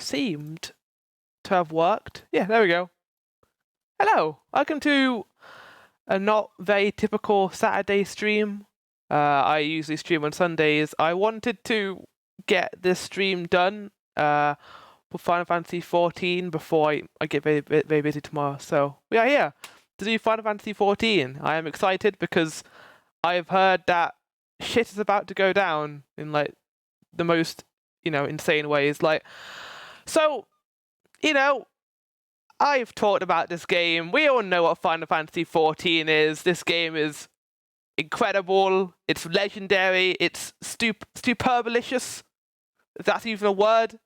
seemed to have worked. Yeah, there we go. Hello, welcome to a not very typical Saturday stream. I usually stream on Sundays. I wanted to get this stream done for Final Fantasy XIV before I get very busy tomorrow. So we are here to do Final Fantasy XIV. I am excited because I've heard that shit is about to go down in like the most, insane ways. I've talked about this game. We all know what Final Fantasy XIV is. This game is incredible. It's legendary. It's superbalicious. If that's even a word.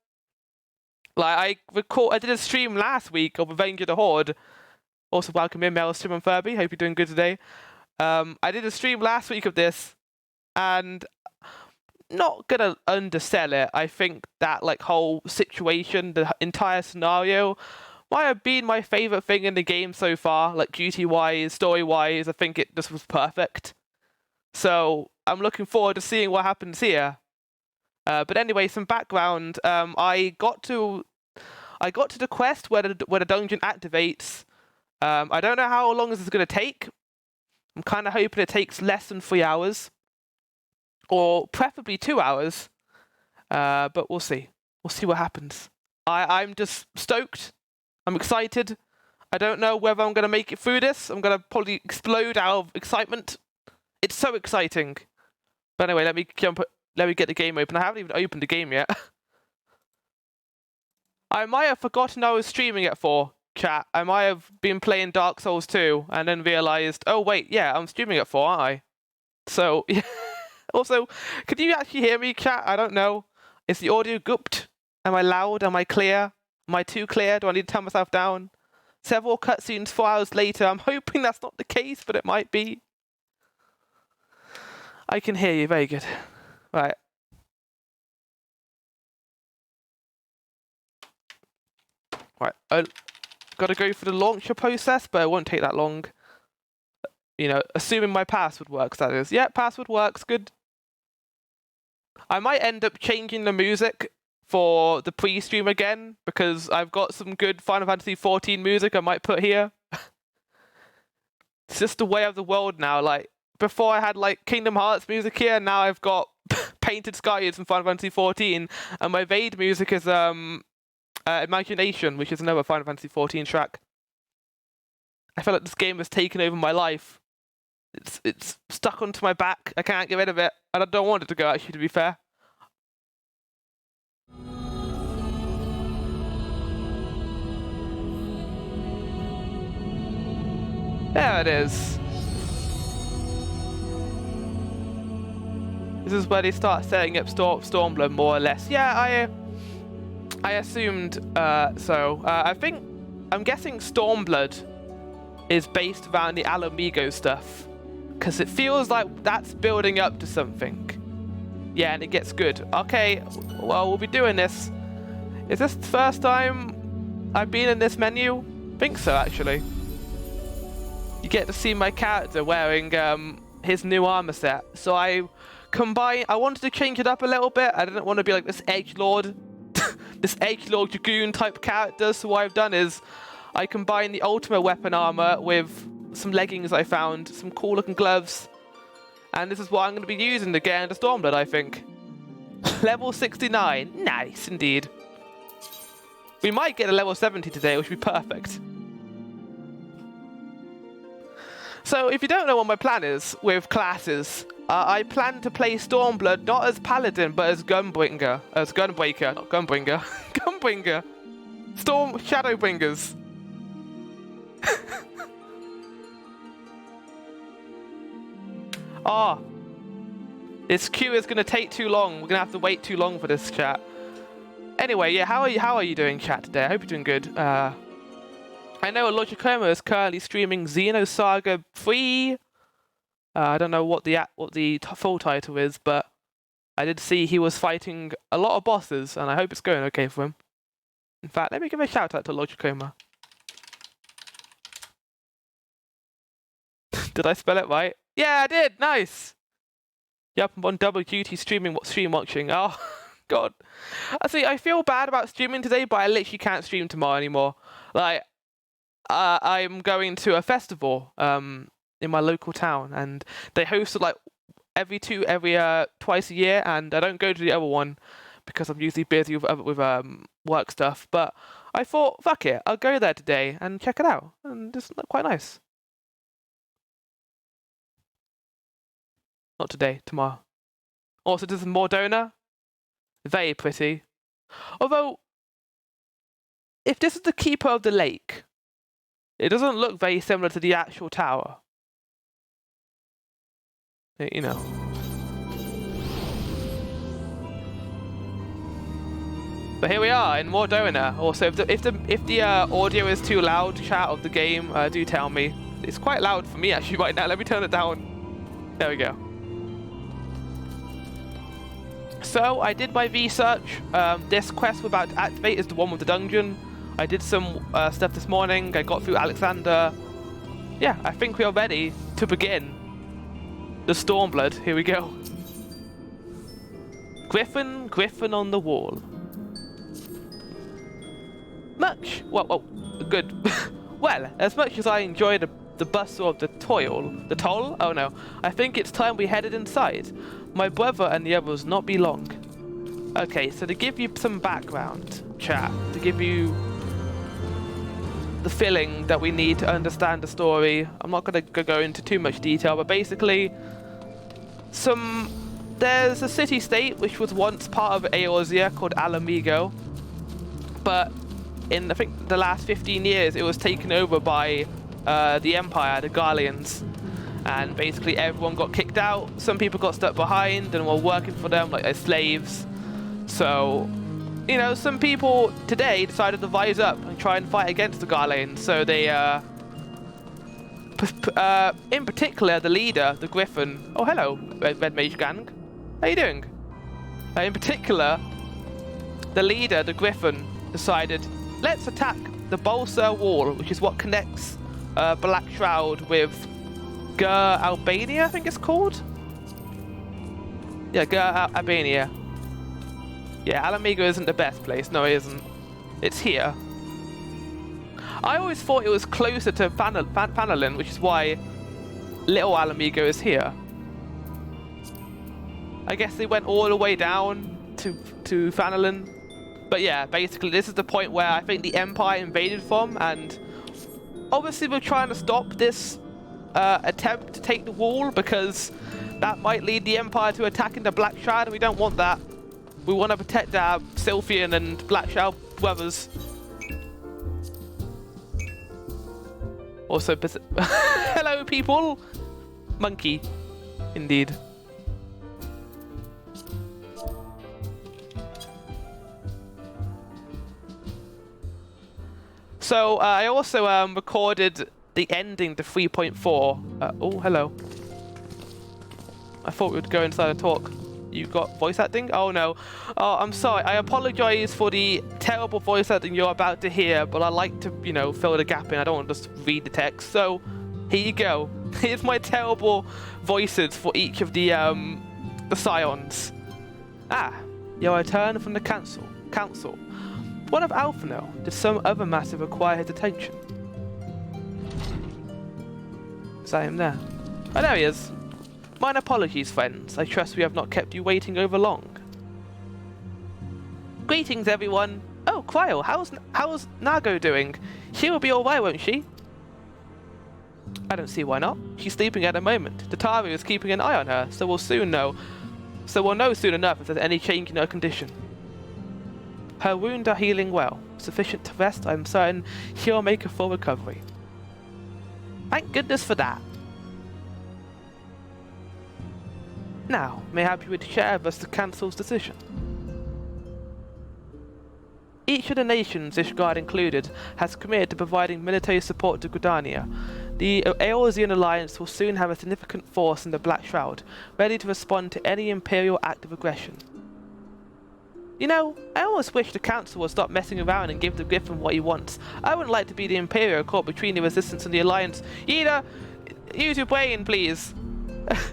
I did a stream last week of Revenge of the Horde. Also, welcome in, Meryl and Furby. Hope you're doing good today. I did a stream last week of this, and not gonna undersell it. I think that whole situation, the entire scenario, might have been my favorite thing in the game so far. Duty-wise, story-wise, I think it just was perfect. So I'm looking forward to seeing what happens here. But anyway, some background. I got to the quest where the dungeon activates. I don't know how long this is gonna take. I'm kind of hoping it takes less than 3 hours, or preferably 2 hours. But we'll see. We'll see what happens. I'm just stoked. I'm excited. I don't know whether I'm gonna make it through this. I'm gonna probably explode out of excitement. It's so exciting. But anyway, let me get the game open. I haven't even opened the game yet. I might have forgotten I was streaming it for. Chat. I might have been playing Dark Souls 2 and then realized, oh wait, yeah, I'm streaming it for, aren't I? So, yeah. Also, can you actually hear me, chat? I don't know. Is the audio gooped? Am I loud? Am I clear? Am I too clear? Do I need to turn myself down? Several cutscenes 4 hours later. I'm hoping that's not the case, but it might be. I can hear you. Very good. Right. Right. Got to go through the launcher process, but it won't take that long. Assuming my password works, that is. Yeah, password works. Good. I might end up changing the music for the pre-stream again, because I've got some good Final Fantasy XIV music I might put here. It's just the way of the world now. Before I had Kingdom Hearts music here, now I've got Painted Skies from Final Fantasy XIV, and my Paved music is Imagination, which is another Final Fantasy XIV track. I feel like this game has taken over my life. It's stuck onto my back. I can't get rid of it, and I don't want it to go, actually, to be fair. There it is. This is where they start setting up Stormblood, more or less. Yeah, I assumed so. I'm guessing Stormblood is based around the Alamigo stuff, because it feels like that's building up to something. Yeah, and it gets good. Okay, well, we'll be doing this. Is this the first time I've been in this menu? I think so, actually. You get to see my character wearing his new armor set. So I wanted to change it up a little bit. I didn't want to be like this edgelord, this edgelord dragoon type character. So what I've done is I combine the ultimate weapon armor with some leggings I found, some cool looking gloves, and this is what I'm going to be using to get into Stormblood, I think. Level 69. Nice, indeed. We might get a level 70 today, which would be perfect. So, if you don't know what my plan is with classes, I plan to play Stormblood not as Paladin, but as Gunbringer. As Gunbreaker, not Gunbringer. Gunbringer. Shadowbringers. This queue is going to take too long. We're going to have to wait too long for this, chat. Anyway, yeah, how are you doing, chat, today? I hope you're doing good. I know Logicoma is currently streaming Xenosaga 3. I don't know what the full title is, but I did see he was fighting a lot of bosses, and I hope it's going okay for him. In fact, let me give a shout out to Logicoma. Did I spell it right? Yeah, I did. Nice. Yep, I'm on double duty stream watching. Oh, God. See, I feel bad about streaming today, but I literally can't stream tomorrow anymore. Like, I'm going to a festival in my local town, and they host it like twice a year, and I don't go to the other one because I'm usually busy with work stuff. But I thought, fuck it, I'll go there today and check it out, and it's quite nice. Not today, tomorrow. Also, this is Mordona. Very pretty. Although, if this is the keeper of the lake, it doesn't look very similar to the actual tower. You know. But here we are in Mordona. Also, if the audio is too loud, chat of the game, do tell me. It's quite loud for me actually right now. Let me turn it down. There we go. So I did my research. This quest we're about to activate is the one with the dungeon. I did some stuff this morning. I got through Alexander. Yeah, I think we are ready to begin the Stormblood. Here we go. Griffin on the wall. Well, good. Well, as much as I enjoy the bustle of the toll, oh no, I think it's time we headed inside. My brother and the others not be long. Okay, so to give you some background, chat, to give you the feeling that we need to understand the story, I'm not going to go into too much detail, but basically, there's a city-state which was once part of Eorzea called Alamigo, but in, I think, the last 15 years, it was taken over by the Empire, the Garleans. And basically everyone got kicked out. Some people got stuck behind and were working for them like as slaves. So, you know, some people today decided to rise up and try and fight against the Garleans. So they, in particular, the leader, the Griffin. Oh, hello, Red Mage Gang. How you doing? In particular, the leader, the Griffin, decided, let's attack the Balsa Wall, which is what connects Black Shroud with Albania, I think it's called. Yeah, Albania. Yeah, Alamigo isn't the best place. No, it isn't. It's here. I always thought it was closer to Fanalin, which is why Little Alamigo is here. I guess they went all the way down to Fanalin. But yeah, basically this is the point where I think the Empire invaded from, and obviously we're trying to stop this attempt to take the wall, because that might lead the Empire to attacking the Black Shroud, and we don't want that. We want to protect our Sylphian and Black Shroud brothers. Also, hello people! Monkey, indeed. So, I also recorded the ending to 3.4. Oh, hello. I thought we would go inside and talk. You got voice acting? Oh no. Oh, I'm sorry. I apologize for the terrible voice acting you're about to hear, but I like to, you know, fill the gap in. I don't want to just read the text. So, here you go. Here's my terrible voices for each of the scions. Your return from the council. What of Alphanel? Did some other matter require his attention? Is that him there? Oh, there he is. Mine apologies, friends. I trust we have not kept you waiting over long. Greetings, everyone. Oh, Cryo, how's Nago doing? She will be alright, won't she? I don't see why not. She's sleeping at the moment. Tataru is keeping an eye on her, so we'll know soon enough if there's any change in her condition. Her wounds are healing well. Sufficient to rest, I'm certain she'll make a full recovery. Thank goodness for that. Now, may I help you with share with us the Council's decision? Each of the nations, Ishgard included, has committed to providing military support to Gridania. The Eorzean Alliance will soon have a significant force in the Black Shroud, ready to respond to any Imperial act of aggression. You know, I almost wish the Council would stop messing around and give the Griffin what he wants. I wouldn't like to be the Imperial caught between the Resistance and the Alliance. Ida, use your brain, please.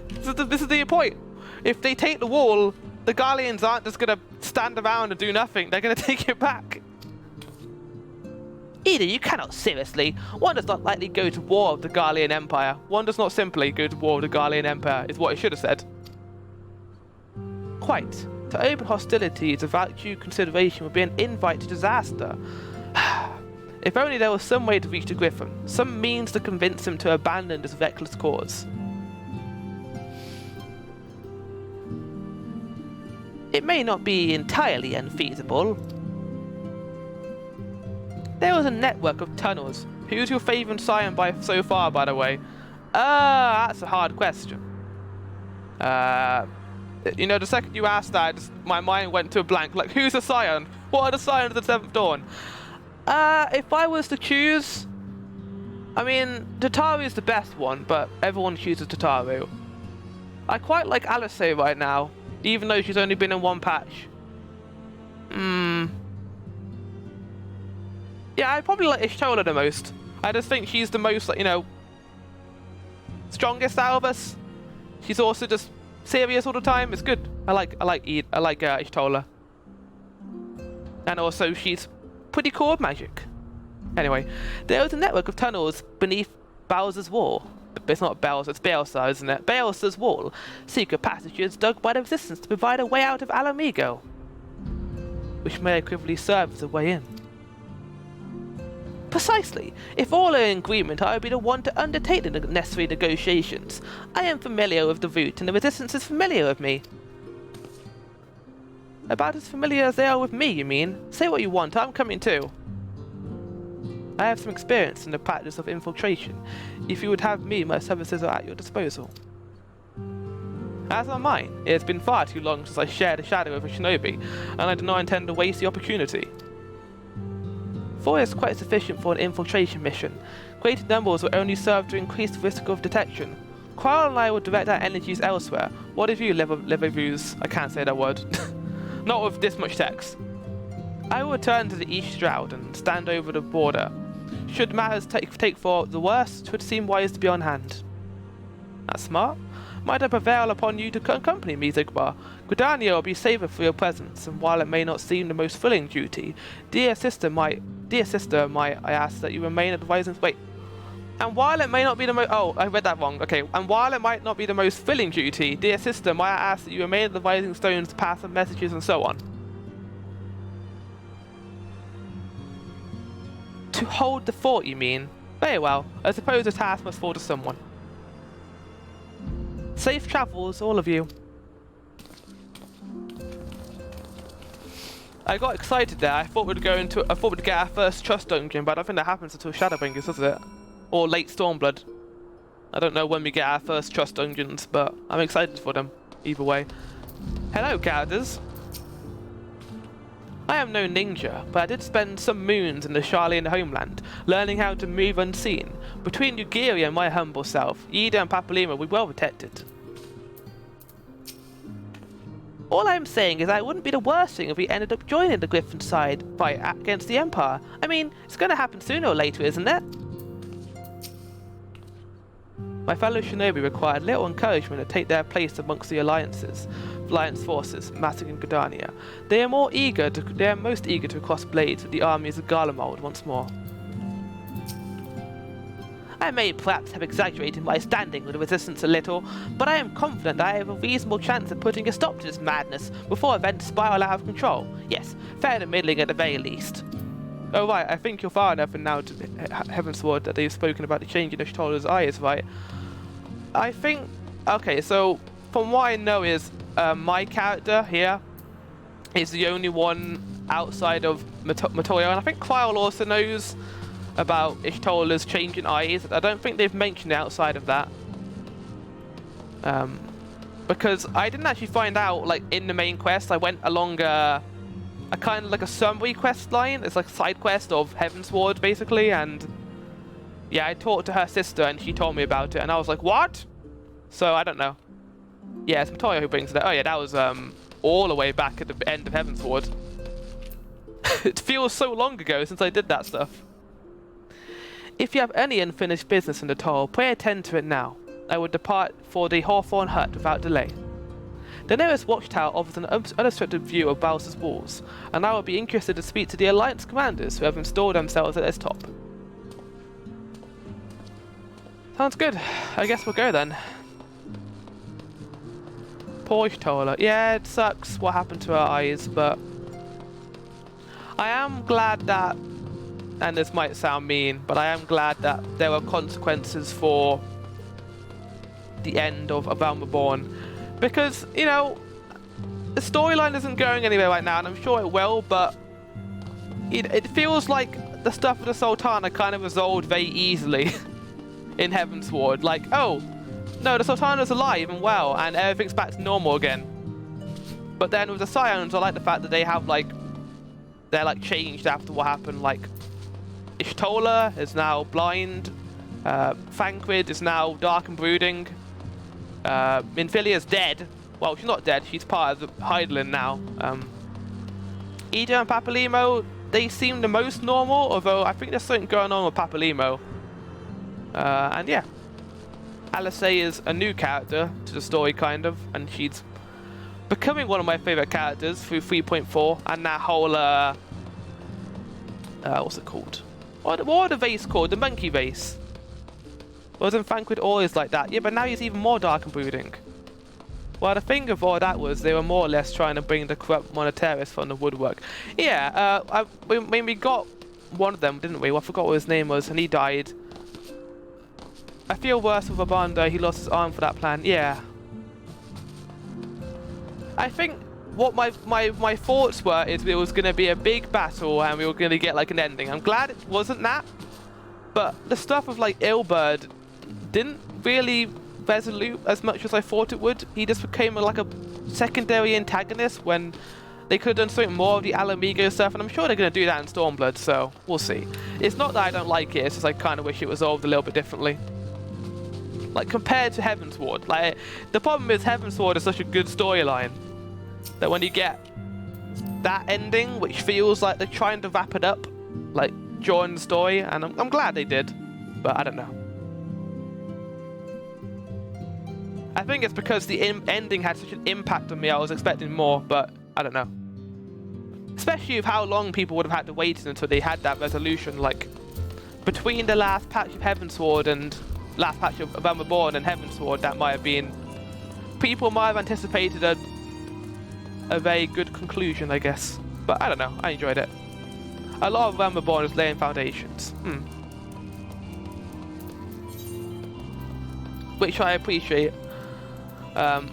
This is the point. If they take the wall, The Garleans aren't just gonna stand around and do nothing. They're gonna take it back. Ida, you cannot seriously. One does not lightly go to war with the Garlean Empire. One does not simply go to war with the Garlean Empire, is what it should have said. Quite. To open hostilities without due consideration would be an invite to disaster. If only there was some way to reach the Griffin, some means to convince him to abandon this reckless cause. It may not be entirely unfeasible. There was a network of tunnels. Who's your favourite scion by so far, by the way? That's a hard question. You know, the second you asked that, my mind went to a blank. Like, who's a scion? What are the scions of the 7th Dawn? If I was to choose... I mean, Tataru is the best one, but everyone chooses Tataru. I quite like Alice right now, even though she's only been in one patch. Yeah, I probably like Y'shtola the most. I just think she's the most, like, you know, strongest out of us. She's also just serious all the time. It's good. I like Y'shtola. And also, she's pretty cool with magic. Anyway, there was a network of tunnels beneath Bowser's wall. It's not Bowser, it's Baelsar, isn't it? Baelsar's wall. Secret passages dug by the Resistance to provide a way out of Alamigo, which may equivalently serve as a way in. Precisely. If all are in agreement, I would be the one to undertake the necessary negotiations. I am familiar with the route, and the Resistance is familiar with me. About as familiar as they are with me, you mean? Say what you want, I'm coming too. I have some experience in the practice of infiltration. If you would have me, my services are at your disposal. As are mine. It has been far too long since I shared a shadow with a shinobi, and I do not intend to waste the opportunity. 4 is quite sufficient for an infiltration mission. Greater numbers will only serve to increase the risk of detection. Quirrell and I will direct our energies elsewhere. What if you live-a-views? I can't say that word. Not with this much text. I will return to the East Stroud and stand over the border. Should matters take for the worse, it would seem wise to be on hand. That's smart. Might I prevail upon you to accompany me, Zigbar? Gridania will be safer for your presence, and while it may not seem the most thrilling duty, dear sister, might I ask that you remain advising... Wait. And while it may not be the most... Oh, I read that wrong. Okay. And while it might not be the most thrilling duty, dear sister, might I ask that you remain at the Rising Stones to pass on messages and so on. To hold the fort, you mean? Very well. I suppose the task must fall to someone. Safe travels, all of you. I got excited there. I thought we'd get our first trust dungeon, but I don't think that happens until Shadowbringers, does it? Or late Stormblood. I don't know when we get our first trust dungeons, but I'm excited for them. Either way. Hello, characters. I am no ninja, but I did spend some moons in the Sharlayan homeland, learning how to move unseen. Between Ugiri and my humble self, Ida and Papalima were well protected. All I'm saying is that it wouldn't be the worst thing if we ended up joining the Griffin side fight against the Empire. I mean, it's going to happen sooner or later, isn't it? My fellow shinobi required little encouragement to take their place amongst the Alliance forces, massing in Gridania. They are most eager to cross blades with the armies of Garlemald once more. I may perhaps have exaggerated my standing with the Resistance a little, but I am confident that I have a reasonable chance of putting a stop to this madness before events spiral out of control. Yes, fair to middling at the very least. Oh right, I think you're far enough and now to Heavensward that they've spoken about the change in Y'shtola's eyes, right? I think... Okay, so from what I know is my character here is the only one outside of Matoyo, and I think Quirrell also knows about Y'shtola's change in eyes. I don't think they've mentioned it outside of that. Because I didn't actually find out, like, in the main quest. I went along a kind of like a summary quest line. It's like a side quest of Heavensward, basically, and yeah, I talked to her sister and she told me about it, and I was like, what? So, I don't know. Yeah, it's Matoyo who brings it. Oh yeah, that was all the way back at the end of Heavensward. It feels so long ago since I did that stuff. If you have any unfinished business in the toll, pray attend to it now. I will depart for the Hawthorn Hut without delay. The nearest watchtower offers an unobstructed view of Balsa's walls, and I would be interested to speak to the Alliance commanders who have installed themselves at its top. Sounds good. I guess we'll go then. Poor Y'shtola. Yeah, it sucks what happened to her eyes, but I am glad that, and this might sound mean, but I am glad that there were consequences for the end of A Realm Reborn. Because, you know, the storyline isn't going anywhere right now, and I'm sure it will, but it feels like the stuff with the Sultana kind of resolved very easily in Heavensward. Like, oh, no, the Sultana's alive and well, and everything's back to normal again. But then with the Scions, I like the fact that they have, like, they're, like, changed after what happened. Like, Y'shtola is now blind, Thancred is now dark and brooding, Minfilia's dead. Well, she's not dead, she's part of the Hydaelyn now. Ida and Papalymo, they seem the most normal, although I think there's something going on with Papalymo. And yeah, Alisei is a new character to the story, kind of, and she's becoming one of my favorite characters through 3.4, and that whole, what's it called? What are the vase called? The monkey vase. Wasn't Thancred always like that? Yeah, but now he's even more dark and brooding. Well, the thing of all that was they were more or less trying to bring the corrupt monetarist from the woodwork. Yeah, we got one of them, didn't we? Well, I forgot what his name was, and he died. I feel worse with Abanda. He lost his arm for that plan. Yeah. I think what my thoughts were is it was going to be a big battle and we were going to get like an ending. I'm glad it wasn't that. But the stuff with like Ilberd didn't really resolute as much as I thought it would. He just became like a secondary antagonist when they could have done something more of the Alamigo stuff, and I'm sure they're going to do that in Stormblood, so we'll see. It's not that I don't like it, it's just I kind of wish it resolved a little bit differently. Like, compared to Heavensward. Like, the problem is Heavensward is such a good storyline that when you get that ending, which feels like they're trying to wrap it up, like, during the story, and I'm glad they did, but I don't know. I think it's because the ending had such an impact on me, I was expecting more, but I don't know. Especially with how long people would have had to wait until they had that resolution, like, between the last patch of Heavensward and last patch of Realm Reborn and Heavensward, that might have been... People might have anticipated a very good conclusion, I guess. But I don't know, I enjoyed it. A lot of Realm Reborn is laying foundations. Which I appreciate. And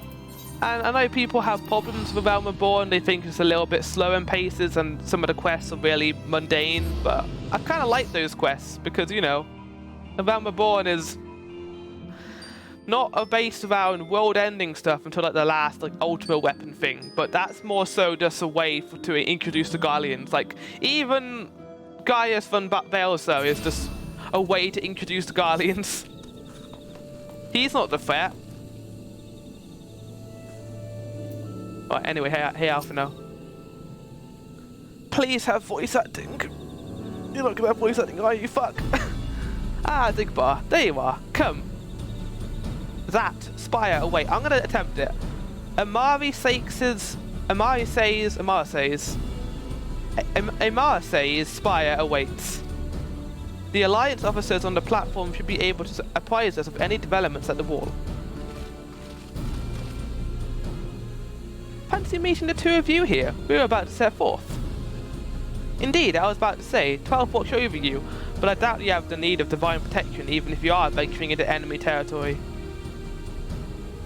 I know people have problems with Realm Reborn, they think it's a little bit slow in paces and some of the quests are really mundane, but I kind of like those quests because, you know, Realm Reborn is not based around world-ending stuff until like the last like ultimate weapon thing, but that's more so just a way to introduce the Guardians. Like, even Gaius von Velso is just a way to introduce the Guardians. He's not the threat. Right, anyway, hey Alphino. Please have voice acting. You're not gonna have voice acting, are you? Fuck. Ah, Zigbar. There you are. Come. That. Spire. Oh, wait. I'm gonna attempt it. Amara says Spire awaits. The Alliance officers on the platform should be able to apprise us of any developments at the wall. Fancy meeting the two of you here. We were about to set forth. Indeed, I was about to say, 12 watch over you, but I doubt you have the need of divine protection even if you are venturing into enemy territory.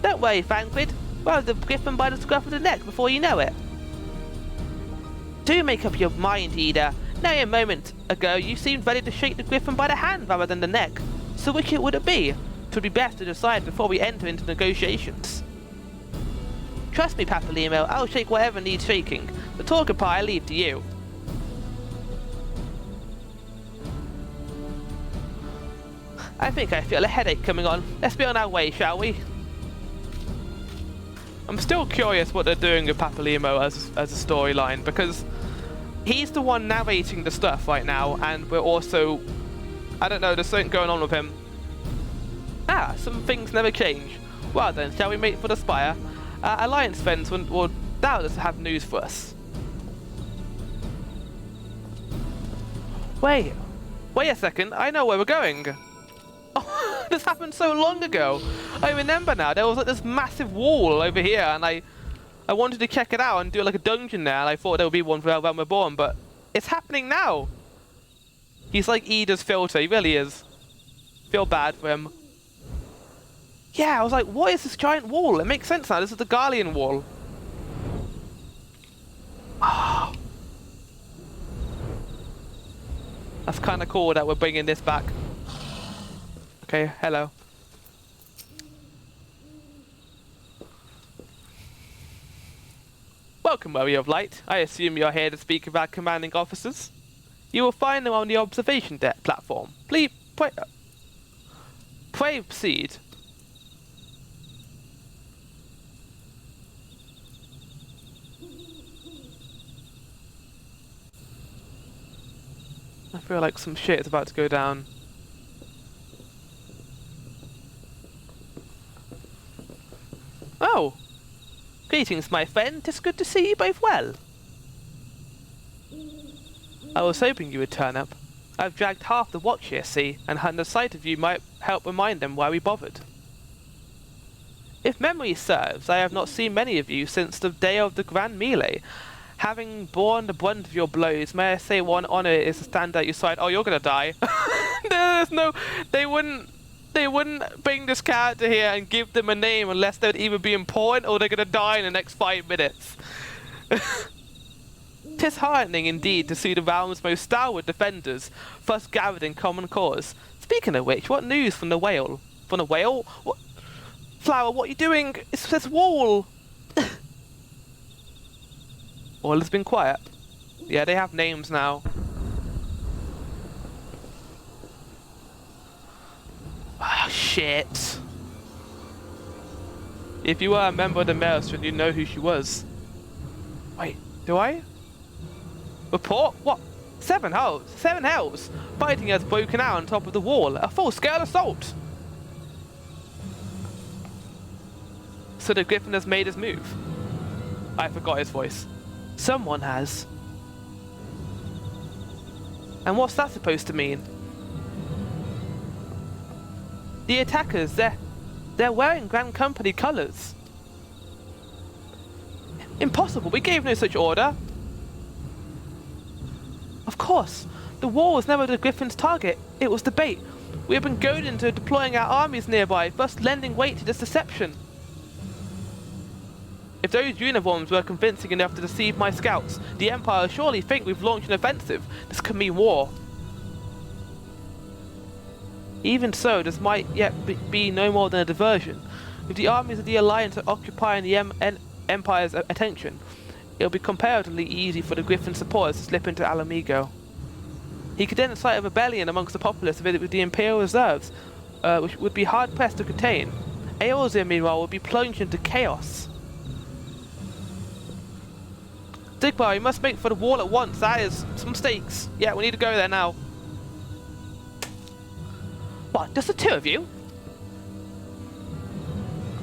Don't worry, Thancred. We'll have the Griffin by the scruff of the neck before you know it. Do make up your mind, Ida. Now a moment ago you seemed ready to shake the Griffin by the hand rather than the neck. So which it would it be? It would be best to decide before we enter into negotiations. Trust me, Papalymo, I'll shake whatever needs shaking. The talking part I leave to you. I think I feel a headache coming on. Let's be on our way, shall we? I'm still curious what they're doing with Papalymo as a storyline, because he's the one narrating the stuff right now, and we're also... I don't know, there's something going on with him. Ah, some things never change. Well then, shall we make for the spire? Alliance friends will doubtless have news for us. Wait a second, I know where we're going. Oh, this happened so long ago. I remember now, there was like this massive wall over here, and I wanted to check it out and do like a dungeon there, and I thought there would be one for Realm Reborn, but it's happening now. He's like Ida's filter, he really is. Feel bad for him. Yeah, I was like, what is this giant wall? It makes sense now, this is the Garlean wall. Oh. That's kind of cool that we're bringing this back. Okay, hello. Welcome, Warrior of Light. I assume you're here to speak with our commanding officers. You will find them on the observation deck platform. Please, pray proceed. I feel like some shit is about to go down. Oh! Greetings, my friend. 'Tis good to see you both well. I was hoping you would turn up. I've dragged half the watch here, see, and the sight of you might help remind them why we bothered. If memory serves, I have not seen many of you since the day of the Grand Melee. Having borne the brunt of your blows, may I say one honor is to stand at your side. Oh, you're gonna die. There's no... They wouldn't bring this character here and give them a name unless they'd either be important or they're gonna die in the next 5 minutes. 'Tis heartening indeed to see the realm's most stalwart defenders thus gathered in common cause. Speaking of which, what news from the whale? From the whale? What? Flower, what are you doing? It says wall! All has been quiet. Yeah, they have names now. Ah, shit. If you were a member of the Maelstrom, you'd know who she was. Wait, do I? Report? What? 7 hells? 7 hells! Fighting has broken out on top of the wall. A full-scale assault! So the Griffin has made his move. I forgot his voice. Someone has. And what's that supposed to mean? The attackers, they're wearing Grand Company colours. Impossible, we gave no such order. Of course, the wall was never the Griffin's target, it was the bait. We have been goaded into deploying our armies nearby, thus lending weight to this deception. If those uniforms were convincing enough to deceive my scouts, the Empire will surely think we've launched an offensive. This could mean war. Even so, this might yet be no more than a diversion. If the armies of the Alliance are occupying the Empire's attention, it'll be comparatively easy for the Griffin supporters to slip into Alamigo. He could then incite a rebellion amongst the populace with the Imperial reserves, which would be hard-pressed to contain. Eorzea, meanwhile, would be plunged into chaos. Digbar, we must make for the wall at once. That is some stakes. Yeah, we need to go there now. What, just the 2 of you?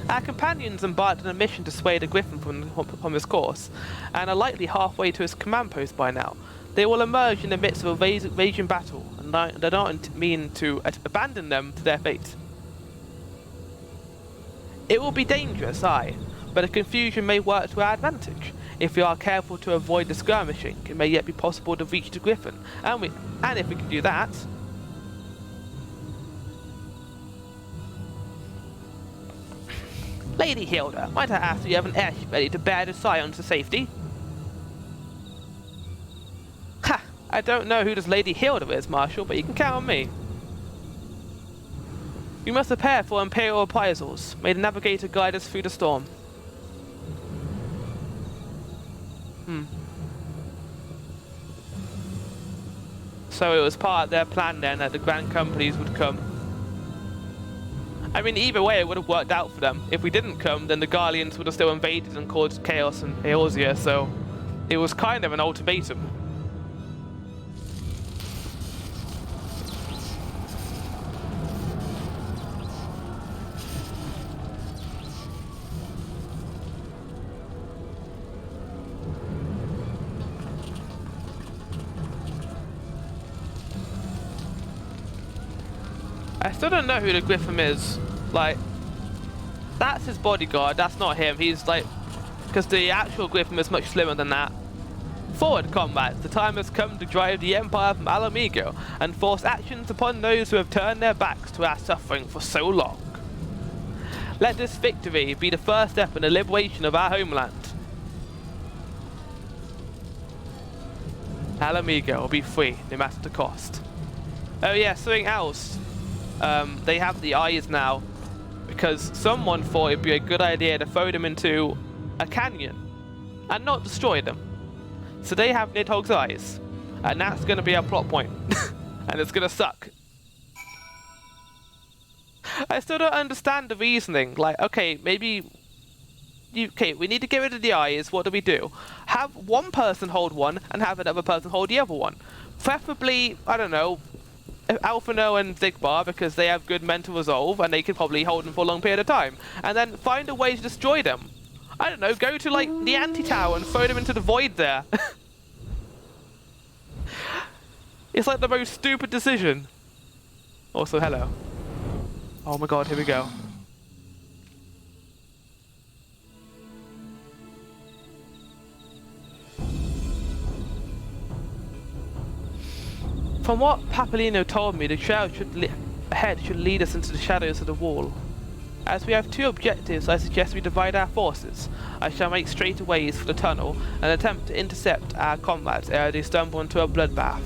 Our companions embarked on a mission to sway the Griffin from his course, and are likely halfway to his command post by now. They will emerge in the midst of a raging battle, and they don't mean to abandon them to their fate. It will be dangerous, aye, but the confusion may work to our advantage. If we are careful to avoid the skirmishing, it may yet be possible to reach the Griffin, and if we can do that... Lady Hilda, might I ask if you have an airship ready to bear the Scions to safety? Ha! I don't know who this Lady Hilda is, Marshal, but you can count on me. We must prepare for Imperial reprisals. May the Navigator guide us through the storm. So it was part of their plan then that the Grand Companies would come. I mean, either way it would have worked out for them. If we didn't come, then the Garleans would have still invaded and caused chaos in Eorzea, so it was kind of an ultimatum. I still don't know who the Griffin is. Like, that's his bodyguard. That's not him. He's like, because the actual Griffin is much slimmer than that. Forward, comrades. The time has come to drive the Empire from Alamigo and force actions upon those who have turned their backs to our suffering for so long. Let this victory be the first step in the liberation of our homeland. Alamigo will be free, no matter the cost. Oh yeah, something else. They have the eyes now, because someone thought it'd be a good idea to throw them into a canyon and not destroy them. So they have Nidhogg's eyes, and that's going to be our plot point, and it's going to suck. I still don't understand the reasoning. Like, okay, maybe... Okay, we need to get rid of the eyes. What do we do? Have one person hold one, and have another person hold the other one. Preferably, I don't know, Alphino and Zigbar, because they have good mental resolve, and they can probably hold them for a long period of time. And then find a way to destroy them. I don't know, go to, like, the anti-tower and throw them into the void there. It's like the most stupid decision. Also, hello. Oh my god, here we go. From what Papalino told me, the trail ahead should lead us into the shadows of the wall. As we have two objectives, I suggest we divide our forces. I shall make straightaways for the tunnel and attempt to intercept our comrades ere they stumble into a bloodbath.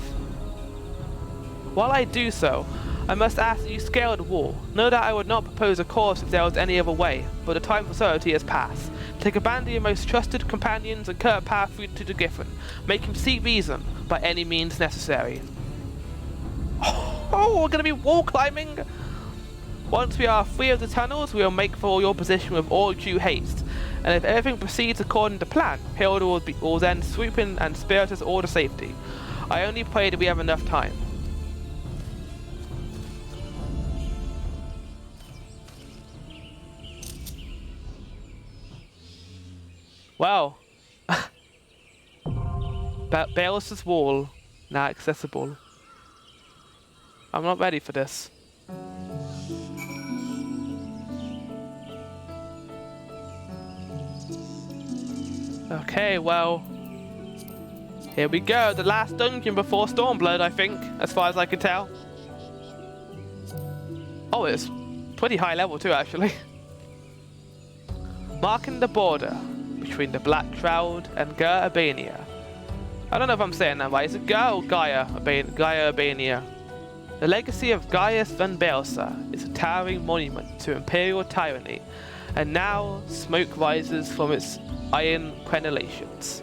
While I do so, I must ask that you scale the wall. No doubt I would not propose a course if there was any other way, but the time for certainty has passed. Take a band of your most trusted companions and cut a path through to the Griffin. Make him seek reason by any means necessary. Oh, we're going to be wall climbing! Once we are free of the tunnels, we will make for your position with all due haste. And if everything proceeds according to plan, Hilda will then swoop in and spirit us all to safety. I only pray that we have enough time. Wow. Baelos' wall, now accessible. I'm not ready for this. Okay, well, here we go. The last dungeon before Stormblood, I think, as far as I can tell. Oh, it's pretty high level too, actually. Marking the border between the Black Shroud and Ger Albania. I don't know if I'm saying that right. Is it Ger or Gaia Albania? The legacy of Gaius van Belsa is a towering monument to imperial tyranny, and now smoke rises from its iron crenellations.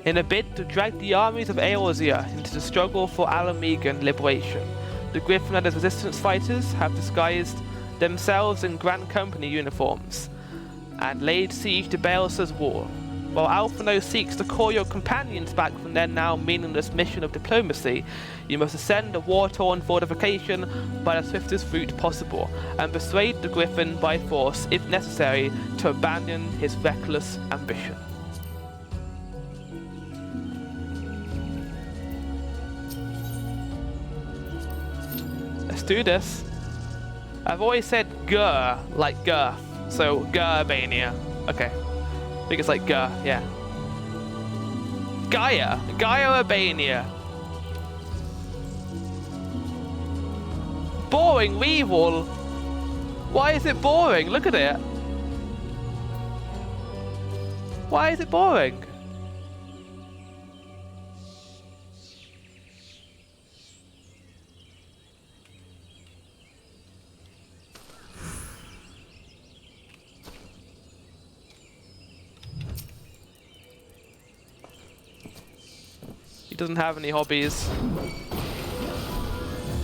In a bid to drag the armies of Eorzea into the struggle for Alamigan liberation, the Griffin and his resistance fighters have disguised themselves in Grand Company uniforms and laid siege to Baelsa's wall. While Alphino seeks to call your companions back from their now meaningless mission of diplomacy, you must ascend a war-torn fortification by the swiftest route possible, and persuade the Griffin by force, if necessary, to abandon his reckless ambition. Let's do this. I've always said Ger, like girth, so Ger Albania. Okay. I think it's like Ger, yeah. Gaia Albania. Boring Weevil. Why is it boring? Look at it. Why is it boring? He doesn't have any hobbies.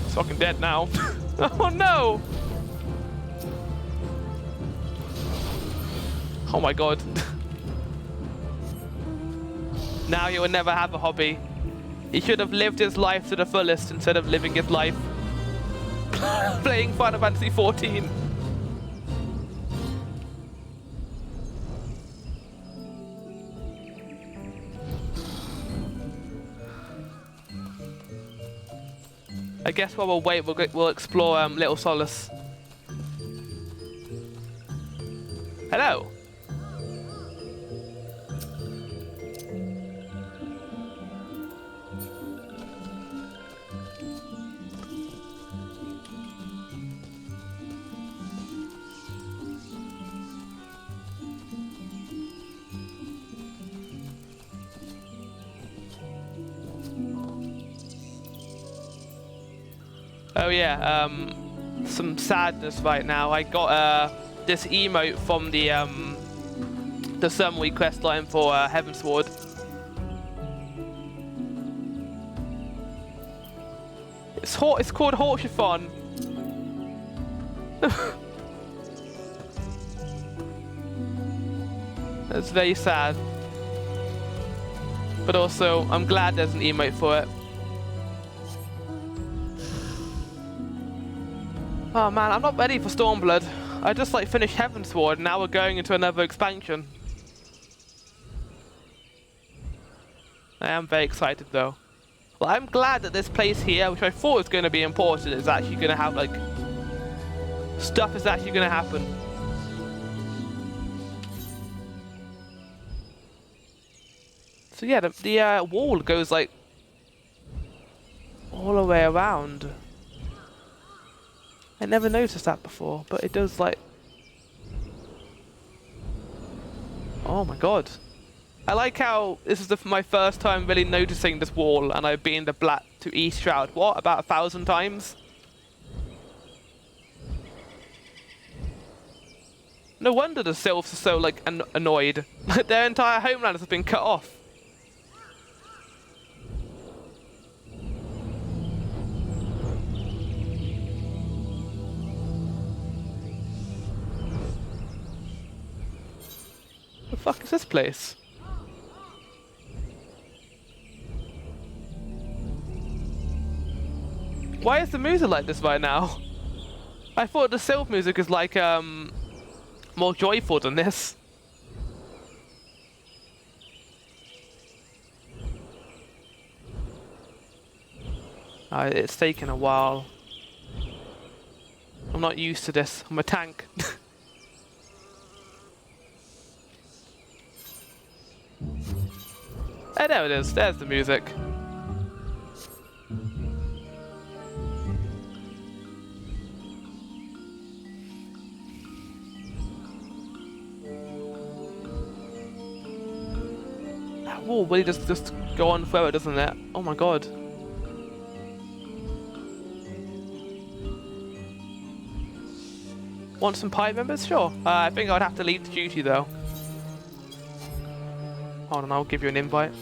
He's fucking dead now. Oh no! Oh my god. Now he will never have a hobby. He should have lived his life to the fullest instead of living his life playing Final Fantasy XIV. I guess while we'll wait, we'll explore Little Solace. Hello. Oh yeah, some sadness right now. I got this emote from the summary quest line for Heavensward. It's called Horchiffon. That's very sad. But also, I'm glad there's an emote for it. Oh man, I'm not ready for Stormblood. I just like finished Heavensward and now we're going into another expansion. I am very excited though. Well, I'm glad that this place here, which I thought was going to be important, is actually going to have like... stuff is actually going to happen. So yeah, the wall goes like... all the way around. I never noticed that before, but it does like... oh my god. I like how this is my first time really noticing this wall, and I've been the Black to East Shroud, what, about 1,000 times? No wonder the Sylphs are so like annoyed. Their entire homeland has been cut off. The fuck is this place? Why is the music like this right now? I thought the Sylph music is like more joyful than this. It's taken a while. I'm not used to this. I'm a tank. Oh, there it is. There's the music. That wall really just go on forever, doesn't it? Oh my god. Want some pie members? Sure. I think I would have to leave the duty though. Hold on, I'll give you an invite.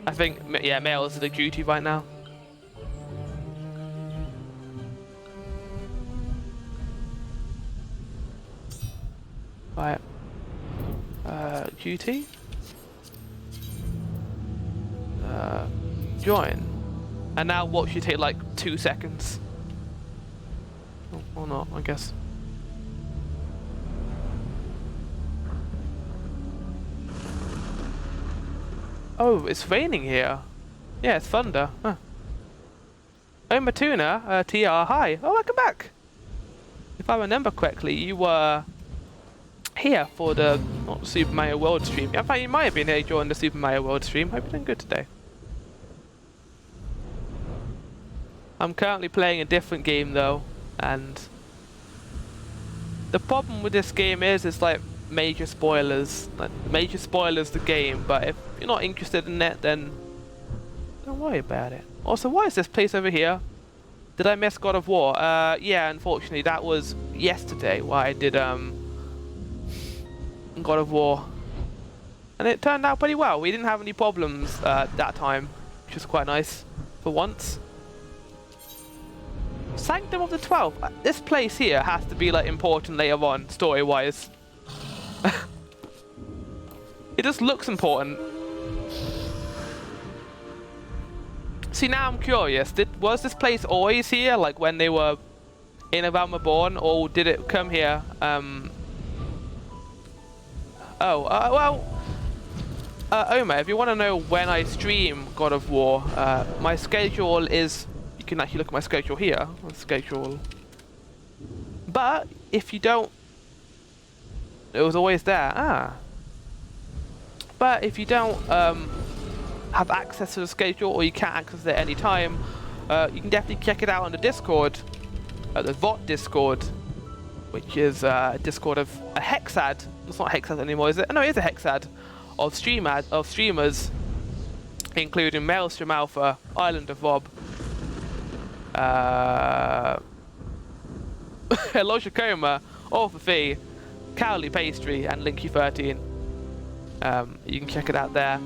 I think, yeah, Mail is the duty right now. Right. Duty. Join. And now what should take like 2 seconds. Or not, I guess. Oh, it's raining here. Yeah, it's thunder. Huh. Oh, Matuna, TR, hi. Oh, welcome back. If I remember correctly, you were here for the Super Mario World stream. In fact, you might have been here during the Super Mario World stream. Hope you're doing good today. I'm currently playing a different game though, and the problem with this game is it's like major spoilers. Like major spoilers the game, but if you're not interested in it, then don't worry about it. Also, why is this place over here? Did I miss God of War? Yeah, unfortunately, that was yesterday where I did God of War, and it turned out pretty well. We didn't have any problems that time, which was quite nice for once. Sanctum of the 12th. This place here has to be like important later on, story-wise. It just looks important. See, now I'm curious. Was this place always here, like when they were in A Realm Reborn, or did it come here? Omar, if you want to know when I stream God of War, my schedule is can actually look at my schedule here. My schedule. But if you don't, it was always there. Ah. But if you don't have access to the schedule, or you can't access it at any time, you can definitely check it out on the Discord, the VOD Discord, which is a Discord of a hexad. It's not a hexad anymore, is it? No, it is a hexad of streamers, including Maelstrom Alpha, Island of Rob, Elijah Coma, Author Fee, Cowley Pastry, and Linky13. You can check it out there.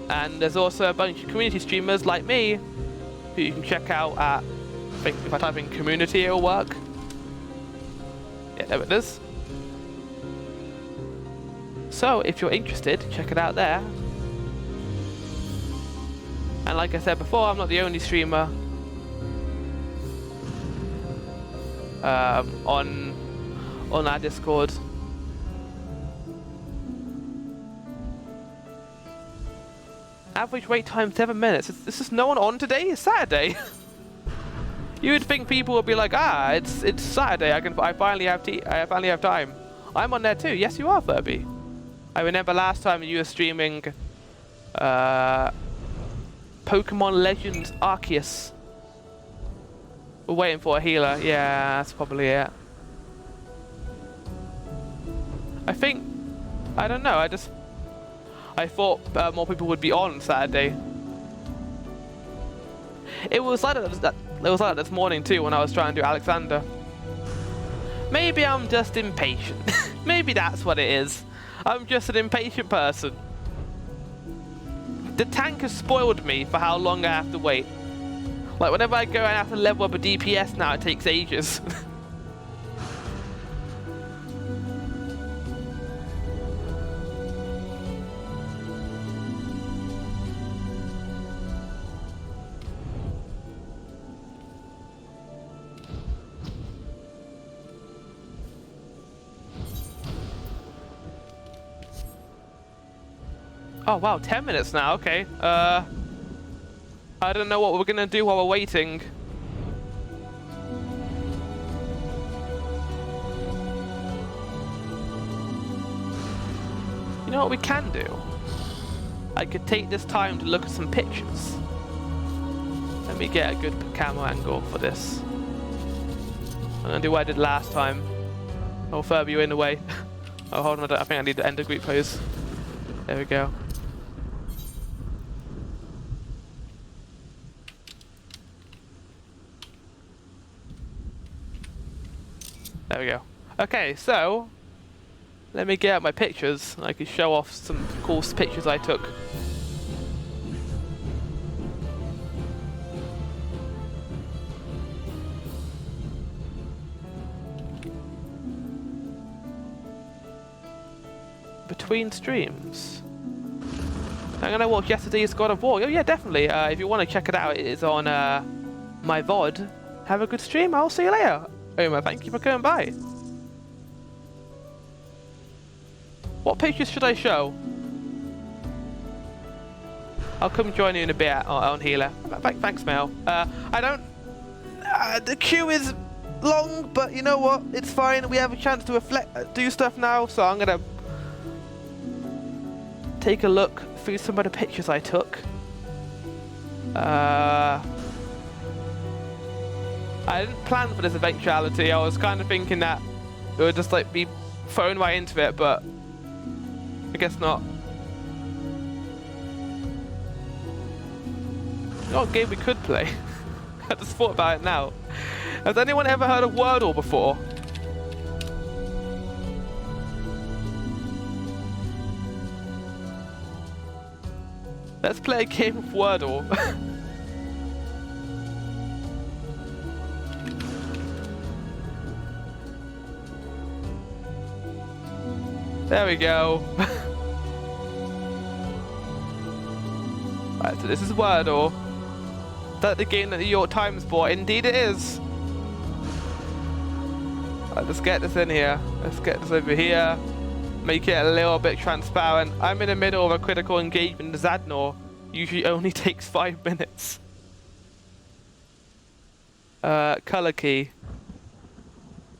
And there's also a bunch of community streamers like me who you can check out at, I think if I type in community, it'll work. Yeah, there it is. So if you're interested, check it out there. And like I said before, I'm not the only streamer on our Discord. Average wait time 7 minutes. Is just no one on today? It's Saturday. You would think people would be like, it's Saturday. I finally have time. I'm on there too. Yes, you are, Furby. I remember last time you were streaming Pokemon Legends Arceus. We're waiting for a healer. Yeah, that's probably it. I don't know. I thought more people would be on Saturday. It was like that this morning too when I was trying to do Alexander. Maybe I'm just impatient. Maybe that's what it is. I'm just an impatient person. The tank has spoiled me for how long I have to wait. Like whenever I go and have to level up a DPS now, it takes ages. Oh wow, 10 minutes now, okay. I don't know what we're gonna do while we're waiting. You know what we can do? I could take this time to look at some pictures. Let me get a good camera angle for this. I'm gonna do what I did last time. Oh, Furby, you're in the way. Oh, hold on, I think I need to end the group pose. There we go. There we go. Okay, so let me get out my pictures. I can show off some cool pictures I took. Between streams. I'm gonna watch yesterday's God of War. Oh yeah, definitely. If you want to check it out, it is on my VOD. Have a good stream. I'll see you later. Oma, thank you for coming by. What pictures should I show? I'll come join you in a bit on healer. Thanks, Mel. I don't. The queue is long, but you know what? It's fine. We have a chance to do stuff now, so I'm gonna take a look through some of the pictures I took. I didn't plan for this eventuality. I was kind of thinking that it would just like be thrown right into it, but I guess not. You know what game we could play? I just thought about it now. Has anyone ever heard of Wordle before? Let's play a game of Wordle. There we go. Right, so this is Wordle. Is that the game that the New York Times bought? Indeed it is. Right, let's get this in here. Let's get this over here. Make it a little bit transparent. I'm in the middle of a critical engagement. Zadnor usually only takes 5 minutes. Color key.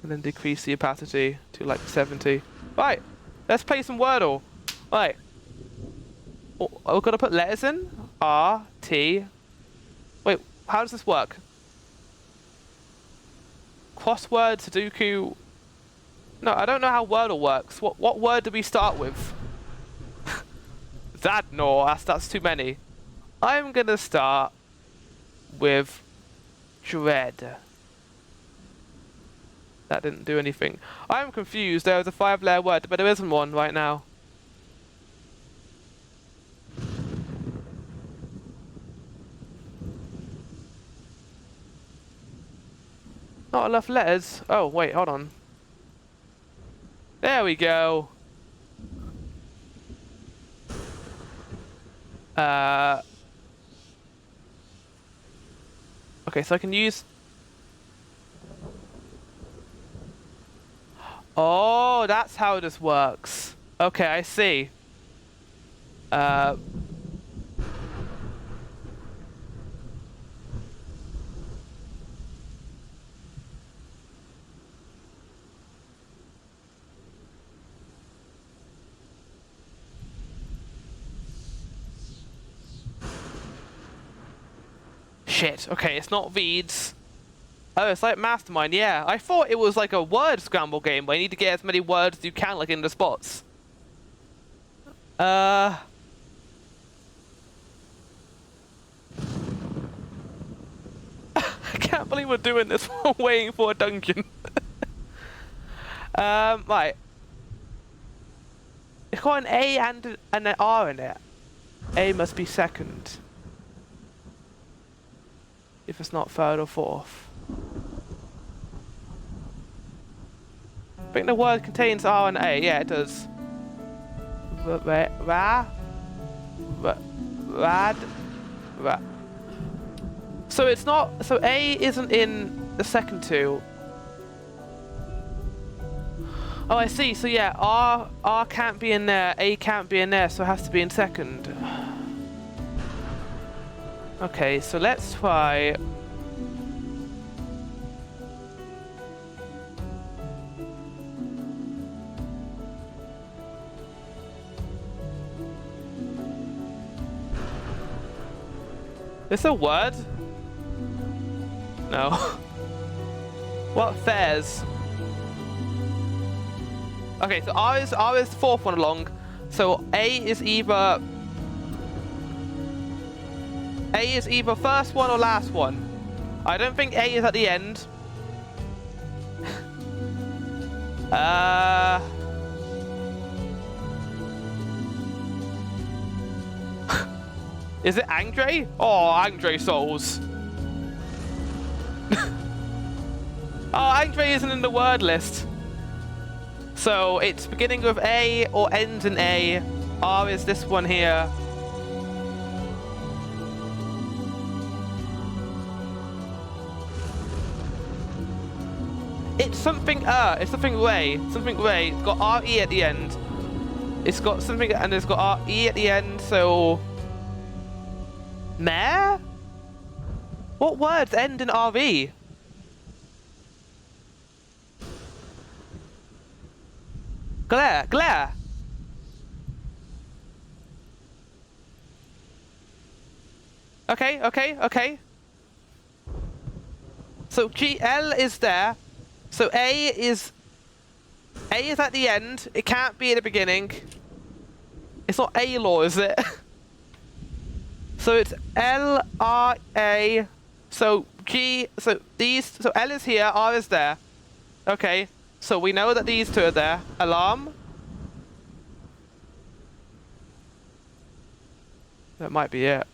And then decrease the opacity to like 70. Right, let's play some Wordle. Right. Oh, we've got to put letters in. R, T. Wait, how does this work? Crossword, Sudoku. No, I don't know how Wordle works. What word do we start with? That, no, that's too many. I'm gonna start with dread. That didn't do anything. I'm confused. There was a 5-letter word, but there isn't one right now. Not enough letters. Oh, wait, hold on. There we go. Okay, so I can use... Oh, that's how this works. Okay, I see. Shit, okay, it's not Veeds. Oh, it's like Mastermind, yeah. I thought it was like a word scramble game where you need to get as many words as you can, like in the spots. I can't believe we're doing this while waiting for a dungeon. Right. It's got an A and an R in it. A must be second. If it's not third or fourth. I think the word contains R and A. Yeah, it does. So it's not. So A isn't in the second two. Oh, I see. So yeah, R can't be in there. A can't be in there. So it has to be in second. Okay, so let's try. Is a word? No. What fares? Okay, so R is the fourth one along. So A is either first one or last one. I don't think A is at the end. Is it Andre? Oh, Andre Souls. Oh, Andre isn't in the word list. So it's beginning with A or ends in A. R is this one here. It's something Ray. Something Ray. It's got R-E at the end. It's got something and it's got R-E at the end, so... Mare? What words end in R-E? Glare. Okay. So GL is there. So A is at the end. It can't be at the beginning. It's not A-law, is it? So it's L-R-A. So so L is here, R is there. Okay. So we know that these two are there. Alarm. That might be it.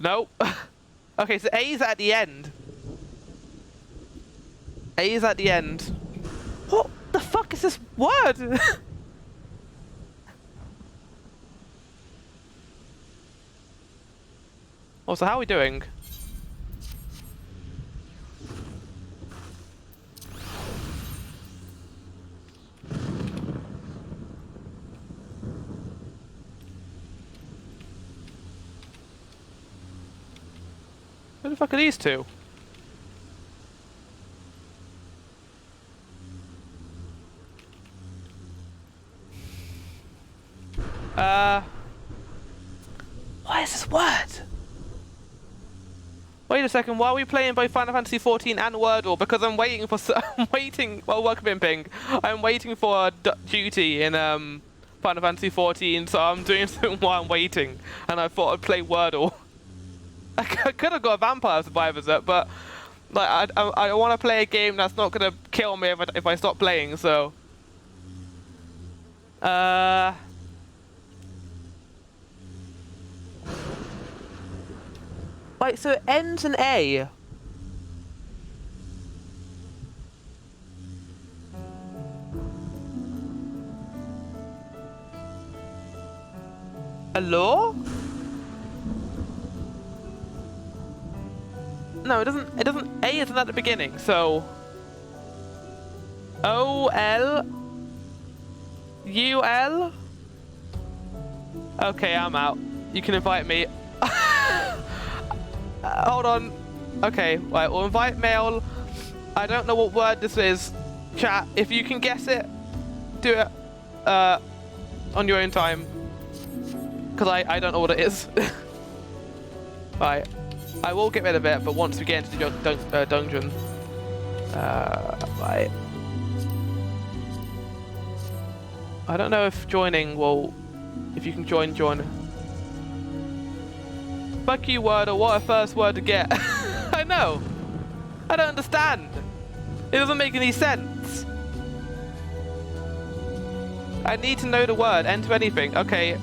Nope. Okay, so A is at the end. A is at the end. What the fuck is this word? Oh, so how are we doing? Who the fuck are these two? What is this word? Wait a second, why are we playing both Final Fantasy 14 and Wordle? Because I'm waiting for, well, welcome in, Ping. I'm waiting for a duty in Final Fantasy 14, so I'm doing something while I'm waiting, and I thought I'd play Wordle. I could have got a Vampire Survivors up, but like I want to play a game that's not gonna kill me if I stop playing, so. Wait, so it ends in A. Hello? No, it doesn't, A isn't at the beginning, so. O-L-U-L? Okay, I'm out. You can invite me. Hold on. Okay, right, we'll invite Mail. I don't know what word this is. Chat, if you can guess it, do it on your own time. Because I don't know what it is. Right. I will get rid of it, but once we get into the dungeon. Right. I don't know if joining will... If you can join. Fuck you, Wordle, what a first word to get. I know. I don't understand. It doesn't make any sense. I need to know the word. Enter anything. Okay,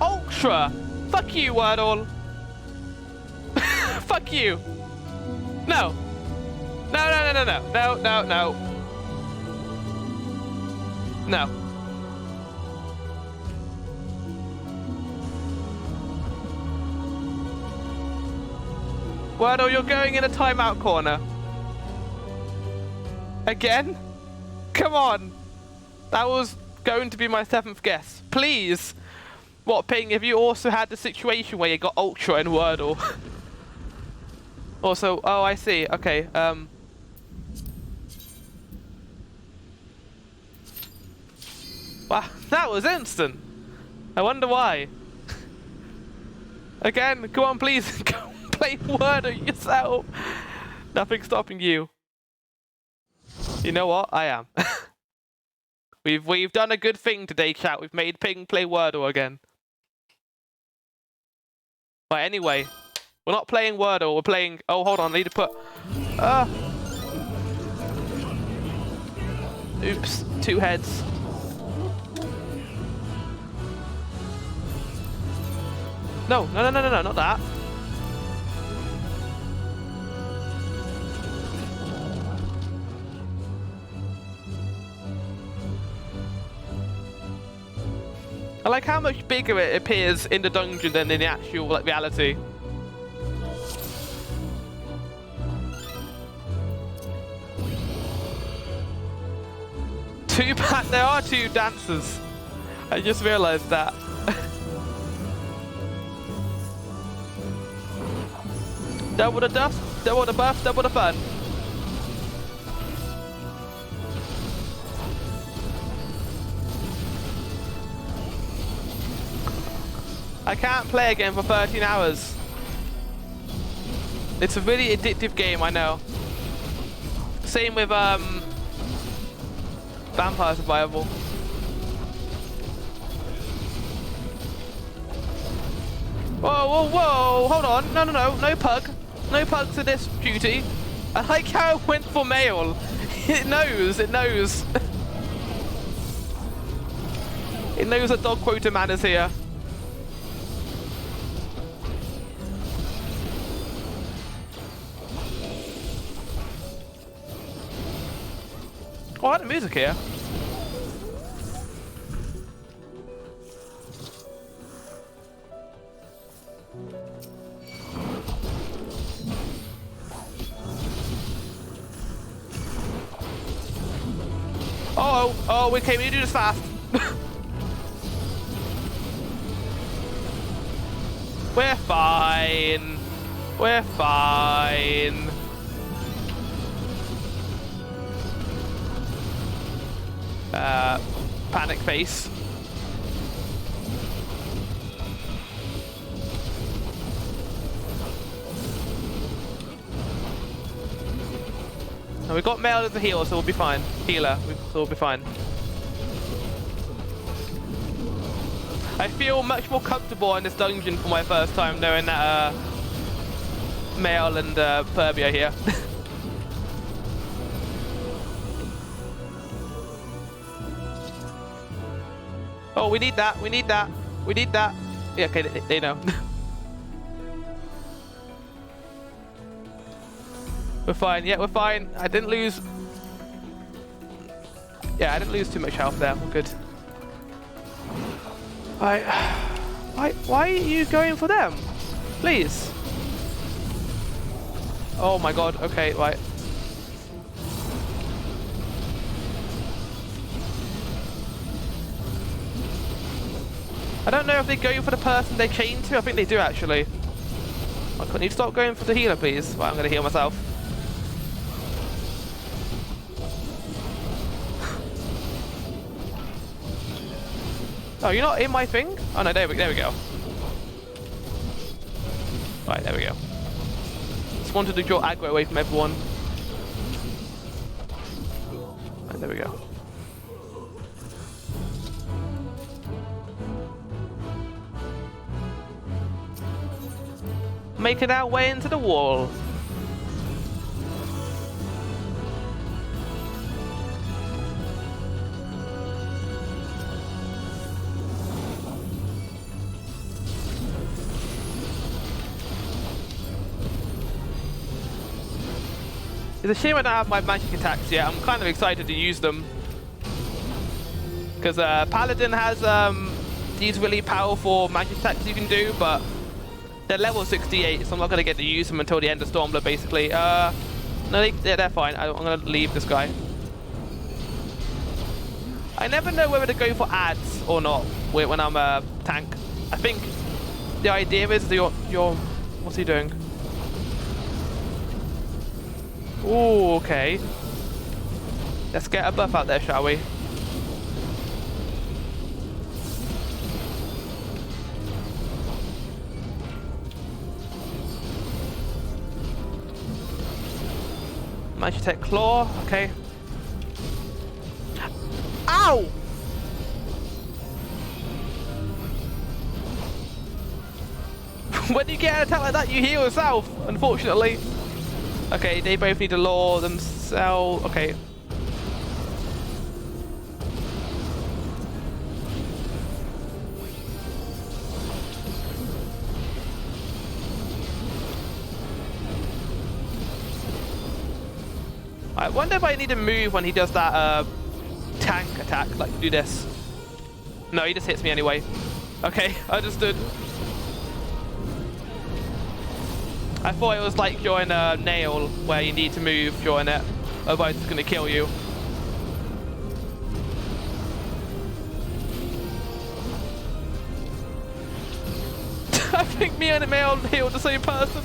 Ultra! Fuck you, Wordle! Fuck you! No! No. No. Wordle, you're going in a timeout corner. Again? Come on! That was going to be my 7th guess. Please! What, Ping, if you also had the situation where you got Ultra in Wordle? Also, oh, I see. Okay, Wow, that was instant. I wonder why. Again, come on, please, go play Wordle yourself. Nothing's stopping you. You know what? I am. We've done a good thing today, chat. We've made Ping play Wordle again. But anyway, we're not playing Wordle. We're playing. Oh, hold on. I need to put. Oops. 2 heads. No, not that. I like how much bigger it appears in the dungeon than in the actual like reality. Too bad there are 2 dancers. I just realized that. Double the dust, double the buff, double the fun. I can't play again for 13 hours. It's a really addictive game, I know. Same with Vampire Survival. Whoa, hold on. No pug. No pug to this duty. I like how it went for male. It knows. It knows that dog quota man is here. Oh, I like the music here. Oh, okay, we need to do this fast. We're fine. We're fine. Panic face. And we got Mail as a healer, so we'll be fine. Healer, so we'll be fine. I feel much more comfortable in this dungeon for my first time, knowing that Mail and Paved are here. Oh, we need that. We need that. We need that. Yeah, okay, they know. We're fine. Yeah, we're fine. I didn't lose. Yeah, I didn't lose too much health there. We're good. Why are you going for them? Please. Oh my god. Okay, right. I don't know if they go for the person they chain to. I think they do actually. Oh, can you stop going for the healer, please? Right, I'm gonna heal myself. Oh, you're not in my thing? Oh no, there we go. Right, there we go. Just wanted to draw aggro away from everyone. Right, there we go. Making our way into the wall. It's a shame I don't have my magic attacks yet. I'm kind of excited to use them. Because Paladin has these really powerful magic attacks you can do, but they're level 68, so I'm not going to get to use them until the end of Stormblood, basically. No, they're fine. I'm going to leave this guy. I never know whether to go for ads or not when I'm a tank. I think the idea is that you're what's he doing? Ooh, okay. Let's get a buff out there, shall we? Magitech Claw, okay. Ow! When you get an attack like that, you heal yourself, unfortunately. Okay, they both need to lure themselves. Okay. I wonder if I need to move when he does that tank attack, like do this. No, he just hits me anyway. Okay, understood. I thought it was like during a nail where you need to move during it, otherwise it's gonna kill you. I think me and Mail healed the same person.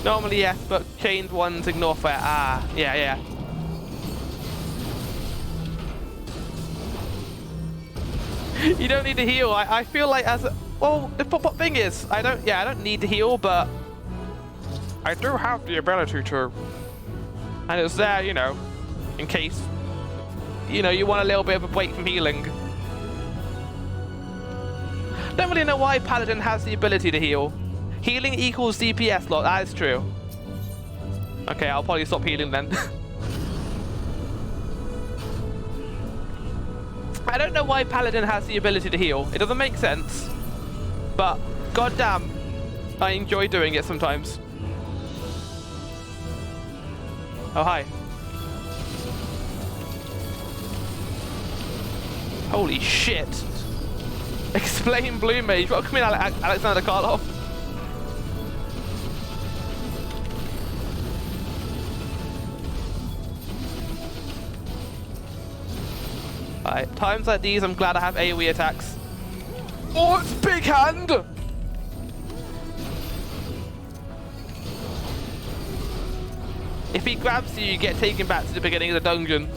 Normally yes, but chained ones ignore fire. Ah, yeah. You don't need to heal. I feel like as a, well, the thing is, I don't need to heal, but I do have the ability to, and it's there, you know, in case, you know, you want a little bit of a break from healing. Don't really know why Paladin has the ability to heal. Healing equals DPS lot, that is true. Okay, I'll probably stop healing then. I don't know why Paladin has the ability to heal. It doesn't make sense. But, goddamn, I enjoy doing it sometimes. Oh, hi. Holy shit. Explain Blue Mage. Welcome in, Alexander Karlov. Alright, times like these, I'm glad I have AoE attacks. Oh, it's big hand! If he grabs you, you get taken back to the beginning of the dungeon.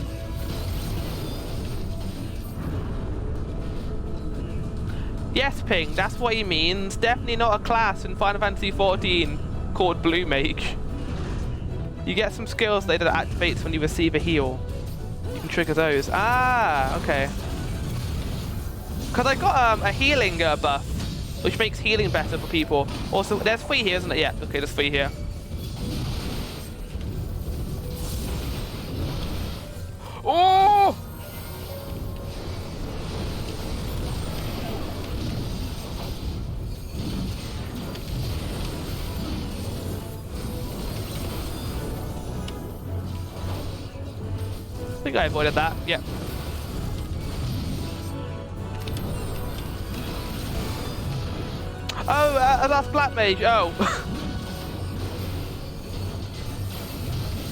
Yes, Ping, that's what he means. Definitely not a class in Final Fantasy XIV called Blue Mage. You get some skills later that activates when you receive a heal. You can trigger those. Ah, okay. Because I got a healing buff, which makes healing better for people. Also, there's 3 here, isn't it? Yeah, okay, there's 3 here. Oh! I think I avoided that. Yep. Oh, that's Black Mage. Oh.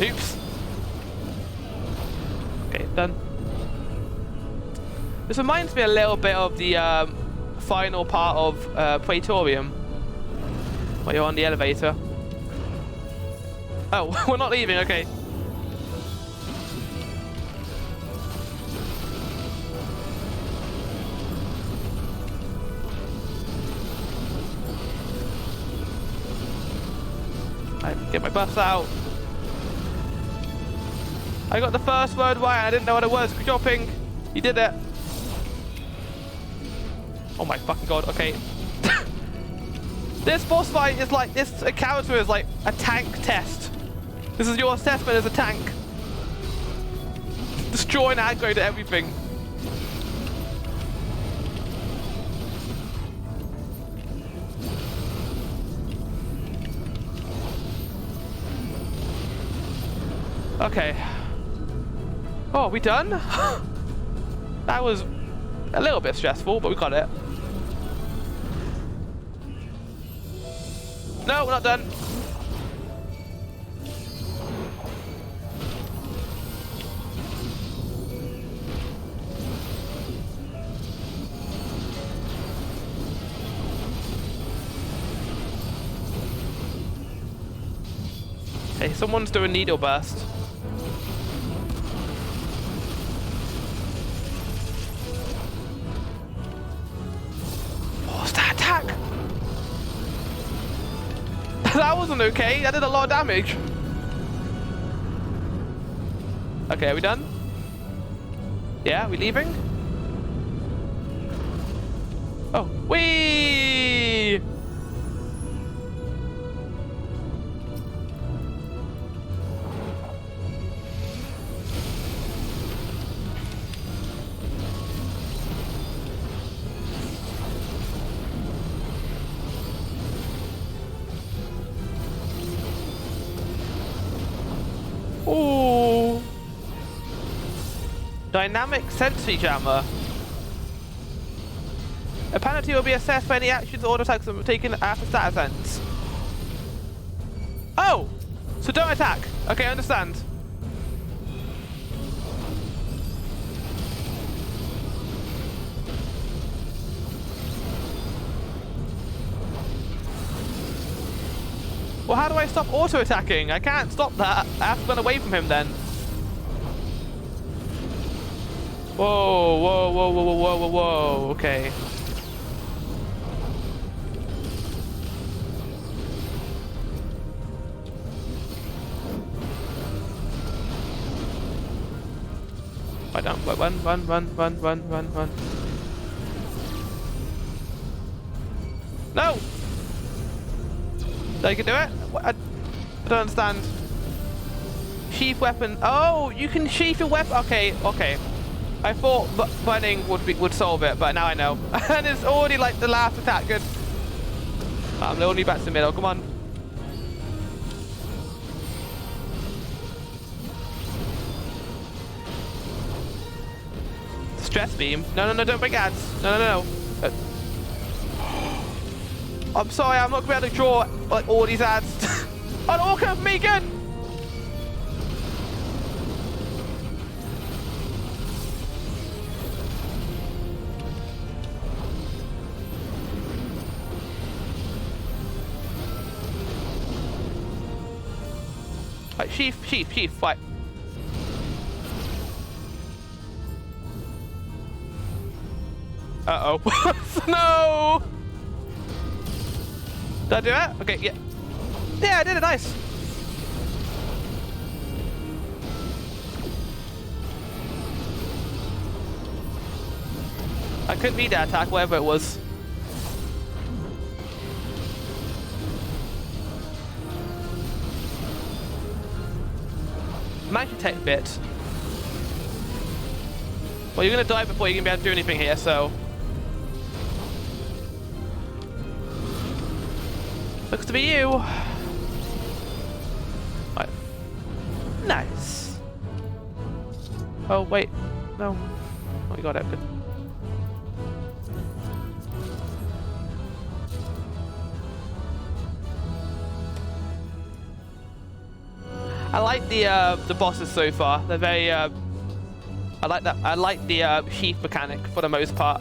Oops. Okay, done. This reminds me a little bit of the final part of Praetorium, where you're on the elevator. Oh, we're not leaving. Okay. Get my buffs out. I got the first word right. I didn't know what it was. Good job, Ping. You did it. Oh my fucking god. Okay. This boss fight is like, this character is like a tank test. This is your assessment as a tank. Destroy and aggro to everything. Okay. Oh, are we done? That was a little bit stressful, but we got it. No, we're not done. Okay, someone's doing needle burst. That wasn't okay. That did a lot of damage. Okay, are we done? Yeah, we leaving? Oh, whee! Ooh. Dynamic sensory jammer. A penalty will be assessed for any actions or attacks that were taken after status ends. Oh! So don't attack. Okay, I understand. Well, how do I stop auto-attacking? I can't stop that. I have to run away from him then. Whoa, whoa, whoa, whoa, whoa, whoa, whoa, okay. Right down, run. No! They can do it? I don't understand. Sheath weapon. Oh, you can sheath your weapon. Okay, okay. I thought running would solve it, but now I know. And it's already like the last attack. Good. I'm only back to the middle. Come on. Stress beam. No, don't break ads. No. I'm sorry, I'm not going to be able to draw like all these ads. Oh, all come for me again. Right, sheath, right. Uh-oh. No! Did I do it? Okay, yeah. Yeah, I did it, nice. I couldn't read that attack, whatever it was. Magic tech bit. Well, you're gonna die before you can be able to do anything here, so. Looks to be you. Right. Nice. Oh, wait. No. Oh, you got it. Good. I like the bosses so far. They're very I like that. I like the sheath mechanic for the most part.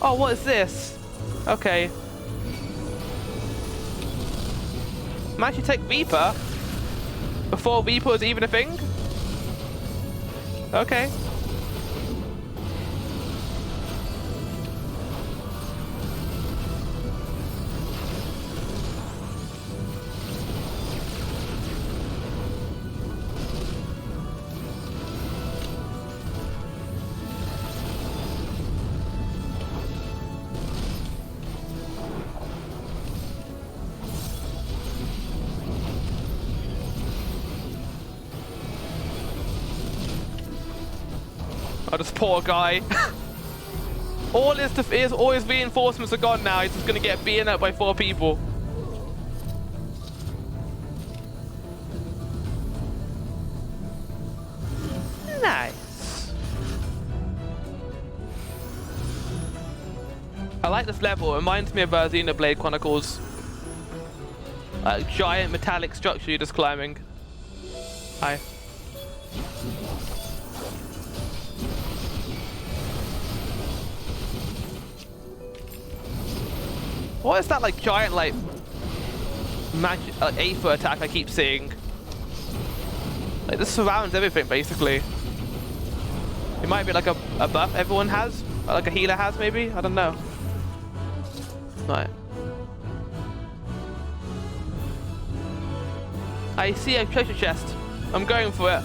Oh, what is this? Okay. Managed to take Reaper before Reaper was even a thing. Okay. Oh, this poor guy. all his reinforcements are gone now. He's just gonna get beaten up by 4 people. Nice. I like this level. It reminds me of Xenoblade Chronicles. Giant metallic structure you're just climbing. Hi. What is that like giant like magic Aether attack I keep seeing? Like this surrounds everything basically. It might be like a buff everyone has, or like a healer has maybe. I don't know. Right. I see a treasure chest. I'm going for it.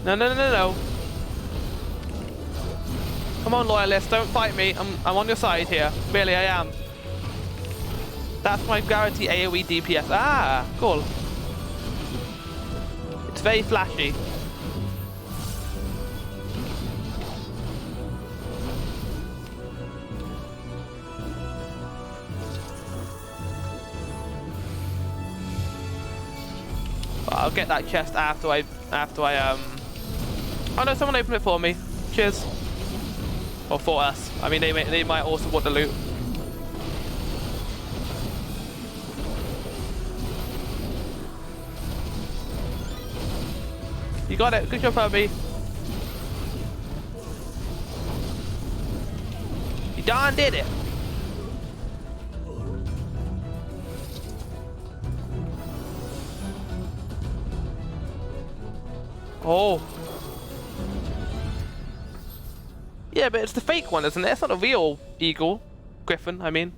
No. Come on, loyalists, don't fight me. I'm on your side here. Really, I am. That's my guarantee AoE DPS. Ah, cool. It's very flashy. I'll get that chest after I Oh no, someone opened it for me. Cheers. Or for us. I mean, they might also want the loot. You got it. Good job, Herbie. You darn did it. Oh. Yeah, but it's the fake one, isn't it? It's not a real eagle. Griffin, I mean.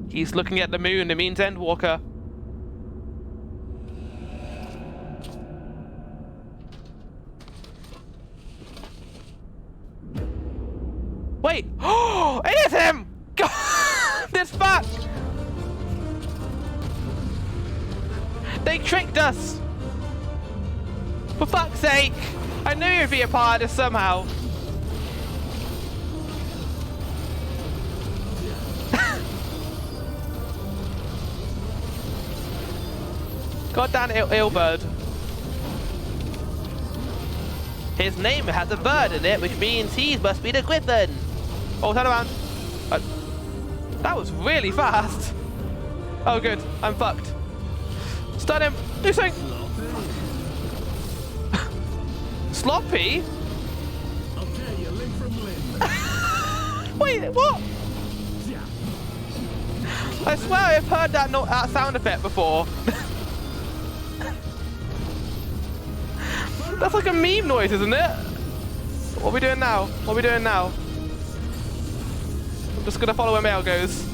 He's looking at the moon. It means Endwalker. Wait! Oh, it is him! God, this fuck! They tricked us! For fuck's sake! I knew you'd be a part of this somehow. Goddamn ill bird. His name has a bird in it, which means he must be the Griffin. Oh, turn around. That was really fast. Oh, good. I'm fucked. Stun him. Do something. Sloppy? Okay, you limb from limb. Wait, what? I swear I've heard that sound effect before. That's like a meme noise, isn't it? What are we doing now? What are we doing now? I'm just gonna follow where Mail goes.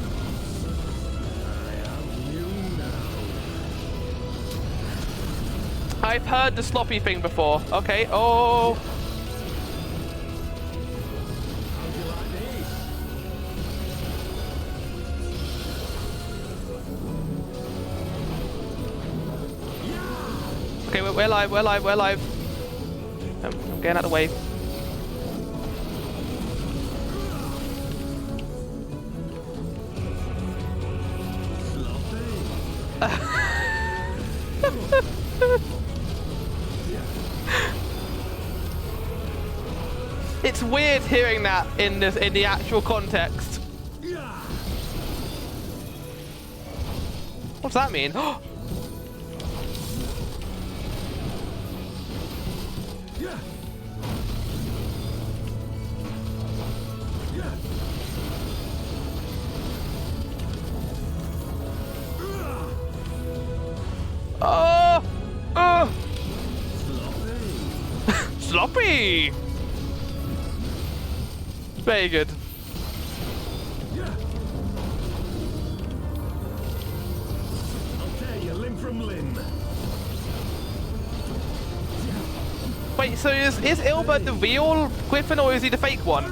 I've heard the sloppy thing before. Okay, oh. Okay, we're live, we're live, we're live. I'm getting out of the way. It's weird hearing that in the actual context. What's that mean? Oh! Oh! Sloppy! Very good. Okay, you limb from limb. Wait, so is Ilbert the real Griffin or is he the fake one?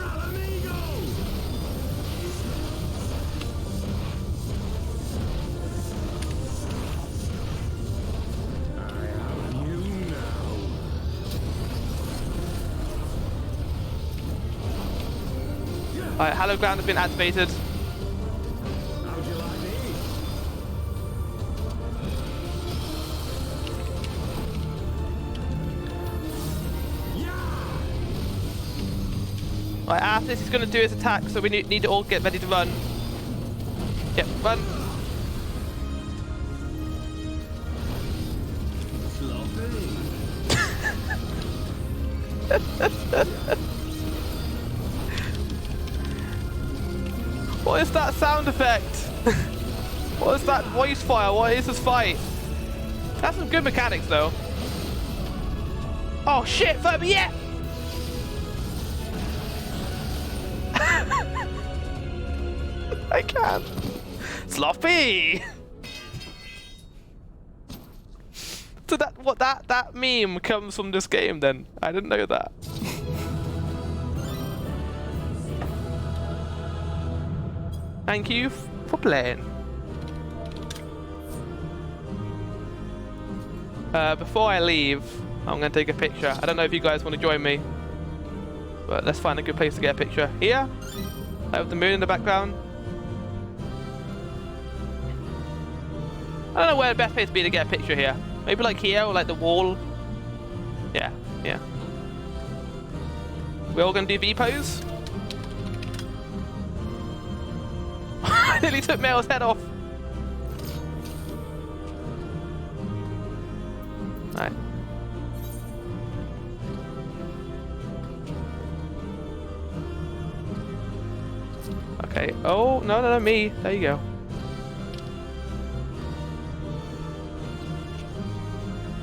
Alright, hologram has been activated. How'd you like me? Alright, after this he's going to do his attack, so we need to all get ready to run. Yep, run. What is that sound effect? What is that voice fire? What is this fight? That's some good mechanics though. Oh shit, Furby, yeah! I can't. Sloppy! So that meme comes from this game then? I didn't know that. Thank you for playing. Before I leave, I'm going to take a picture. I don't know if you guys want to join me, but let's find a good place to get a picture. Here, I have the moon in the background. I don't know where the best place to be to get a picture here. Maybe like here or like the wall. Yeah, yeah. We're all going to do V-pose. I nearly took Mel's head off. Alright. Okay. Oh, no, me. There you go.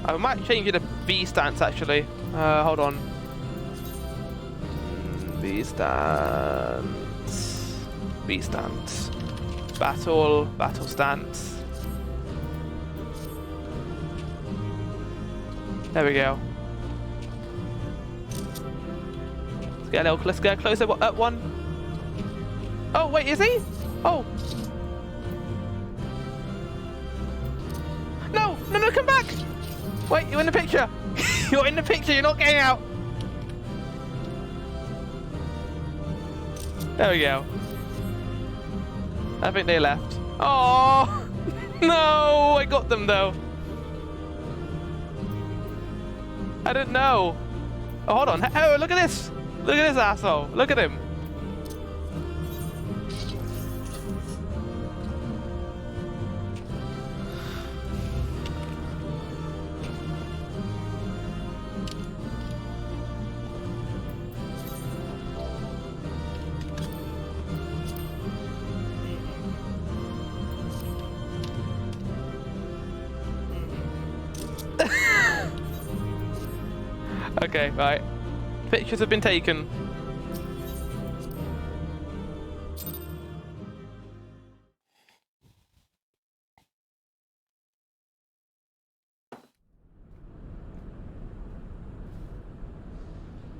I might change it to V stance actually. Hold on. V stance. V stance. Battle stance. There we go. Let's get closer up one. Oh wait, is he? Oh. No, come back! Wait, you're in the picture. You're in the picture, you're not getting out. There we go. I think they left. Oh no! I got them though. I didn't know. Oh, hold on. Oh, look at this. Look at this asshole. Look at him. Okay, right. Pictures have been taken.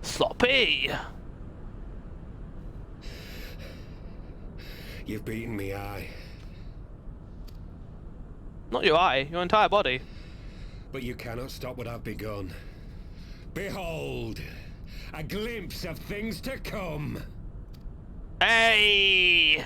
Sloppy! You've beaten me, aye. Not your eye, your entire body. But you cannot stop what I've begun. Behold, a glimpse of things to come. Hey!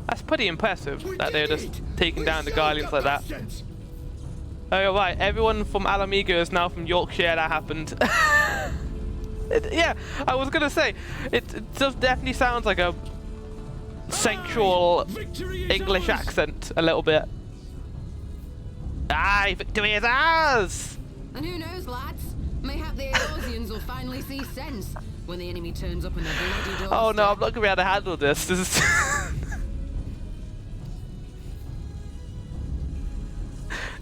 That's pretty impressive that they're just taking down the Guardians like that. Oh, right, everyone from Alamigo is now from Yorkshire. That happened. Yeah, I was gonna say, it just definitely sounds like a sensual English accent a little bit. Aye, victory is ours! And who knows, lads? Mayhap the Eorzeans will finally see sense when the enemy turns up on their bloody doorstep. Oh no, I'm not gonna be able to handle this. This is...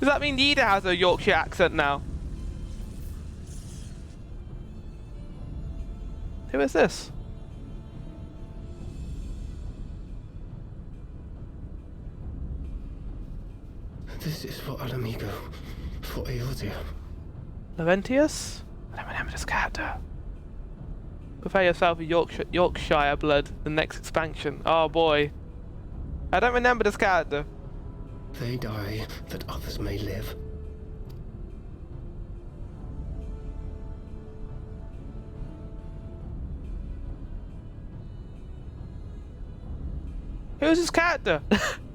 Does that mean Nida has a Yorkshire accent now? Who is this? This is for Alamigo, for Eorzea. Laurentius? I don't remember this character. Prepare yourself for Yorkshire blood, the next expansion. Oh boy. I don't remember this character. They die that others may live. Who's this character?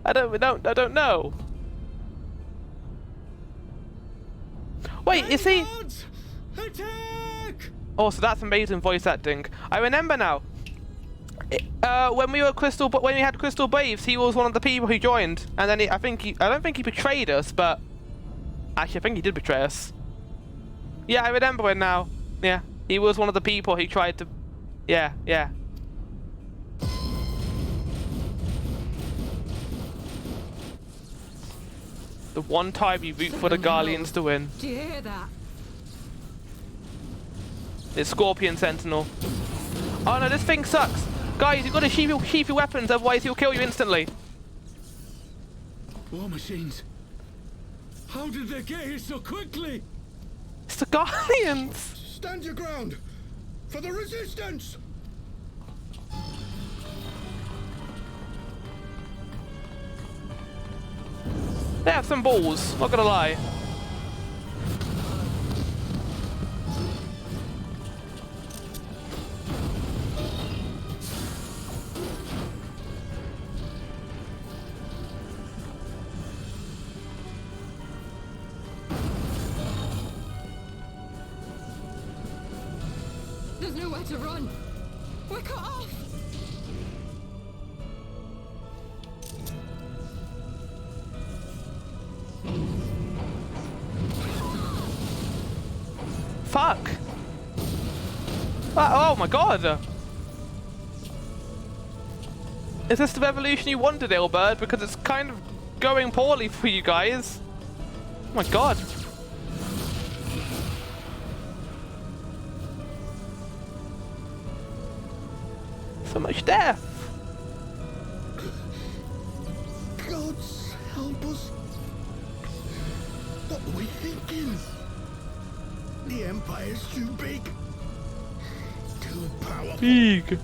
I don't know. Wait, is he? Attack! Oh, so that's amazing voice acting. I remember now. When we had Crystal Braves, he was one of the people who joined, and then I don't think he betrayed us, but actually I think he did betray us. Yeah, I remember it now. Yeah, he was one of the people who tried to. Yeah. The one time you root for the Guardians to win. Do you hear that? It's Scorpion Sentinel. Oh no, this thing sucks. Guys, you've got to sheath your weapons, otherwise he'll kill you instantly. War machines. How did they get here so quickly? It's the Guardians. Stand your ground! For the resistance! They have some balls, not gonna lie. There's nowhere to run. We're cut off. Fuck. Oh my god. Is this the revolution you wanted, Ilbird? Because it's kind of going poorly for you guys. Oh my god. So much death. Gods help us. What are we thinking? The Empire's too big. Too powerful. Big.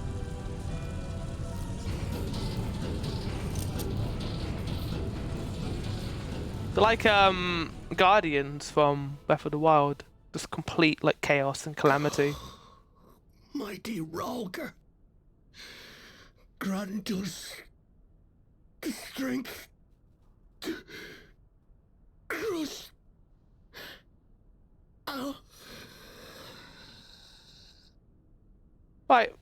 They're like Guardians from Breath of the Wild. Just complete like chaos and calamity. Mighty Ralker. Grant us the strength to crush our... Right.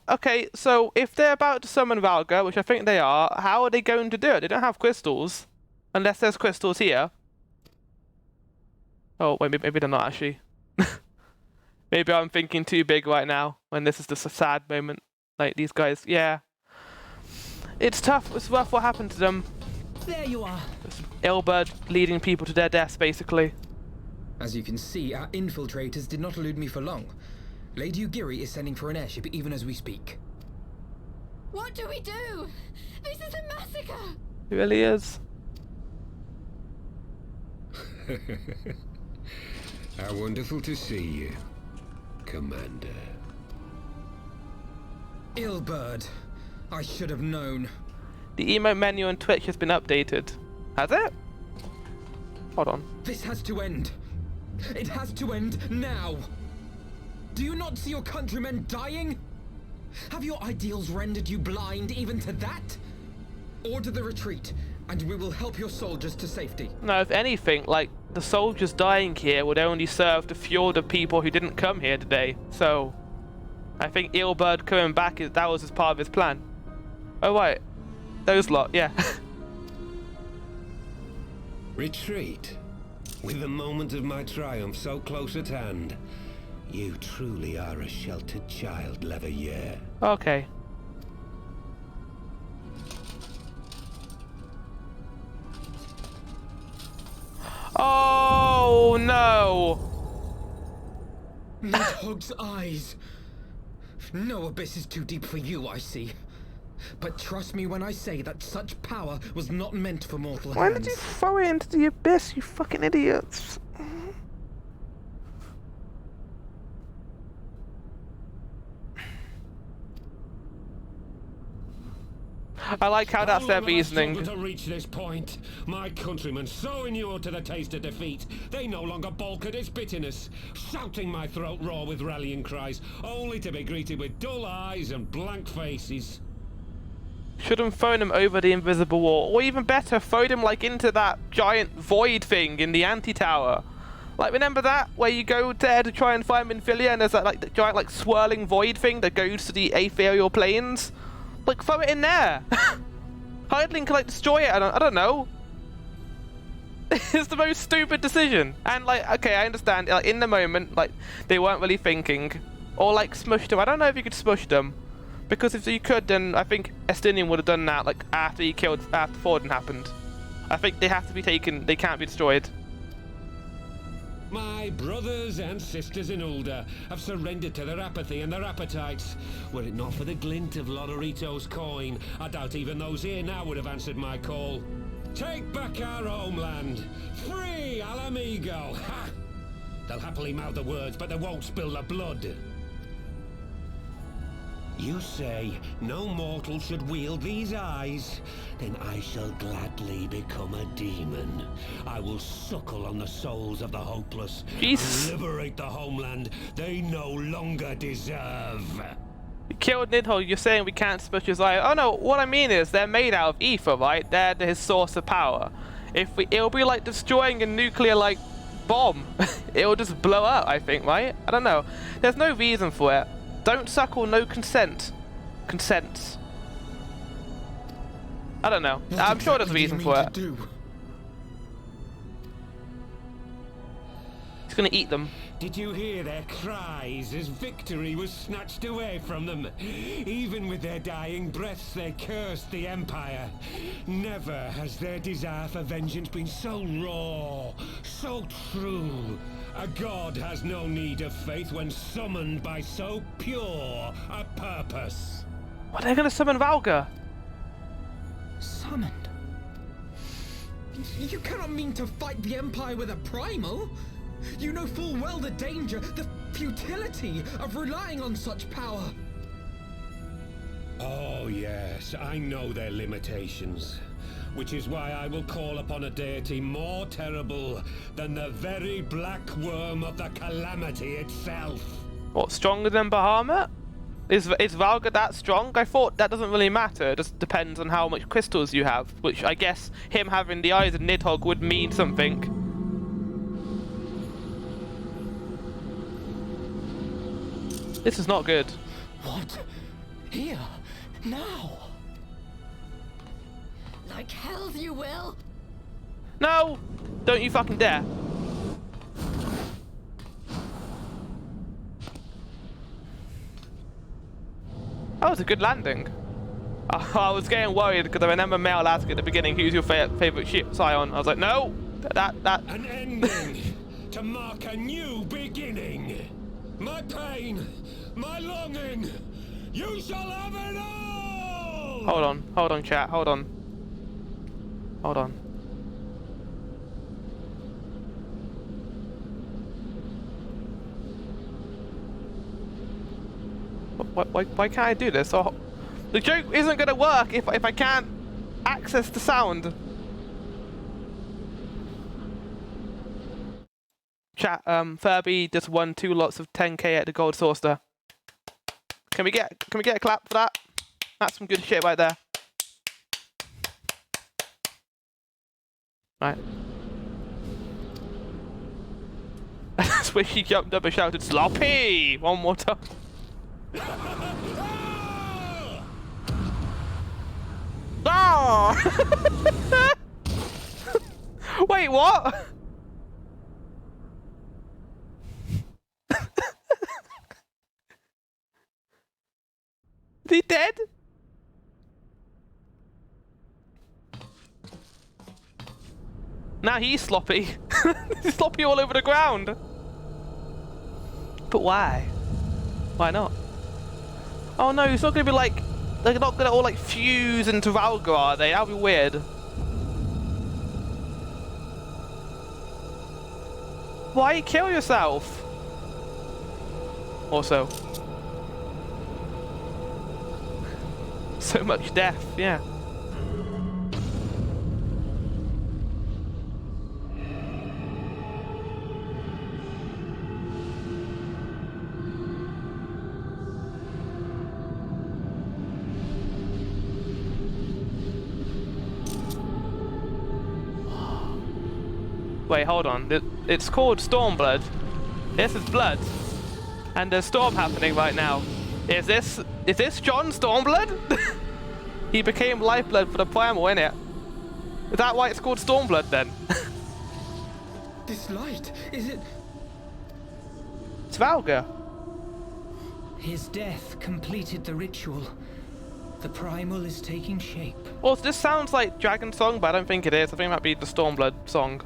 Okay, so if they're about to summon Valga, which I think they are, how are they going to do it? They don't have crystals. Unless there's crystals here. Oh, wait, maybe they're not actually. Maybe I'm thinking too big right now when this is just a sad moment. Like, these guys, yeah. It's tough. It's rough what happened to them. There you are. Ilberd leading people to their deaths, basically. As you can see, our infiltrators did not elude me for long. Lady Ugiri is sending for an airship even as we speak. What do we do? This is a massacre! It really is. How wonderful to see you, Commander. Ilberd. I should have known. The emote menu on Twitch has been updated. Has it? Hold on. This has to end. It has to end now. Do you not see your countrymen dying? Have your ideals rendered you blind even to that? Order the retreat, and we will help your soldiers to safety. No, if anything, like, the soldiers dying here would only serve to fuel the people who didn't come here today. So, I think Ilberd coming back, that was as part of his plan. Oh, right. Those lot, yeah. Retreat? With the moment of my triumph so close at hand, you truly are a sheltered child, Leverrier. Okay. Oh, no! Nidhogg's eyes. No abyss is too deep for you, I see. But trust me when I say that such power was not meant for mortal hands. Why did you throw it into the abyss, you fucking idiots? I like how that's their reasoning. To reach this point, my countrymen so inured to the taste of defeat, they no longer balk at its bitterness, shouting my throat raw with rallying cries, only to be greeted with dull eyes and blank faces. Should have thrown him over the invisible wall, or even better, thrown him like into that giant void thing in the anti-tower. Like, remember that, where you go there to try and find Minfilia, and there's that like the giant like swirling void thing that goes to the ethereal planes? Like, throw it in there. Hydling can like destroy it. I don't know. It's the most stupid decision. And like, okay, I understand. Like, in the moment, like, they weren't really thinking, or like smushed them. I don't know if you could smush them, because if you could, then I think Estinian would have done that. Like after Forden happened. I think they have to be taken. They can't be destroyed. My brothers and sisters in Ulda have surrendered to their apathy and their appetites. Were it not for the glint of Lodorito's coin, I doubt even those here now would have answered my call. Take back our homeland! Free Al Amigo! Ha! They'll happily mouth the words, but they won't spill the blood. You say no mortal should wield these eyes? Then I shall gladly become a demon. I will suckle on the souls of the hopeless Jesus. and liberate the homeland they no longer deserve. You killed Nidhogg, you're saying we can't smush his eye. Oh no, what I mean is they're made out of ether, right? They're his source of power. It'll be like destroying a nuclear like bomb. It'll just blow up, I think, right? I don't know. There's no reason for it. Don't suckle, no consent. Consents. I don't know. I'm sure there's a reason for it. He's gonna eat them. Did you hear their cries as victory was snatched away from them? Even with their dying breaths, they cursed the Empire. Never has their desire for vengeance been so raw, so true. A god has no need of faith when summoned by so pure a purpose. What, are they gonna summon Valga? Summoned? You cannot mean to fight the Empire with a primal? You know full well the danger, the futility of relying on such power. Oh yes, I know their limitations. Which is why I will call upon a deity more terrible than the very black worm of the calamity itself. What, stronger than Bahamut? Is Valga that strong? I thought that doesn't really matter. It just depends on how much crystals you have. Which I guess him having the eyes of Nidhogg would mean something. This is not good. What? Here? Now? Like hell you will. No! Don't you fucking dare. was a good landing. I was getting worried because I remember Mel asking at the beginning, who's your favorite ship, Scion? I was like, no, that. An ending to mark a new beginning. My pain, my longing, you shall have it all! Hold on, chat, hold on. Why can't I do this? Oh, the joke isn't gonna work if I can't access the sound. Chat, Furby just won 2 lots of 10k at the Gold Saucer. Can we get a clap for that? That's some good shit right there. Right. That's where she jumped up and shouted, "Sloppy!" one more time. Oh! Wait, what? Is he dead? Now he's sloppy. He's sloppy all over the ground. But why? Why not? Oh no, it's not gonna be like... They're not gonna all like fuse into Valgar, are they? That'll be weird. Why kill yourself? Also. So much death, yeah. Wait, hold on. It's called Stormblood. This is blood. And there's storm happening right now. Is this John Stormblood? He became lifeblood for the primal, innit? Is that why it's called Stormblood then? This light, is it? It's Valgar. His death completed the ritual. The primal is taking shape. Well, this sounds like Dragon Song, but I don't think it is. I think it might be the Stormblood song.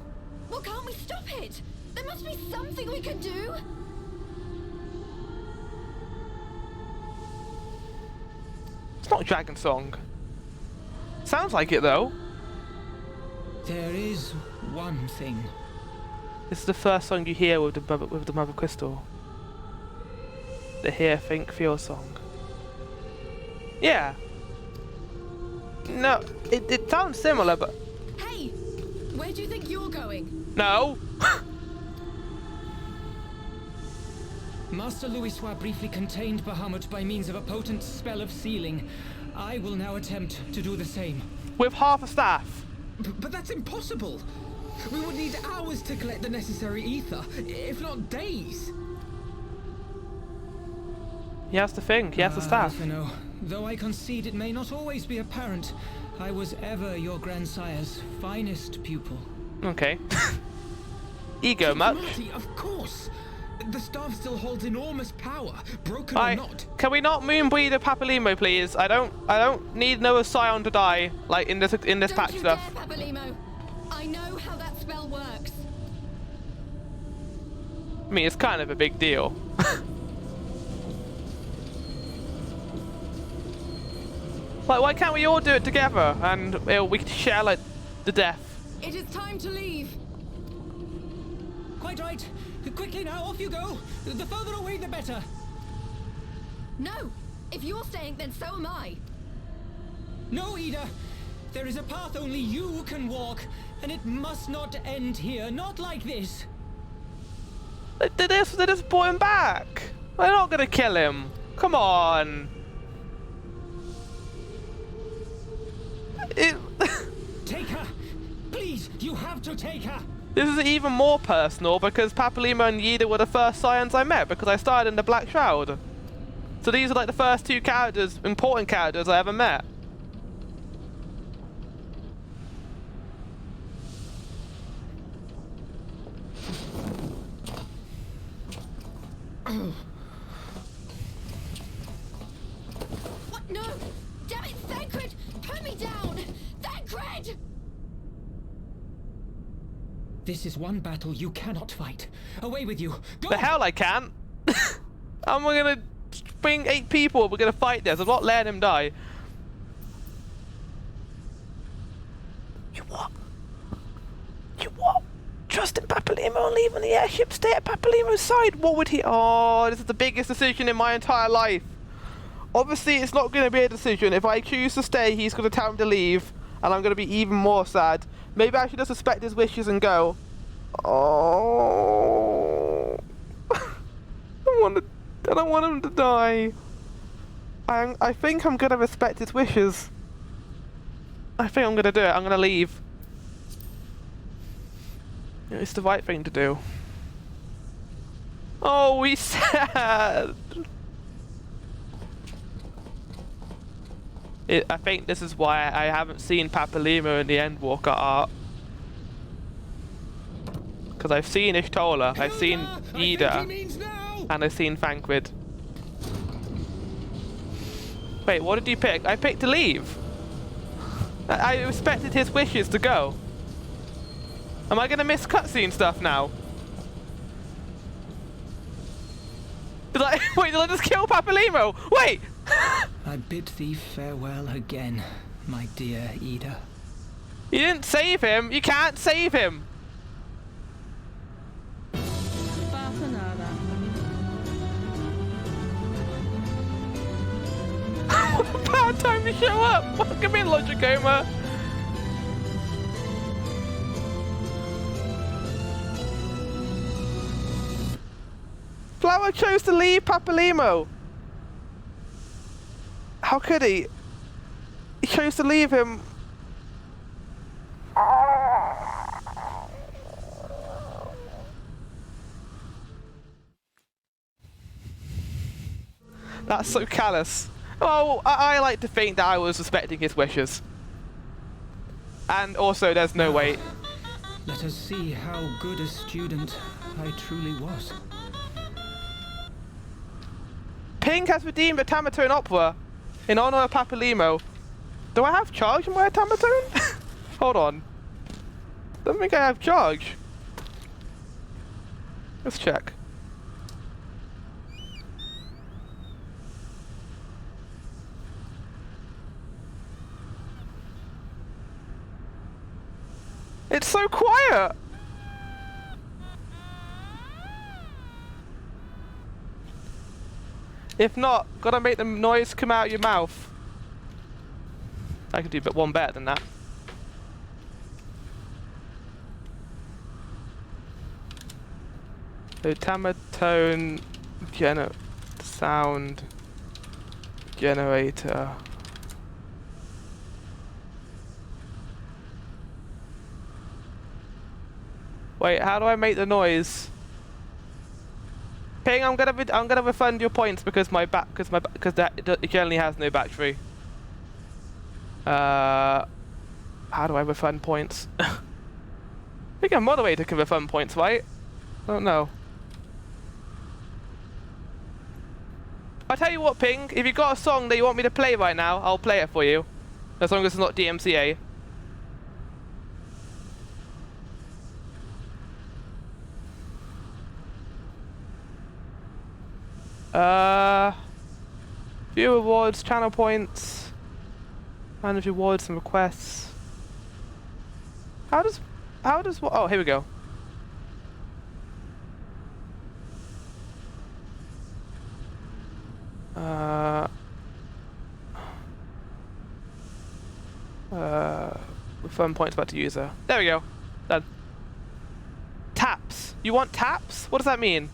Well, can't we stop it? There must be something we could do. It's not Dragon Song. Sounds like it though. There is one thing. This is the first song you hear with the Mother Crystal. The Hear, Think, Feel song. Yeah. No, it sounds similar, but... Hey, where do you think you're going? No. Master Louisoix briefly contained Bahamut by means of a potent spell of sealing. I will now attempt to do the same. With half a staff. But that's impossible! We would need hours to collect the necessary ether, if not days. He has the thing, he has the staff. Alphino, though I concede it may not always be apparent, I was ever your grandsire's finest pupil. Okay. Ego much? Marty, of course! The staff still holds enormous power, broken or not. Can we not moonbreed a Papalimo, please? I don't need another Scion to die, like in this patch Don't stuff. you dare, Papalimo. I know how that spell works. I mean, it's kind of a big deal. Like, why can't we all do it together and we can share like the death? It is time to leave. Quite right. Quickly now, off you go. The further away, the better. No, if you're staying, then so am I. No, Ida. There is a path only you can walk, and it must not end here. Not like this. They just brought him back. They're not gonna kill him. Come on. Take her. Please, you have to take her. This is even more personal because Papalimo and Yida were the first Scions I met because I started in the Black Shroud. So these are like the first 2 characters, important characters I ever met. What? sacred! This is one battle you cannot fight. Away with you. Go! The hell I can't. I'm gonna bring 8 people. We're gonna fight this. I'm not letting him die. You what? You what? Trust in Papalimo and leave on the airship. Stay at Papalimo's side. What would he? Oh, this is the biggest decision in my entire life. Obviously, it's not going to be a decision. If I choose to stay, he's going to tell him to leave, and I'm going to be even more sad. Maybe I should just respect his wishes and go. Oh, I don't want him to die. I think I'm going to respect his wishes. I think I'm going to do it. I'm going to leave. It's the right thing to do. Oh, he's sad. I think this is why I haven't seen Papalimo in the Endwalker art. Because I've seen Ishtola, I've seen Ida, and I've seen Thancred. Wait, what did you pick? I picked to leave. I respected his wishes to go. Am I gonna miss cutscene stuff now? Did I just kill Papalimo? Wait! I bid thee farewell again, my dear Ida. You didn't save him. You can't save him. What a bad time to show up. Come in, Logicoma. Flower chose to leave Papalimo. How could he? He chose to leave him. That's so callous. Oh, I like to think that I was respecting his wishes. And also, there's no way. Let us see how good a student I truly was. Pink has redeemed a Tamatone opera in honor of Papalimo. Do I have charge in my Tamatone? Hold on. Don't think I have charge. Let's check. It's so quiet. If not, gotta make the noise come out of your mouth. I could do but one better than that. So Tamatone sound generator. Wait, how do I make the noise? Ping, I'm gonna refund your points because it generally has no battery. How do I refund points? I think a moderator can refund points, right? I don't know. I'll tell you what, Ping, if you got a song that you want me to play right now, I'll play it for you. As long as it's not DMCA. View rewards, channel points, manage rewards and requests. How does what? Oh, here we go. Refund points back to user. There we go. Done. Taps. You want taps? What does that mean?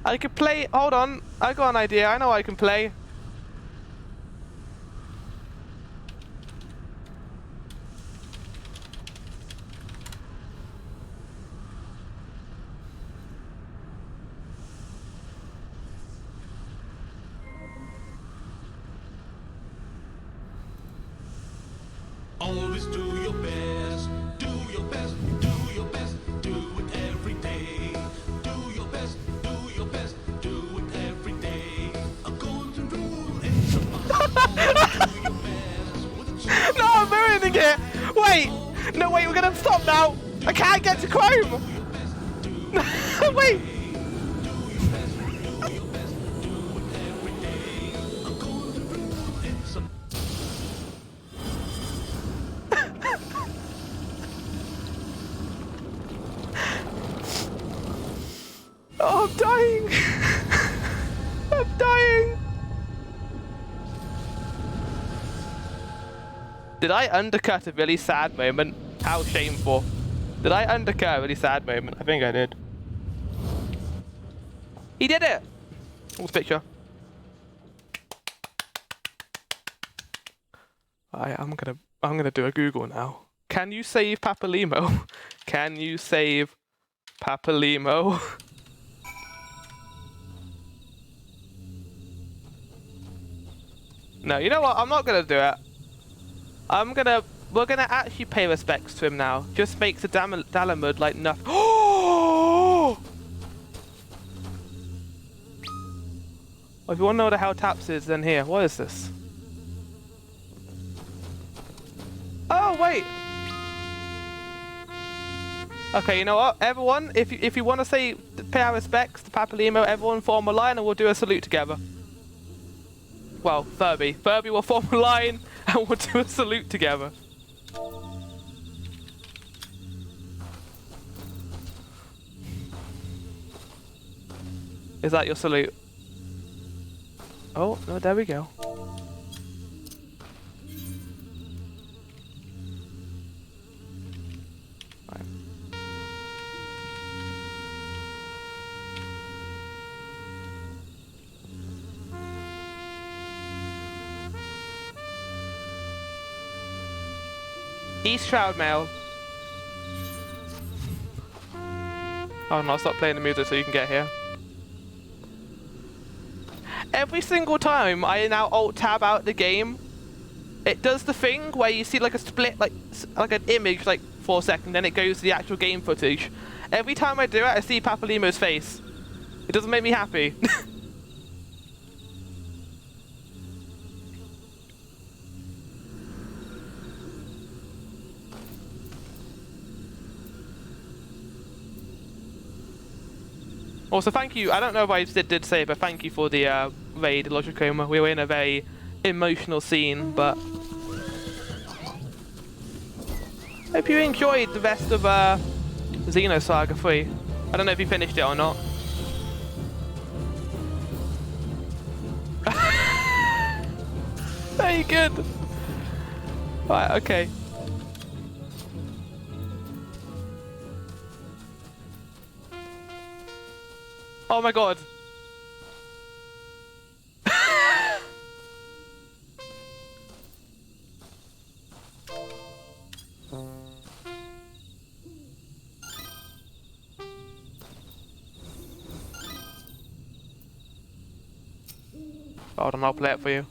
I could play. Hold on. I got an idea. I know I can play. Always do your best, do your best, do your best, do it every day. Do your best, do it every day. A golden rule, it's a must. Wait! No, wait, we're gonna stop now! I can't get to Chrome! Wait! Oh, I'm dying! I'm dying! Did I undercut a really sad moment? How shameful. Did I undercut a really sad moment? I think I did. He did it! What's the picture? I'm gonna do a Google now. Can you save Papalimo? Can you save Papalimo? No, you know what? I'm not gonna do it. We're gonna actually pay respects to him now. Just makes the Dalamud like nothing. Oh! If you want to know what the hell taps is, then here. What is this? Oh wait. Okay, you know what, everyone? If you want to say pay our respects to Papalimo, everyone form a line and we'll do a salute together. Well, Furby will form a line and we'll do a salute together. Is that your salute? Oh, no, there we go. Right. East Shroud Mail. Oh no, stop playing the music so you can get here. Every single time I now alt-tab out the game, it does the thing where you see like a split, like an image like for a second, then it goes to the actual game footage. Every time I do it, I see Papalimo's face. It doesn't make me happy. Also, thank you. I don't know if I did say it, but thank you for the raid, Logicoma. We were in a very emotional scene, but hope you enjoyed the rest of Xenosaga 3. I don't know if you finished it or not. Very good. Right, okay. Oh my god. Hold on, I'll play it for you.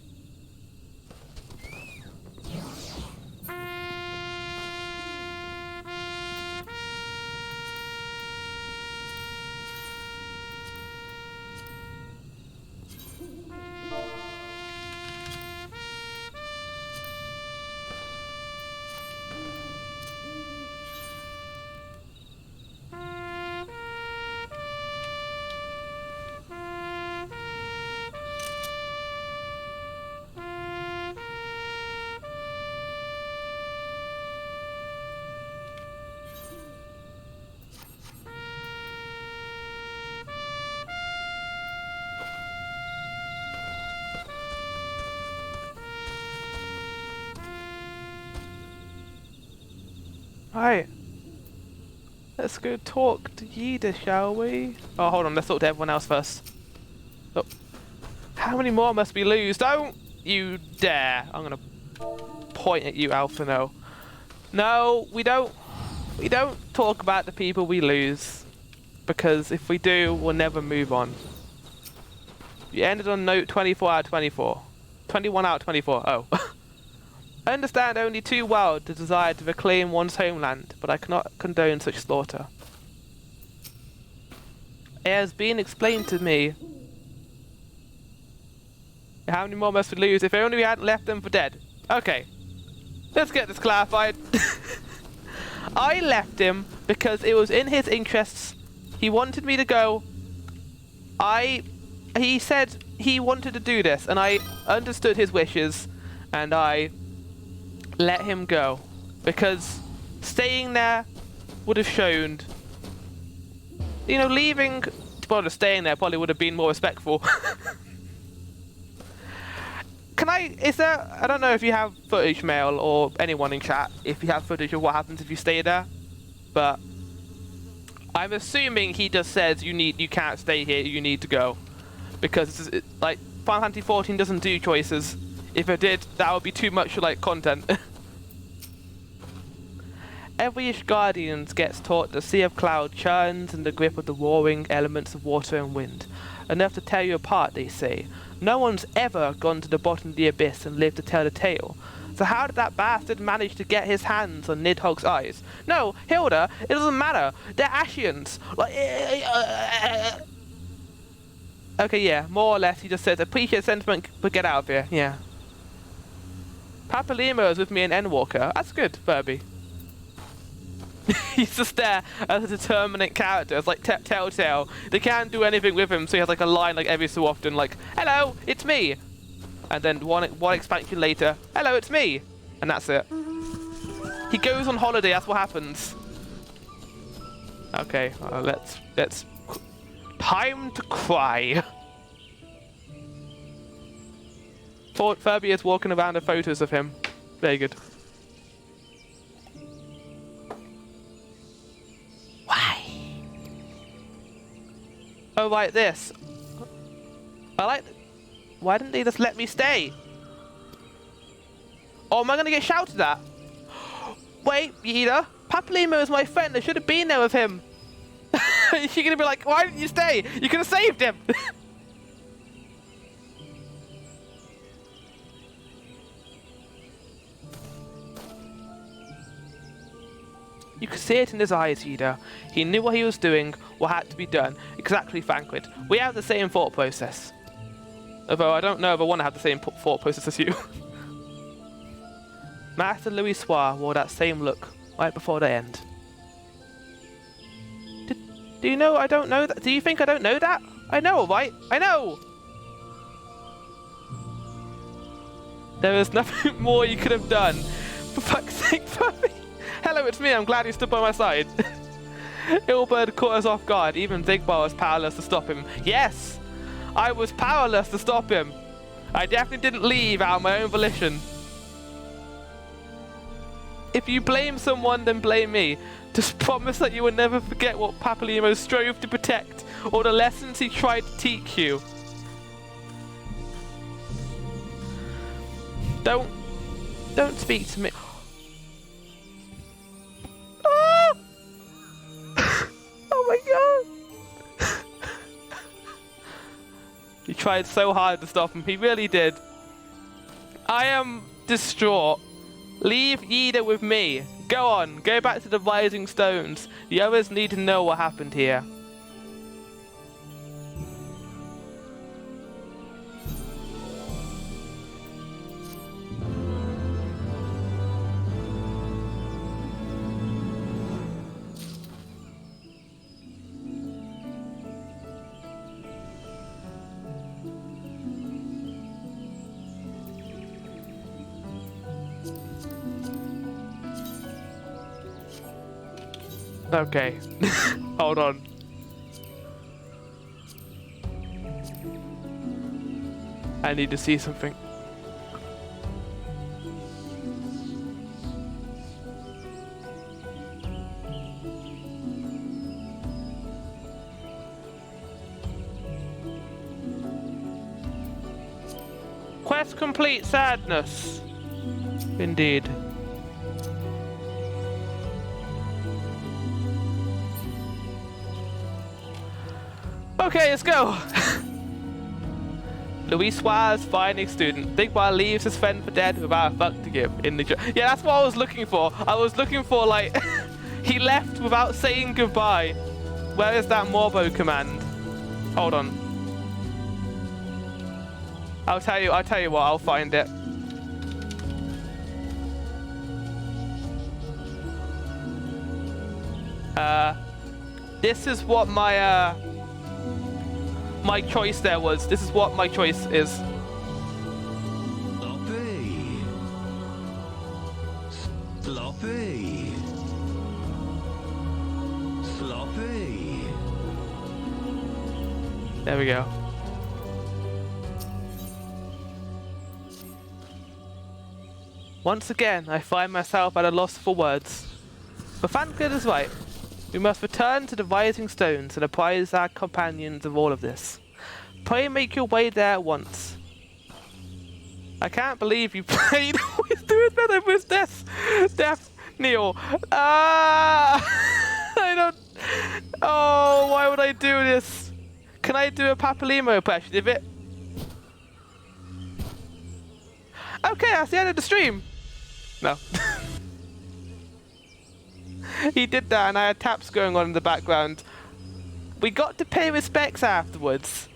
Right. Let's go talk to Yida, shall we? Oh, hold on. Let's talk to everyone else first. Oh. How many more must we lose? Don't you dare. I'm going to point at you, Alphino. No, we don't talk about the people we lose. Because if we do, we'll never move on. You ended on note 24 out of 24. 21 out of 24. Oh. I understand only too well the desire to reclaim one's homeland, but I cannot condone such slaughter. It has been explained to me. How many more must we lose? If only we hadn't left them for dead. Okay. let's get this clarified. I left him because it was in his interests. He wanted me to go. He said he wanted to do this, and I understood his wishes, and I let him go. Because staying there would have shown, you know, leaving, well, just staying there probably would have been more respectful. I don't know if you have footage, Mail, or anyone in chat, if you have footage of what happens if you stay there, but I'm assuming he just says you can't stay here, you need to go. Because, like, Final Fantasy 14 doesn't do choices. If it did, that would be too much, like, content. Every Ishgardian gets taught the Sea of Cloud churns in the grip of the roaring elements of water and wind. Enough to tear you apart, they say. No one's ever gone to the bottom of the abyss and lived to tell the tale. So how did that bastard manage to get his hands on Nidhogg's eyes? No, Hilda, it doesn't matter. They're Ashians. Like, okay, yeah, more or less he just says, appreciate sentiment, but get out of here. Yeah. Papalimo is with me in Endwalker. That's good, Furby. He's just there as a determinate character. It's like Telltale. They can't do anything with him, so he has like a line like every so often, like, hello, it's me. And then one expansion later, hello, it's me. And that's it. He goes on holiday, that's what happens. Okay, let's time to cry. Furby is walking around with photos of him. Very good. Why? Oh, right, this. I like... Why didn't they just let me stay? Oh, am I going to get shouted at? Wait, Yida. Papalimo is my friend. I should have been there with him. Is she going to be like, why didn't you stay? You could have saved him. You could see it in his eyes, Yida. He knew what he was doing, what had to be done. Exactly, Thancred. We have the same thought process. Although I don't know if I want to have the same thought process as you. Master Louis Soir wore that same look right before the end. Do you know I don't know that? Do you think I don't know that? I know, right? I know! There is nothing more you could have done. For fuck's sake, Furby. Hello, it's me. I'm glad you stood by my side. Ilberd caught us off guard. Even Zigbar was powerless to stop him. Yes! I was powerless to stop him. I definitely didn't leave out of my own volition. If you blame someone, then blame me. Just promise that you will never forget what Papalimo strove to protect, or the lessons he tried to teach you. Don't speak to me. Ah! Oh my god! He tried so hard to stop him. He really did. I am distraught. Leave Yida with me. Go on. Go back to the Rising Stones. The others need to know what happened here. Okay. Hold on. I need to see something. Quest complete, sadness. Indeed. Okay, let's go. Louis Soir's finding student. Zigbar leaves his friend for dead without a fuck to give. Yeah, that's what I was looking for. I was looking for, like, he left without saying goodbye. Where is that Morbo command? Hold on. I'll tell you what, I'll find it. This is what my my choice there was. This is what my choice is. Sloppy. Sloppy. Sloppy. There we go. Once again, I find myself at a loss for words. But Thancred is right. We must return to the Rising Stones and apprise our companions of all of this. Pray make your way there at once. I can't believe you played always do it better with death, Neil. I don't... Oh, why would I do this? Can I do a Papalimo impression of it? Okay, that's the end of the stream. No. He did that and I had taps going on in the background. We got to pay respects afterwards.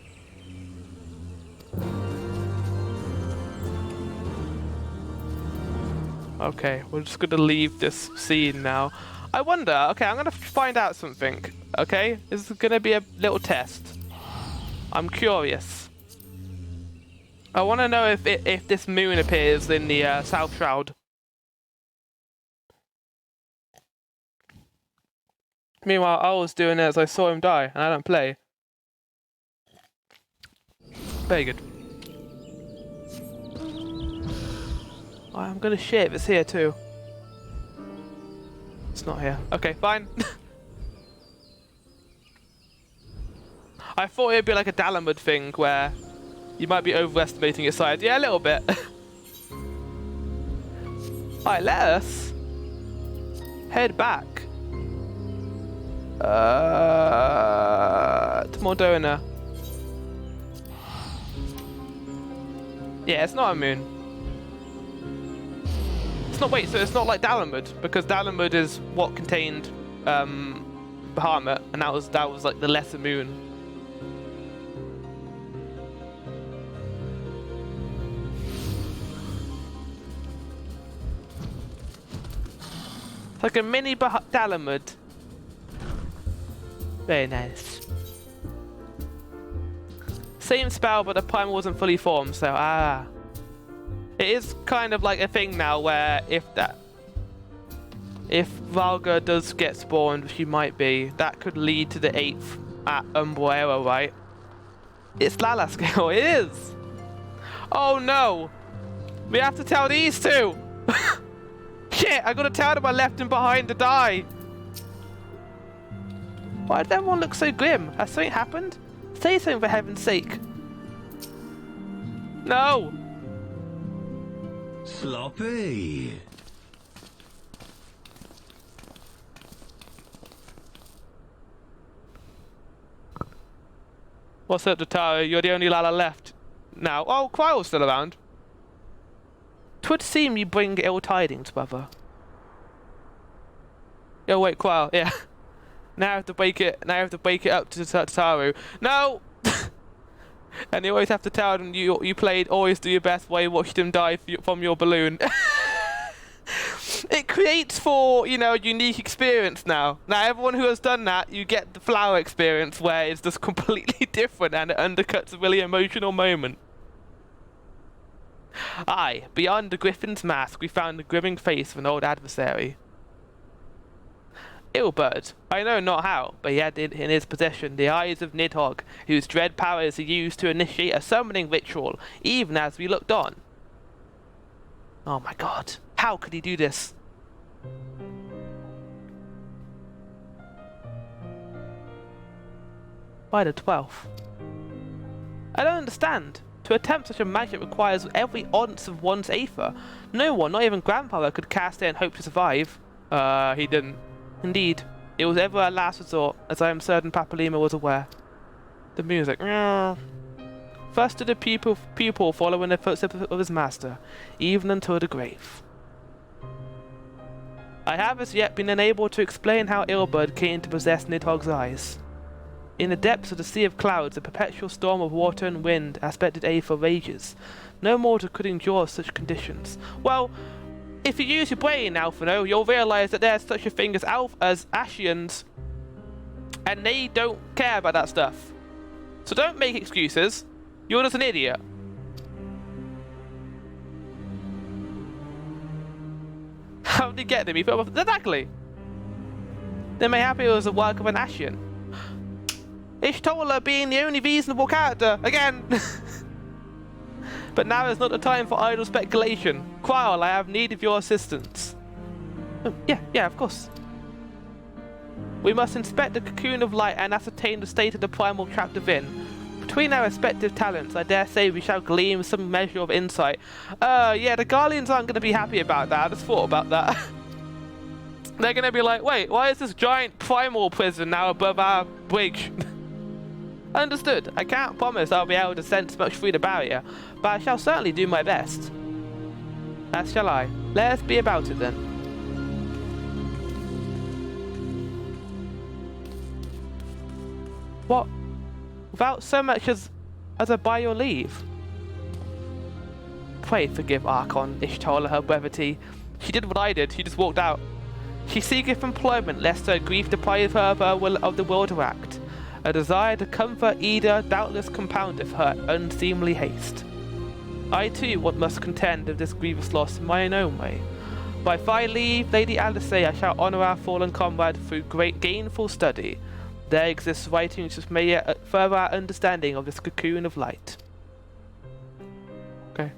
Okay, we're just gonna leave this scene now. I wonder, okay, I'm gonna find out something, okay? This is gonna be a little test. I'm curious. I wanna know if this moon appears in the South Shroud. Meanwhile, I was doing it as I saw him die, and I don't play. Very good. I'm gonna shit if it's here too. It's not here. Okay, fine. I thought it'd be like a Dalamud thing where you might be overestimating its size. Yeah, a little bit. Alright, let us head back. To Mordona. Yeah, it's not a moon. It's not, wait, so it's not like Dalamud, because Dalamud is what contained Bahamut, and that was like the lesser moon. It's like a mini Dalamud. Very nice. Same spell, but the primal wasn't fully formed, so it is kind of like a thing now where if Valga does get spawned, which he might be, that could lead to the 8th at Umbrella, right? It's Lala scale, it is! Oh no! We have to tell these two! Shit, I gotta tell them I left him behind to die! Why did everyone look so grim? Has something happened? Say something for heaven's sake. No! Sloppy. What's up, Totaro? You're the only Lala left now. Oh, Quirrell's still around. 'Twould seem you bring ill tidings, brother. Oh wait, Quirrell, yeah. Now I have to break it. Now I have to break it up to Totaro. No. And you always have to tell them you played. Always do your best while you watched him die from your balloon. It creates for a unique experience now. Now everyone who has done that, you get the flower experience where it's just completely different and it undercuts a really emotional moment. Aye, beyond the griffin's mask, we found the grinning face of an old adversary. Ilberd, I know not how, but he had in his possession the eyes of Nidhogg, whose dread powers he used to initiate a summoning ritual, even as we looked on. Oh my god, how could he do this? By the 12th. I don't understand. To attempt such a magic requires every ounce of one's aether. No one, not even grandfather, could cast it and hope to survive. He didn't. Indeed, it was ever a last resort, as I am certain Papalima was aware. The music. First did the pupil follow in the footsteps of his master, even until the grave. I have as yet been unable to explain how Ilberd came to possess Nidhogg's eyes. In the depths of the sea of clouds, a perpetual storm of water and wind aspected aether rages. No mortal could endure such conditions. Well, if you use your brain, Alphino, you'll realise that there's such a thing as Ascians And they don't care about that stuff. So don't make excuses. You're just an idiot. How did he get them? He put them exactly. Then mayhaps it was the work of an Ashen. Ishtola being the only reasonable character again. But now is not the time for idle speculation. Quirrell, I have need of your assistance. Oh, yeah, of course. We must inspect the cocoon of light and ascertain the state of the primal trapped within. Between our respective talents, I dare say we shall glean some measure of insight. Yeah, the Guardians aren't going to be happy about that. I just thought about that. They're going to be like, wait, why is this giant primal prison now above our bridge? Understood. I can't promise I'll be able to sense much through the barrier, but I shall certainly do my best. As shall I. Let us be about it then. What? Without so much as a by your leave? Pray forgive Archon, Ishtola her brevity. She did what I did, she just walked out. She seeketh employment lest her grief deprive her of the will to act. A desire to comfort Ida doubtless compoundeth her unseemly haste. I too must contend with this grievous loss in mine own way. By thy leave, Lady Alice, I shall honour our fallen comrade through great gainful study. There exists writings which may yet further our understanding of this cocoon of light. Okay.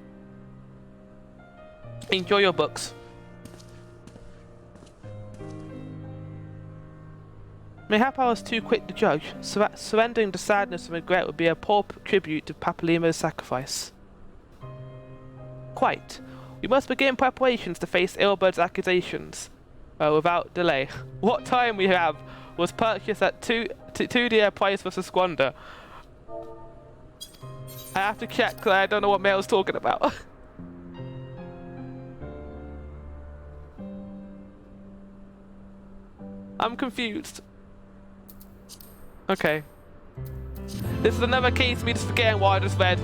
Enjoy your books. Mayhap I was too quick to judge. Surrendering to sadness and regret would be a poor tribute to Papalymo's sacrifice. Quite. We must begin preparations to face Ilburd's accusations. Without delay. What time we have was purchased at 2 dear price for squander. I have to check because I don't know what Mail's talking about. I'm confused. Okay. This is another case of me just forgetting what I just read.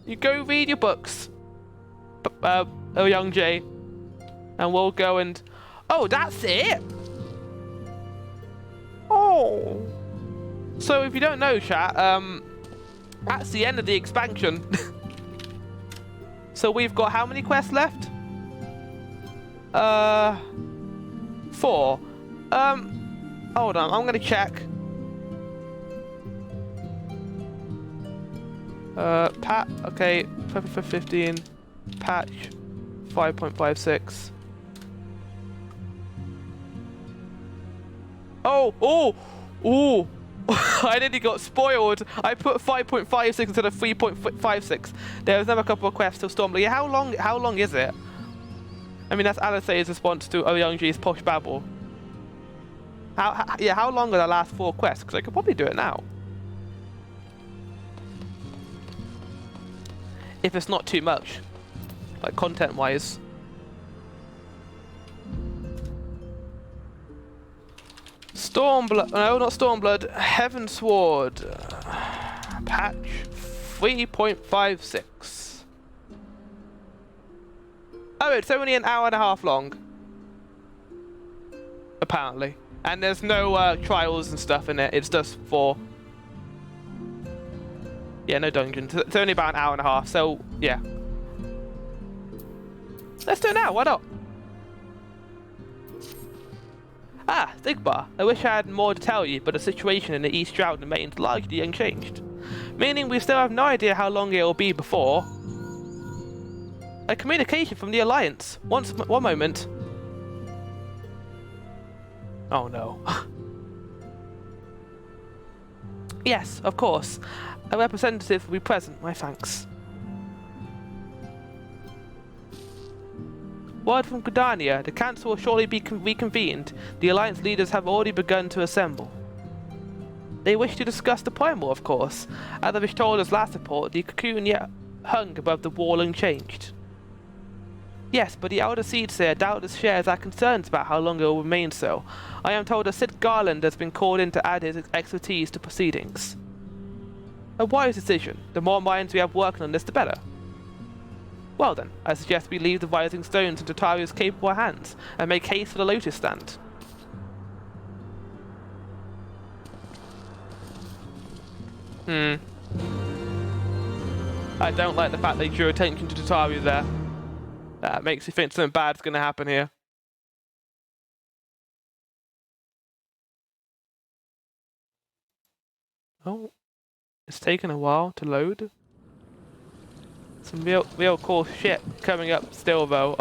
You go read your books. Oh, young Jay. And we'll go and... Oh, that's it? Oh. So if you don't know, chat, that's the end of the expansion. So we've got how many quests left? 4. Hold on, I'm gonna check. Pat, okay, 15, patch 5.56. Oh! I nearly got spoiled. I put 5.56 instead of 3.56. There's another couple of quests till Stormblood. Yeah, how long is it? I mean, that's Alice's response to Oyangji's posh babble. How long are the last 4 quests? Because I could probably do it now. If it's not too much. Like, content-wise. Stormblood. No, not Stormblood. Heavensward. Patch 3.56. Oh, it's only an hour and a half long. Apparently. And there's no trials and stuff in it. It's just for... Yeah, no dungeons. It's only about an hour and a half, so yeah. Let's do it now, why not? Ah, Thigbar. I wish I had more to tell you, but the situation in the East Drought remains largely unchanged. Meaning we still have no idea how long it will be before... A communication from the Alliance. One moment. Oh no. Yes, of course. A representative will be present, my thanks. Word from Gridania. The Council will shortly be reconvened. The Alliance leaders have already begun to assemble. They wish to discuss the primal, of course. As of Ishtola's last report, the cocoon yet hung above the wall unchanged. Yes, but the Elder Seedseer doubtless shares our concerns about how long it will remain so. I am told that Sid Garland has been called in to add his expertise to proceedings. A wise decision. The more minds we have working on this, the better. Well then, I suggest we leave the rising stones into Taria's capable hands and make haste for the Lotus Stand. I don't like the fact they drew attention to Tataria there. That makes me think something bad's gonna happen here. Oh, it's taken a while to load. Some real cool shit coming up still though.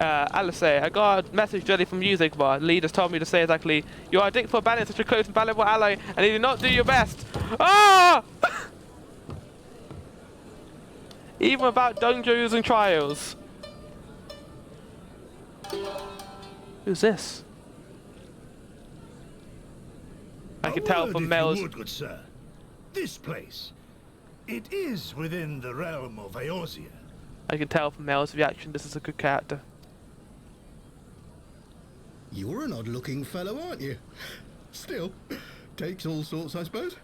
Alice, I got a message ready from Music Bar. The leaders told me to say exactly, you are a dick for abandoning such a close and valuable ally, and you did not do your best. Ah! Even without dungeons and trials. Who's this? I can tell from Mel's. Good sir. This place. It is within the realm of Eorzea. I can tell from Mel's reaction. This is a good character. You're an odd-looking fellow, aren't you? Still, takes all sorts, I suppose.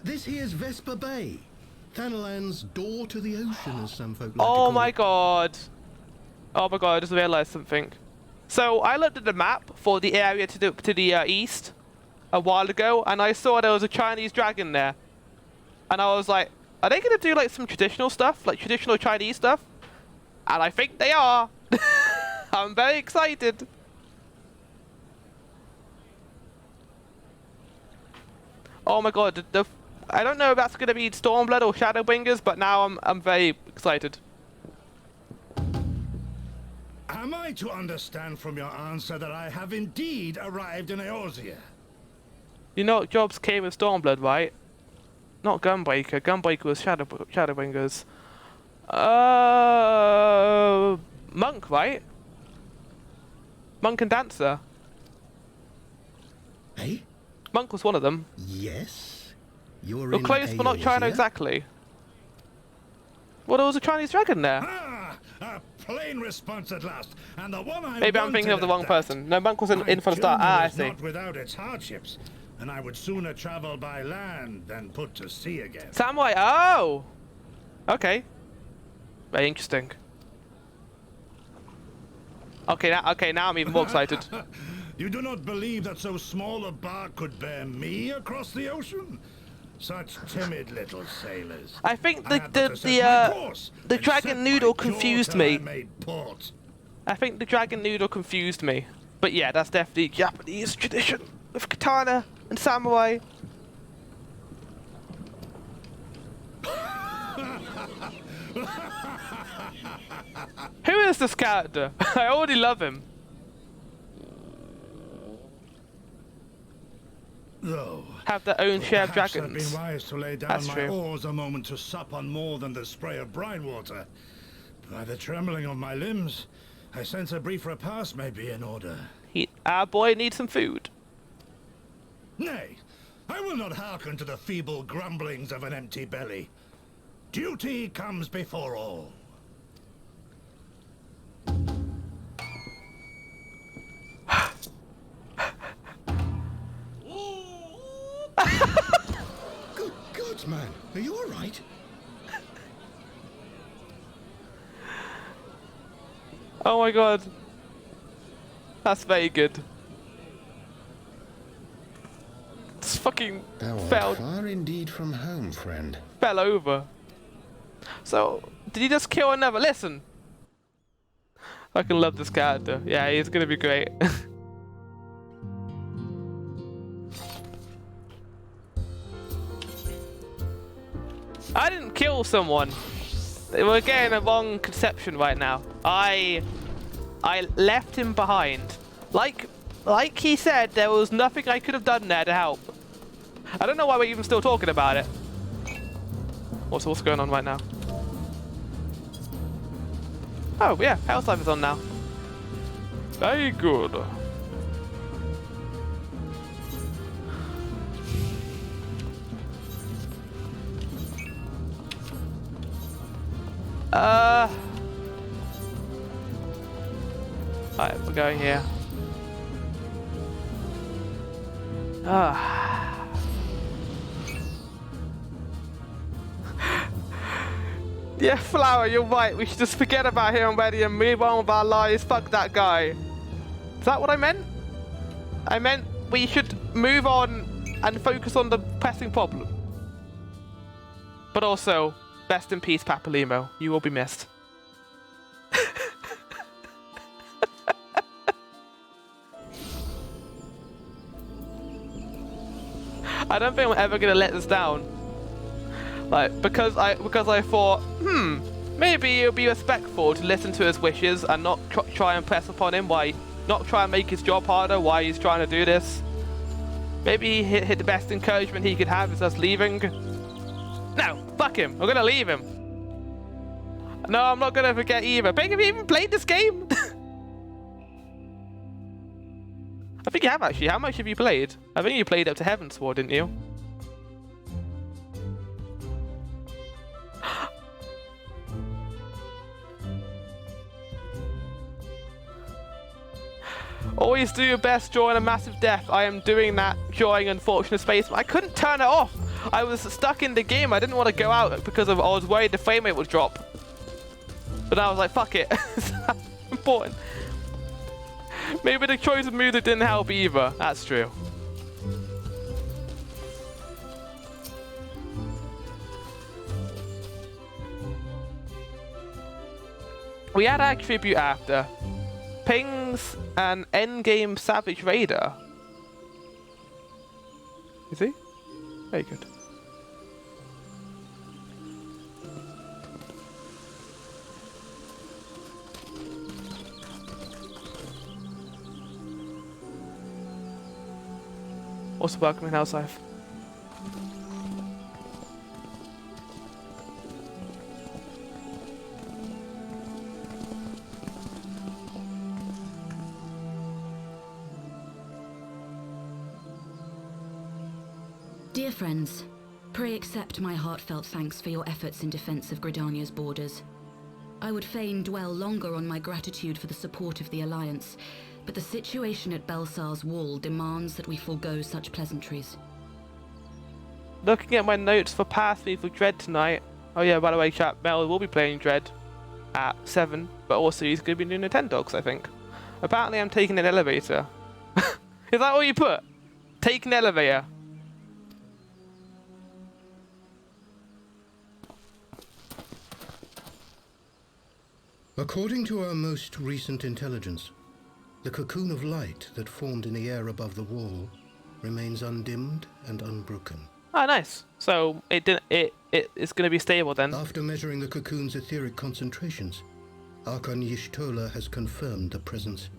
This here's Vesper Bay, Thanalan's door to the ocean, as some folk like to call Oh my it. god! Oh my god! I just realised something. So I looked at the map for the area to the east a while ago, and I saw there was a Chinese dragon there, and I was like, are they gonna do like some traditional stuff, like traditional Chinese stuff? And I think they are. I'm very excited. Oh my god, I don't know if that's gonna be Stormblood or Shadowbringers, but now I'm very excited. Am I to understand from your answer that I have indeed arrived in Eorzea? You know Jobs came with Stormblood, right? Not Gunbreaker. Gunbreaker was Shadowbringers. Monk, right? Monk and Dancer. Hey? Monk was one of them. Yes? You're You're in close, but not China Eorzea? exactly. Well, there was a Chinese dragon there. Ah, a plain response at last, and the one I Maybe I'm thinking of the wrong wanted at that. person. No, Monk was in My for the start. journey Ah, I was see. not without its hardships, and I would sooner travel by land than put to sea again. Samurai. Oh. Okay. Very interesting. Okay, now I'm even more excited. You do not believe that so small a bark could bear me across the ocean? Such timid little sailors. I think I had but to set my course the and dragon set my noodle jaw confused till I me. made port. I think the dragon noodle confused me. But yeah, that's definitely Japanese tradition with katana and samurai. Who is this character? I already love him. Though, Have their own share of perhaps I've dragons. been wise to lay down That's my true. oars a moment to sup on more than the spray of brine water. By the trembling of my limbs, I sense a brief repast may be in order. Our boy needs some food. Nay, I will not hearken to the feeble grumblings of an empty belly. Duty comes before all. Good God, man. Are you all right? Oh my god. That's very good. It's fucking Thou art fell far indeed from home, friend. over. So, did he just kill another? Listen. I can love this character. Yeah, he's gonna be great. I didn't kill someone. We're getting a wrong conception right now. I left him behind. Like he said, there was nothing I could have done there to help. I don't know why we're even still talking about it. What's going on right now? Oh yeah, Health Life is on now. Very good. Alright, we're going here. Yeah, Flower, you're right. We should just forget about him already and move on with our lives. Fuck that guy. Is that what I meant? I meant we should move on and focus on the pressing problem. But also, rest in peace, Papalimo. You will be missed. I don't think I'm ever gonna let this down. Like, because I thought, maybe it'll be respectful to listen to his wishes and not try and press upon him not try and make his job harder while he's trying to do this. Maybe hit the best encouragement he could have is us leaving. No, fuck him. I'm gonna leave him. No, I'm not gonna forget either. Big, have you even played this game? I think you have actually. How much have you played? I think you played up to Heavensward, didn't you? Always do your best during a massive death. I am doing that during Unfortunate Space. I couldn't turn it off. I was stuck in the game. I didn't want to go out because I was worried the frame rate would drop. But I was like, fuck it. It's not important. Maybe the choice of music didn't help either. That's true. We had our tribute after. Pings an endgame Savage Raider. Is he? Very good. Also welcome in Hellscythe. Dear friends, pray accept my heartfelt thanks for your efforts in defense of Gridania's borders. I would fain dwell longer on my gratitude for the support of the Alliance, but the situation at Belsar's Wall demands that we forego such pleasantries. Looking at my notes for Path Me for Dread tonight. Oh yeah, by the way, chat, Mel will be playing Dread at 7, but also he's going to be doing the 10 dogs, I think. Apparently I'm taking an elevator. Is that what you put? Take an elevator. According to our most recent intelligence, the cocoon of light that formed in the air above the wall remains undimmed and unbroken. Oh, nice. So it's going to be stable then. After measuring the cocoon's etheric concentrations, Archon Y'shtola has confirmed the presence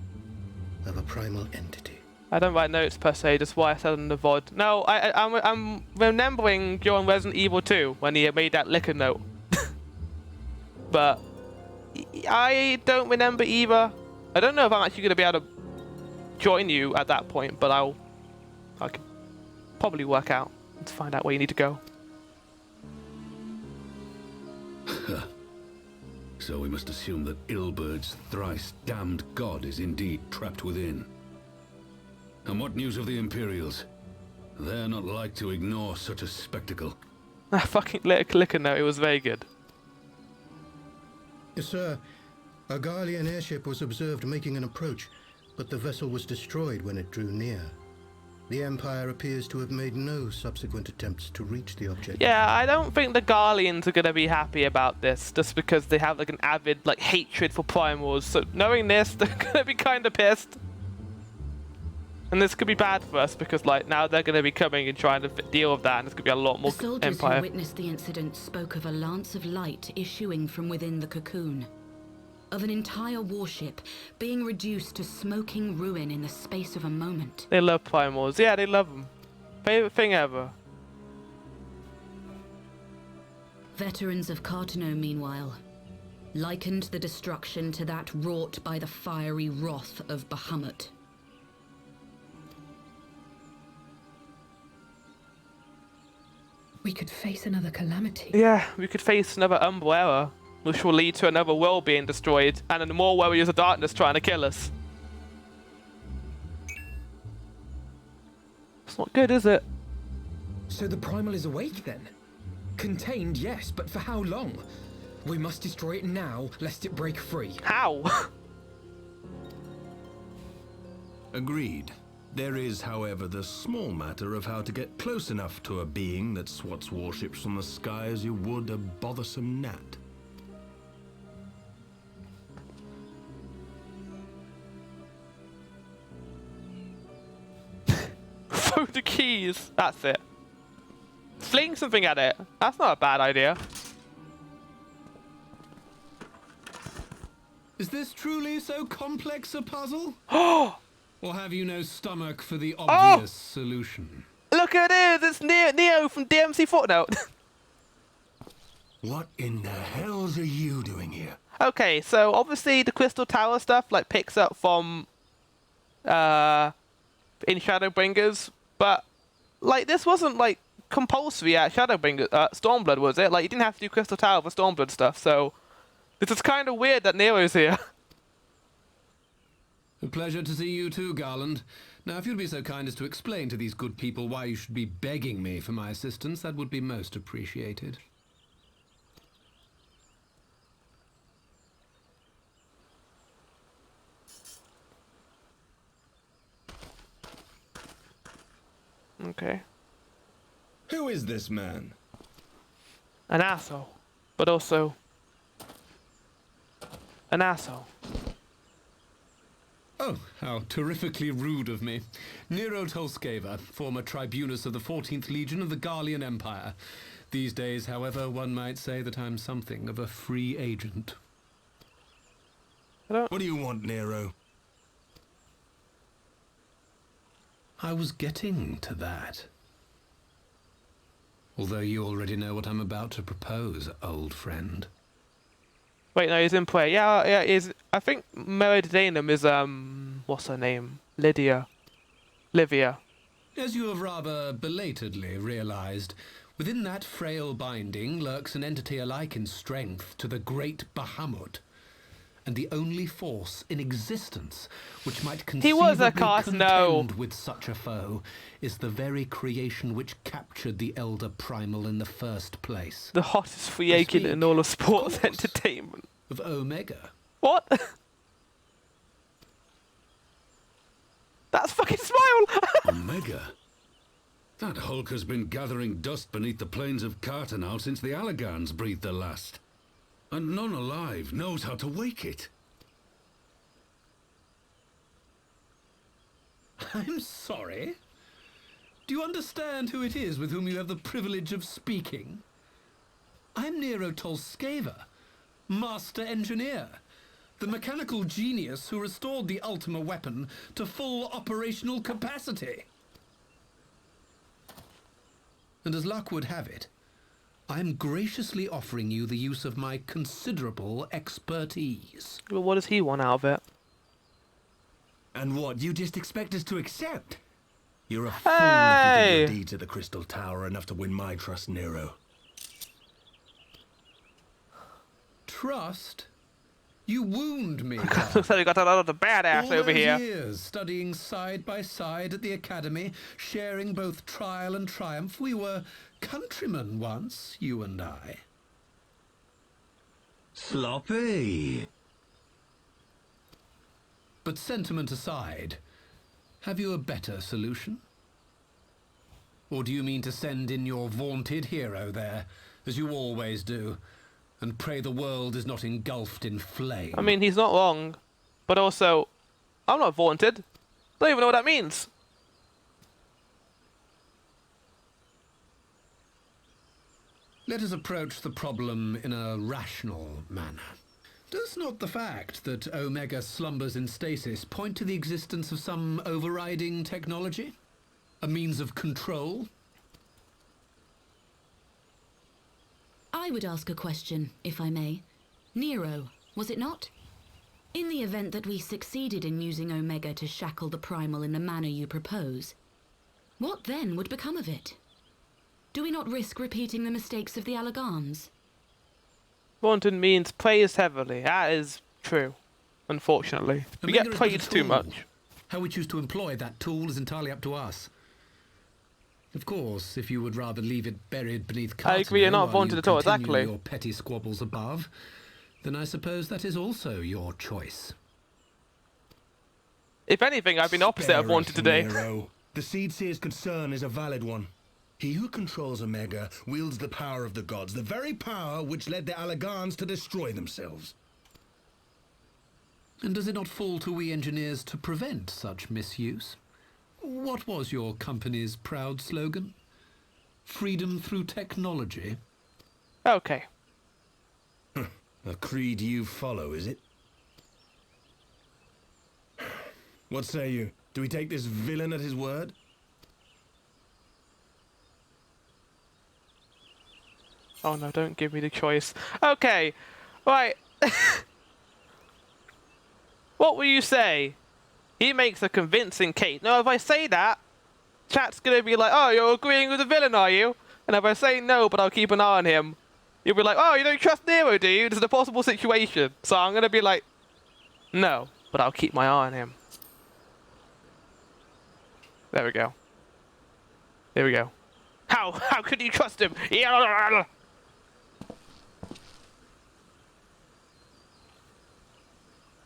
of a primal entity. I don't write notes per se, just what I said on the VOD. No, I'm remembering during Resident Evil 2 when he made that liquor note. But I don't remember either. I don't know if I'm actually going to be able to join you at that point, but I can probably work out to find out where you need to go. So we must assume that Ilbert's thrice damned god is indeed trapped within. And what news of the Imperials? They're not like to ignore such a spectacle. That fucking liquor note, it was very good. Yes, sir. A Garlean airship was observed making an approach, but the vessel was destroyed when it drew near. The Empire appears to have made no subsequent attempts to reach the object. Yeah, I don't think the Garleans are going to be happy about this, just because they have like an avid hatred for primals. So knowing this, they're going to be kind of pissed. And this could be bad for us, because now they're going to be coming and trying to deal with that, and it's going to be a lot more The soldiers Empire. who witnessed the incident spoke of a lance of light issuing from within the cocoon. Of an entire warship being reduced to smoking ruin in the space of a moment. They love primals. Yeah, they love them. Favorite thing ever. Veterans of Cartano, meanwhile, likened the destruction to that wrought by the fiery wrath of Bahamut. We could face another calamity. Yeah, we could face another Umbrella, which will lead to another world being destroyed, and then more warriors of darkness trying to kill us. It's not good, is it? So the primal is awake then? Contained, yes, but for how long? We must destroy it now, lest it break free. How? Agreed. There is, however, the small matter of how to get close enough to a being that swats warships from the sky as you would a bothersome gnat. Throw the keys. That's it. Fling something at it. That's not a bad idea. Is this truly so complex a puzzle? Or have you no stomach for the obvious solution? Look at it. It's Neo from DMC Footnote. What in the hells are you doing here? Okay, so obviously the Crystal Tower stuff like picks up from in Shadowbringers, but like this wasn't like compulsory at Shadowbringers, Stormblood, was it? Like you didn't have to do Crystal Tower for Stormblood stuff, so this is kind of weird that Nero's here. A pleasure to see you too, Garland. Now, if you'd be so kind as to explain to these good people why you should be begging me for my assistance, that would be most appreciated. Okay. Who is this man? An asshole, but also an asshole. Oh, how terrifically rude of me. Nero Tolskeva, former tribunus of the 14th Legion of the Garlean Empire. These days, however, one might say that I'm something of a free agent. What do you want, Nero? I was getting to that. Although you already know what I'm about to propose, old friend. Wait, no, he's in play. Yeah, he's. I think Meridianum is what's her name? Livia. As you have rather belatedly realized, within that frail binding lurks an entity alike in strength to the great Bahamut, and the only force in existence which might conceivably contend with such a foe is the very creation which captured the Elder Primal in the first place. The hottest free agent in all of sports entertainment. Of Omega. What? That's fucking Smile! Omega? That hulk has been gathering dust beneath the plains of Cartanal since the Allagans breathed their last. And none alive knows how to wake it. I'm sorry? Do you understand who it is with whom you have the privilege of speaking? I'm Nero Tolskeva, Master Engineer, the mechanical genius who restored the Ultima weapon to full operational capacity. And as luck would have it, I'm graciously offering you the use of my considerable expertise. Well, what does he want out of it? And what, you just expect us to accept? You're a fool if you think your deeds at the Crystal Tower are enough to win my trust, Nero. Trust? You wound me. Looks like you got a lot of the badass over here. All those years studying side by side at the academy, sharing both trial and triumph, we were countrymen once, you and I. Sloppy. But sentiment aside, have you a better solution? Or do you mean to send in your vaunted hero there, as you always do, and pray the world is not engulfed in flame? I mean, he's not wrong, but also, I'm not vaunted. Don't even know what that means. Let us approach the problem in a rational manner. Does not the fact that Omega slumbers in stasis point to the existence of some overriding technology? A means of control? I would ask a question, if I may. Nero, was it not? In the event that we succeeded in using Omega to shackle the Primal in the manner you propose, what then would become of it? Do we not risk repeating the mistakes of the Allagans? Vaunted means praised heavily. That is true, unfortunately. We get praised too much. How we choose to employ that tool is entirely up to us. Of course, if you would rather leave it buried beneath I agree, you're not while wanted you at all, continue exactly. your petty squabbles above, then I suppose that is also your choice. If anything, I've been opposite of Spare wanted us, today. Nero. The Seedseer's concern is a valid one. He who controls Omega wields the power of the gods, the very power which led the Allagans to destroy themselves. And does it not fall to we engineers to prevent such misuse? What was your company's proud slogan? Freedom through technology? Okay. A creed you follow, is it? What say you? Do we take this villain at his word? Oh no, don't give me the choice. Okay, right. What will you say? He makes a convincing case. Now, if I say that, chat's gonna be like, oh, you're agreeing with the villain, are you? And if I say no, but I'll keep an eye on him, you'll be like, oh, you don't trust Nero, do you? This is a possible situation. So I'm gonna be like, no, but I'll keep my eye on him. There we go. There we go. How could you trust him?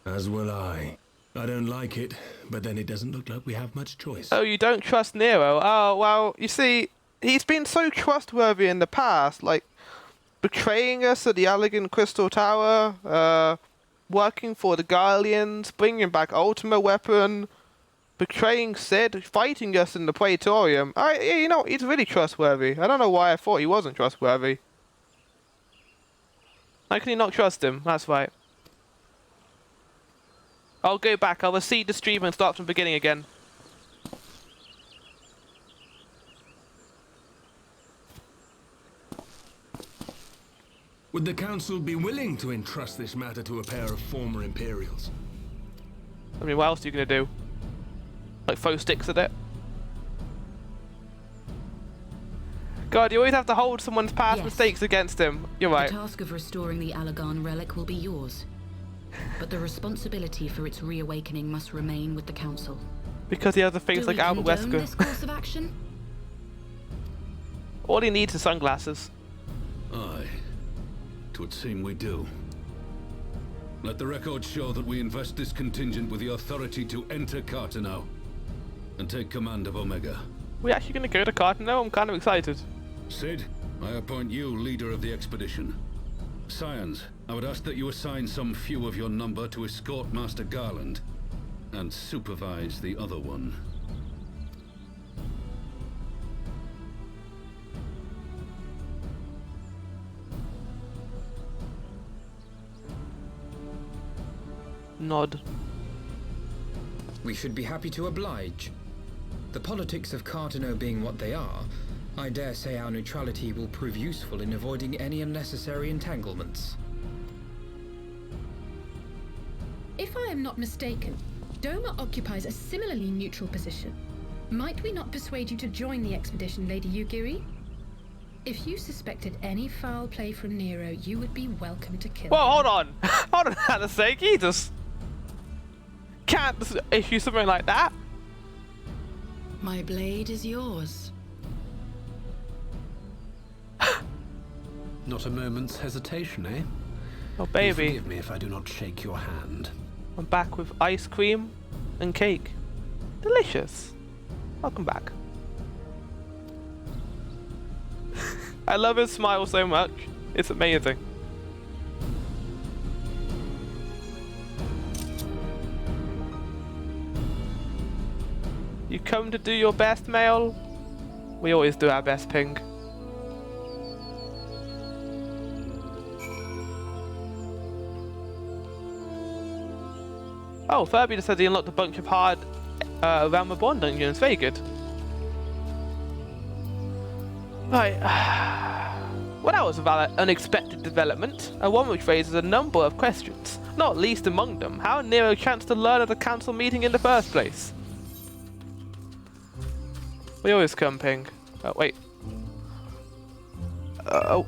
As will I. I don't like it, but then it doesn't look like we have much choice. Oh, you don't trust Nero? Oh, well, you see, he's been so trustworthy in the past, like betraying us at the Elegant Crystal Tower, working for the Guardians, bringing back Ultima Weapon, betraying Sid, fighting us in the Praetorium. You know, he's really trustworthy. I don't know why I thought he wasn't trustworthy. How can you not trust him? That's right. I'll go back, I'll recede the stream and start from the beginning again. Would the Council be willing to entrust this matter to a pair of former Imperials? I mean, what else are you gonna do? Like throw sticks at it? God, you always have to hold someone's past Yes. mistakes against him. You're right. The task of restoring the Allagan relic will be yours. But the responsibility for its reawakening must remain with the Council. Because he has the things Do like we Albert condone Wesker. this course of action? All he needs is sunglasses. Aye. 'Twould seem we do. Let the record show that we invest this contingent with the authority to enter Carteneau and take command of Omega. We actually gonna go to Carteneau? I'm kind of excited. Sid, I appoint you leader of the expedition. Scions, I would ask that you assign some few of your number to escort Master Garland and supervise the other one. Nod. We should be happy to oblige. The politics of Carteneau being what they are, I dare say our neutrality will prove useful in avoiding any unnecessary entanglements. If I am not mistaken, Doma occupies a similarly neutral position. Might we not persuade you to join the expedition, Lady Yugiri? If you suspected any foul play from Nero, you would be welcome to kill Well, him. hold on. Hold on, for the sake. He just can't just issue something like that. My blade is yours. Not a moment's hesitation, eh? Oh, You'll baby. forgive me if I do not shake your hand. I'm back with ice cream and cake. Delicious. Welcome back. I love his smile so much. It's amazing. You come to do your best, Mail? We always do our best, Ping. Oh, Furby just said he unlocked a bunch of hard Realm Reborn dungeons. Very good. Right. Well, that was a rather unexpected development, and one which raises a number of questions, not least among them, how Nero chanced to learn of the council meeting in the first place. We always come, Ping. Oh, wait.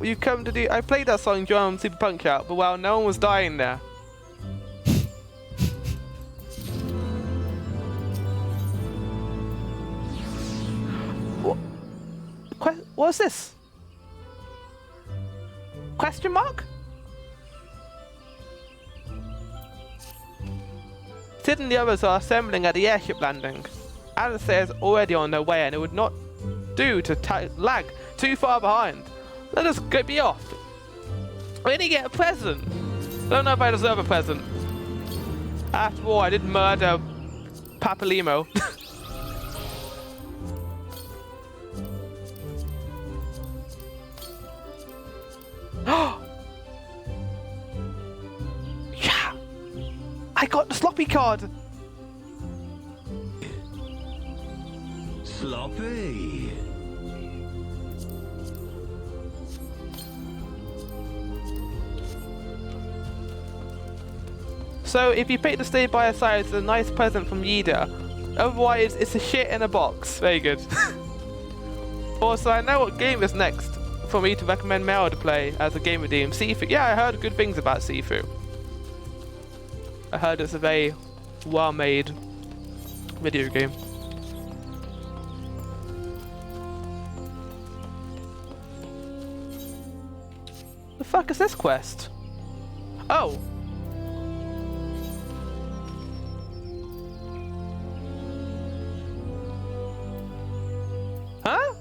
You come to the... I played that song John Super Punch Out, but well, no one was dying there. What's this? Question mark? Sid and the others are assembling at the airship landing. Alistair is already on their way and it would not do to lag too far behind. Let us be off. I only get a present. I don't know if I deserve a present. After all, I did murder Papalimo. Yeah! I got the sloppy card! Sloppy. So, if you pick the stay by your side, it's a nice present from Yida. Otherwise, it's a shit in a box. Very good. Also, I know what game is next for me to recommend Mel to play as a game redeem. Sifu. Yeah, I heard good things about Sifu. I heard it's a very well-made video game. The fuck is this quest? Oh! Huh?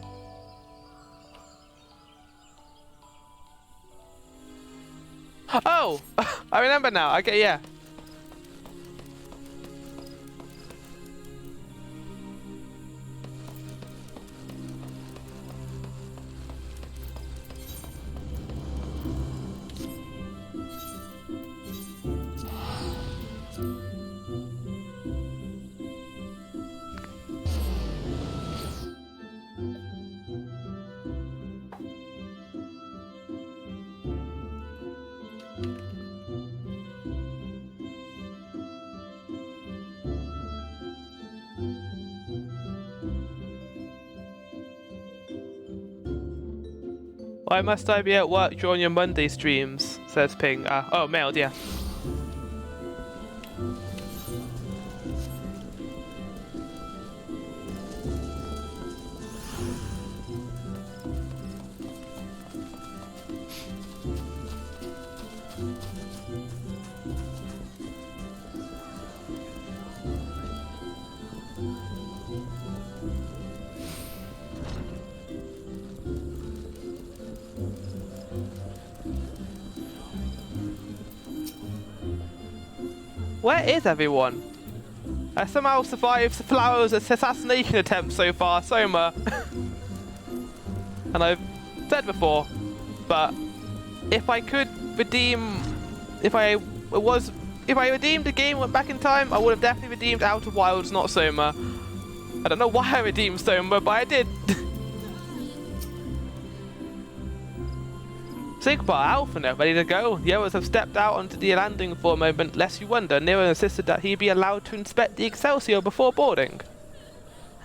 Oh! I remember now. Okay, yeah. Why must I be at work during your Monday streams? Says Ping. Oh, mailed, yeah. Where is everyone? I somehow survived the Flower's assassination attempt so far, Soma. And I've said before, but if I could redeem, if I redeemed the game, went back in time, I would have definitely redeemed Outer Wilds, not Soma. I don't know why I redeemed Soma, but I did. Sigbar, Alpha, ready to go. The others have stepped out onto the landing for a moment, lest you wonder. Nero insisted that he be allowed to inspect the Excelsior before boarding.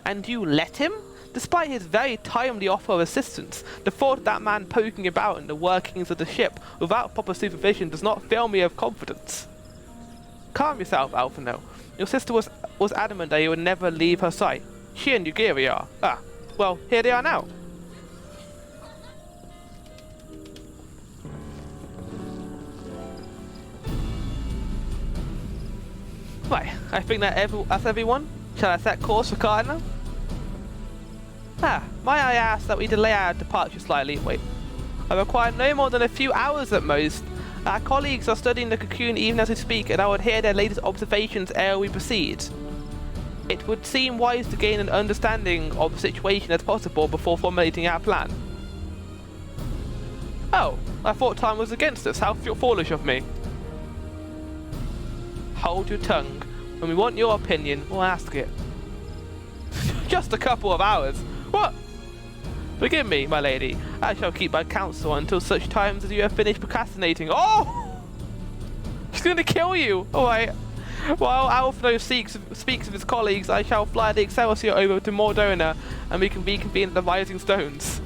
And you let him? Despite his very timely offer of assistance, the thought of that man poking about in the workings of the ship without proper supervision does not fill me with confidence. Calm yourself, Alphino. Your sister was adamant that you would never leave her sight. She and Yugiri are. Ah, well, here they are now. Right, I think that's everyone. Shall I set course for Cardinal? Might I ask that we delay our departure slightly? Wait. I require no more than a few hours at most. Our colleagues are studying the cocoon even as we speak, and I would hear their latest observations ere we proceed. It would seem wise to gain an understanding of the situation as possible before formulating our plan. Oh, I thought time was against us. How foolish of me. Hold your tongue. When we want your opinion, we'll ask it. Just a couple of hours. What? Forgive me, my lady. I shall keep my counsel until such times as you have finished procrastinating. Oh! She's gonna kill you. Alright. While Alphino speaks with his colleagues, I shall fly the Excelsior over to Mordona and we can reconvene at the Rising Stones.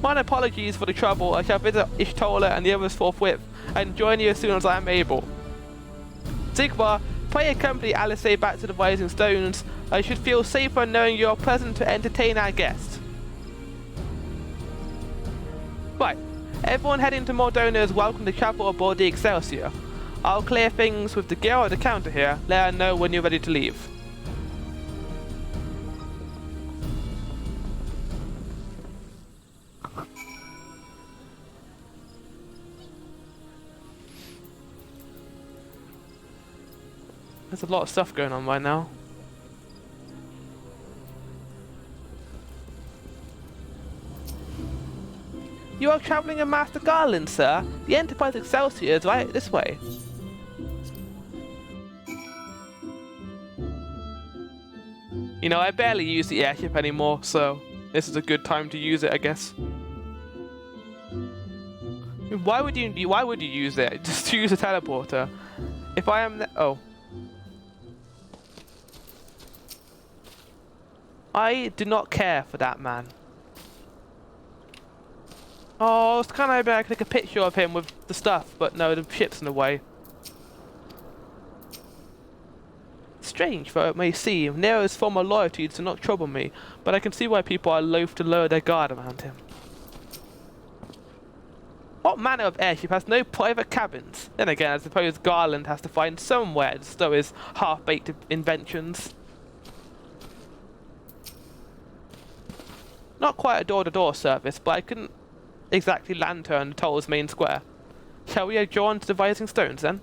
My apologies for the trouble. I shall visit Ishtola and the others forthwith and join you as soon as I am able. Sigmar, pray accompany Alistair back to the Rising Stones. I should feel safer knowing you are present to entertain our guest. Right. Everyone heading to Mordona is welcome to travel aboard the Excelsior. I'll clear things with the girl at the counter here. Let her know when you're ready to leave. There's a lot of stuff going on right now. You are traveling in Master Garland, sir. The Enterprise Excelsior is right this way. You know, I barely use the airship anymore, so this is a good time to use it, I guess. Why would you use it? Just use a teleporter. If I am oh. I do not care for that man. Oh, it's kind of like I could take a picture of him with the stuff, but no, the ship's in the way. Strange, though it may seem, Nero's former loyalties do not trouble me, but I can see why people are loath to lower their guard around him. What manner of airship has no private cabins? Then again, I suppose Garland has to find somewhere to stow his half-baked inventions. Not quite a door-to-door service, but I couldn't exactly lantern the Toll's main square. Shall we adjourn to the Rising Stones then?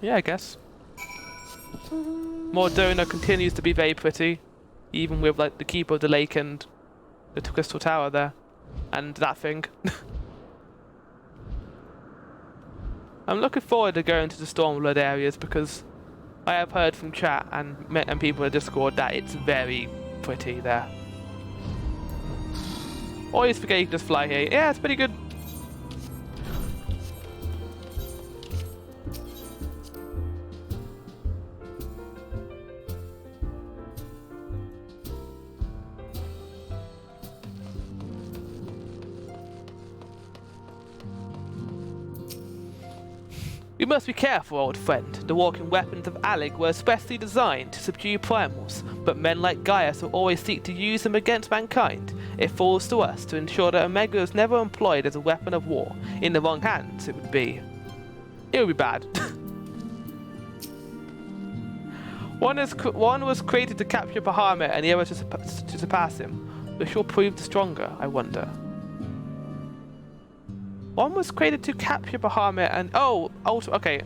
Yeah, I guess. Mordona continues to be very pretty, even with like the Keeper of the Lake and the Crystal Tower there, and that thing. I'm looking forward to going to the Stormblood areas because I have heard from chat and people in Discord that it's very pretty there. Always forget you can just fly here. Yeah, it's pretty good. You must be careful, old friend. The walking weapons of Alec were especially designed to subdue primals, but men like Gaius will always seek to use them against mankind. It falls to us to ensure that Omega is never employed as a weapon of war. In the wrong hands, it would be bad. One was created to capture Bahamut and the other to surpass him. Which will prove the stronger, I wonder. One was created to capture Bahamut and... oh, also, okay.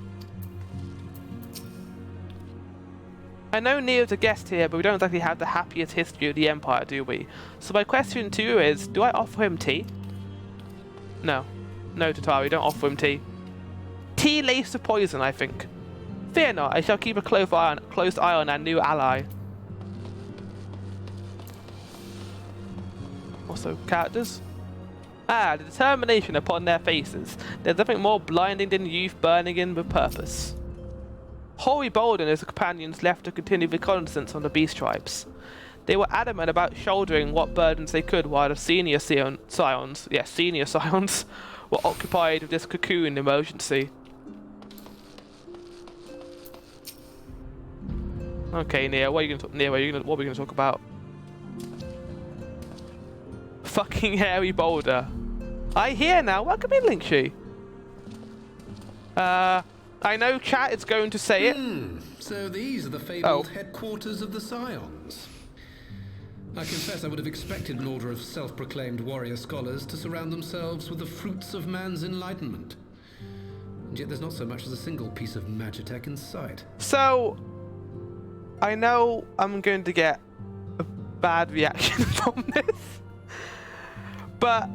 I know Neo's a guest here, but we don't exactly have the happiest history of the Empire, do we? So my question to you is, do I offer him tea? No. No, Tatari, don't offer him tea. Tea laced with poison, I think. Fear not, I shall keep a close eye on our new ally. Also, characters. Ah, the determination upon their faces. There's nothing more blinding than youth burning in with purpose. Hoary Bold and his companions left to continue reconnaissance on the beast tribes. They were adamant about shouldering what burdens they could while the senior scions were occupied with this cocoon emergency. Okay, Neo, what are we going to talk about? Fucking hairy boulder. I hear now. Welcome in, Linkshi. I know chat is going to say it. So these are the fabled headquarters of the Scions. I confess I would have expected an order of self-proclaimed warrior scholars to surround themselves with the fruits of man's enlightenment. And yet there's not so much as a single piece of magitech in sight. So, I know I'm going to get a bad reaction from this. But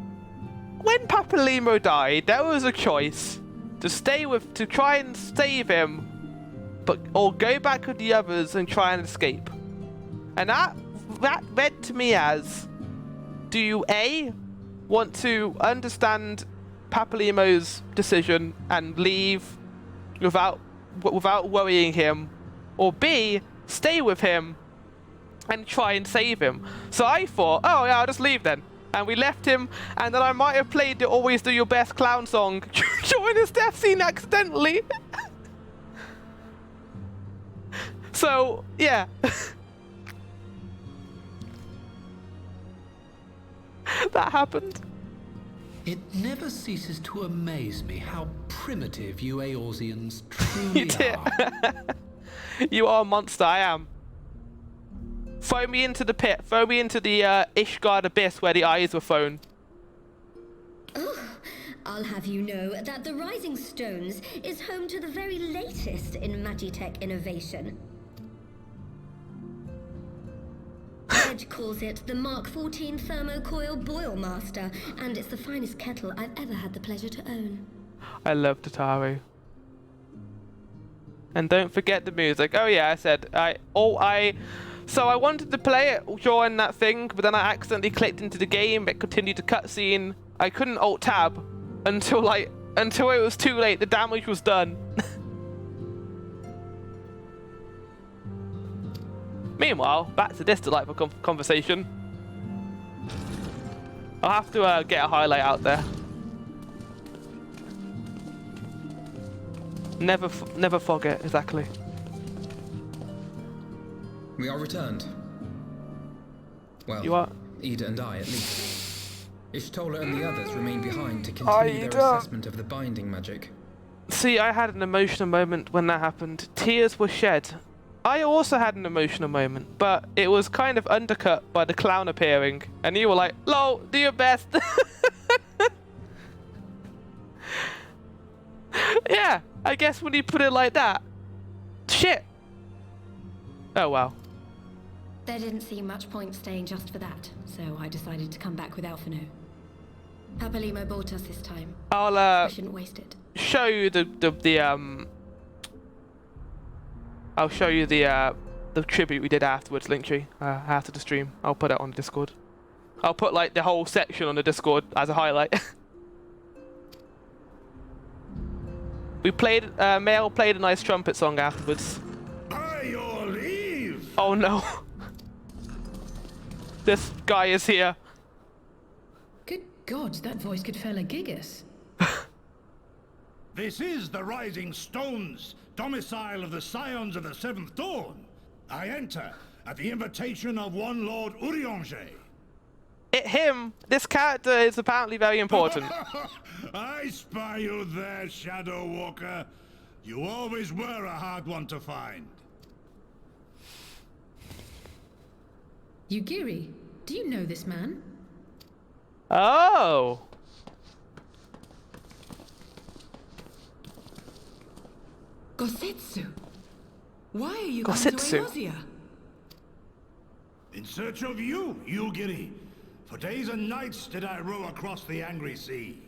when Papalimo died, there was a choice to try and save him, or go back with the others and try and escape. And that read to me as, do you A, want to understand Papalimo's decision and leave without worrying him, or B, stay with him and try and save him? So I thought, oh yeah, I'll just leave then. And we left him, and then I might have played the Always Do Your Best clown song during his death scene accidentally. So, yeah. that happened. It never ceases to amaze me how primitive you Eorzeans truly are. You are a monster, I am. Throw me into the pit. Throw me into the Ishgard abyss where the eyes were thrown. Oh, I'll have you know that the Rising Stones is home to the very latest in Magitech innovation. Edge calls it the Mark 14 Thermocoil Boil Master, and it's the finest kettle I've ever had the pleasure to own. I love Tataru. And don't forget the music. Oh yeah, I said so I wanted to play it during that thing, but then I accidentally clicked into the game. It continued to cutscene. I couldn't alt tab until it was too late. The damage was done. Meanwhile, back to this delightful conversation. I'll have to get a highlight out there. Never forget, exactly. We are returned. Well, you are? Ida and I, at least. Ishtola and the others remain behind to continue their assessment of the binding magic. See, I had an emotional moment when that happened. Tears were shed. I also had an emotional moment, but it was kind of undercut by the clown appearing, and you were like, "Lol, do your best." Yeah, I guess when you put it like that. Shit. Oh well. There didn't seem much point staying just for that, so I decided to come back with Alphino. Papalimo bought us this time. I shouldn't waste it. Show you I'll show you the tribute we did afterwards, Linktree, after the stream. I'll put it on Discord. I'll put like the whole section on the Discord as a highlight. We played, Male played a nice trumpet song afterwards. By your leave! Oh no. This guy is here. Good God, that voice could fell a gigas. This is the Rising Stones, domicile of the Scions of the Seventh Dawn. I enter at the invitation of one Lord Urianger. This character is apparently very important. I spy you there, Shadow Walker. You always were a hard one to find. Yugiri, do you know this man? Oh. Gosetsu. Why are you going to Eorzea? In search of you, Yugiri. For days and nights did I row across the angry sea.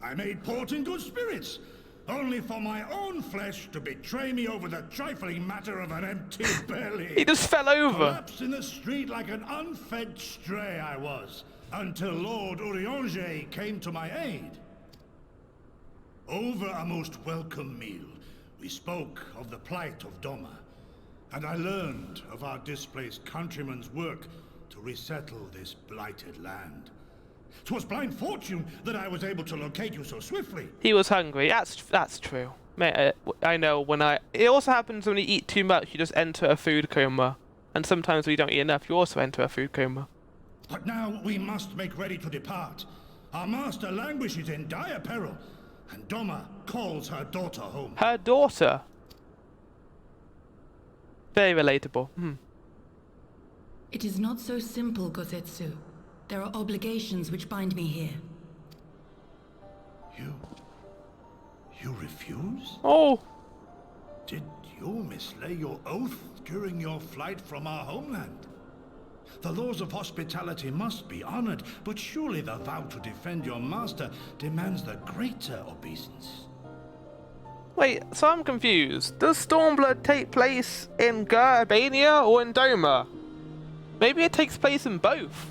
I made port in good spirits, only for my own flesh to betray me over the trifling matter of an empty belly. He just fell over. Collapsed in the street like an unfed stray I was, until Lord Urianger came to my aid. Over a most welcome meal, we spoke of the plight of Doma, and I learned of our displaced countrymen's work to resettle this blighted land. 'Twas blind fortune that I was able to locate you so swiftly. He was hungry. That's true. Mate, I know it also happens when you eat too much, you just enter a food coma. And sometimes when you don't eat enough, you also enter a food coma. But now we must make ready to depart. Our master languishes in dire peril, and Doma calls her daughter home. Her daughter? Very relatable. It is not so simple, Gosetsu. There are obligations which bind me here. You refuse? Oh! Did you mislay your oath during your flight from our homeland? The laws of hospitality must be honored, but surely the vow to defend your master demands the greater obeisance. Wait, so I'm confused. Does Stormblood take place in Albania or in Doma? Maybe it takes place in both.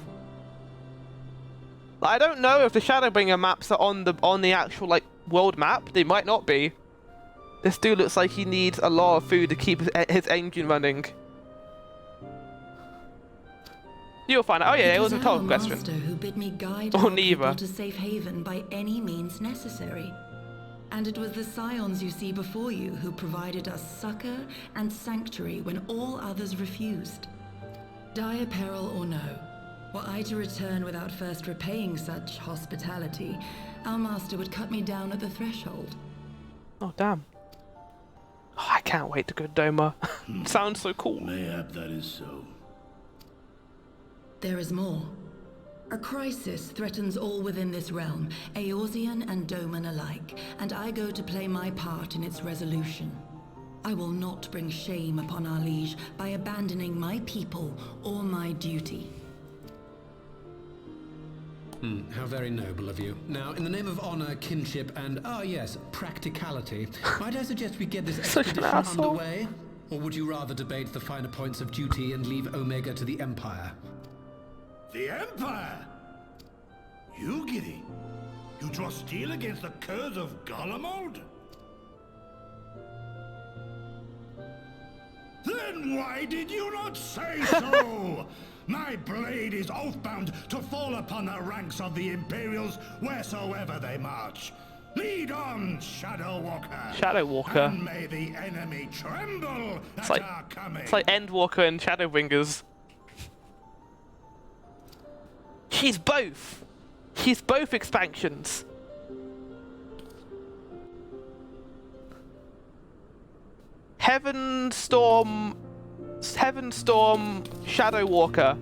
I don't know if the Shadowbringer maps are on the actual world map. They might not be. This dude looks like he needs a lot of food to keep his engine running. You'll find out. Oh yeah, it was a total question. Master who bid me guide or our neither. people to safe haven by any means necessary. And it was the Scions you see before you who provided us succor and sanctuary when all others refused. Dire peril or no, Were I to return without first repaying such hospitality, our master would cut me down at the threshold. Oh, damn. Oh, I can't wait to go to Doma. Sounds so cool. Mayhap that is so. There is more. A crisis threatens all within this realm, Eorzean and Doman alike, and I go to play my part in its resolution. I will not bring shame upon our liege by abandoning my people or my duty. How very noble of you. Now, in the name of honor, kinship, and, yes, practicality, might I suggest we get this expedition underway? Or would you rather debate the finer points of duty and leave Omega to the Empire? The Empire? You, Giddy? You draw steel against the curse of Garlemald? Then why did you not say so? My blade is oath-bound to fall upon the ranks of the Imperials wheresoever they march. Lead on, Shadow Walker. Shadow Walker. And may the enemy tremble at our coming. It's like Endwalker and Shadowbringers. She's both. She's both expansions. Heavenstorm, Shadow Walker.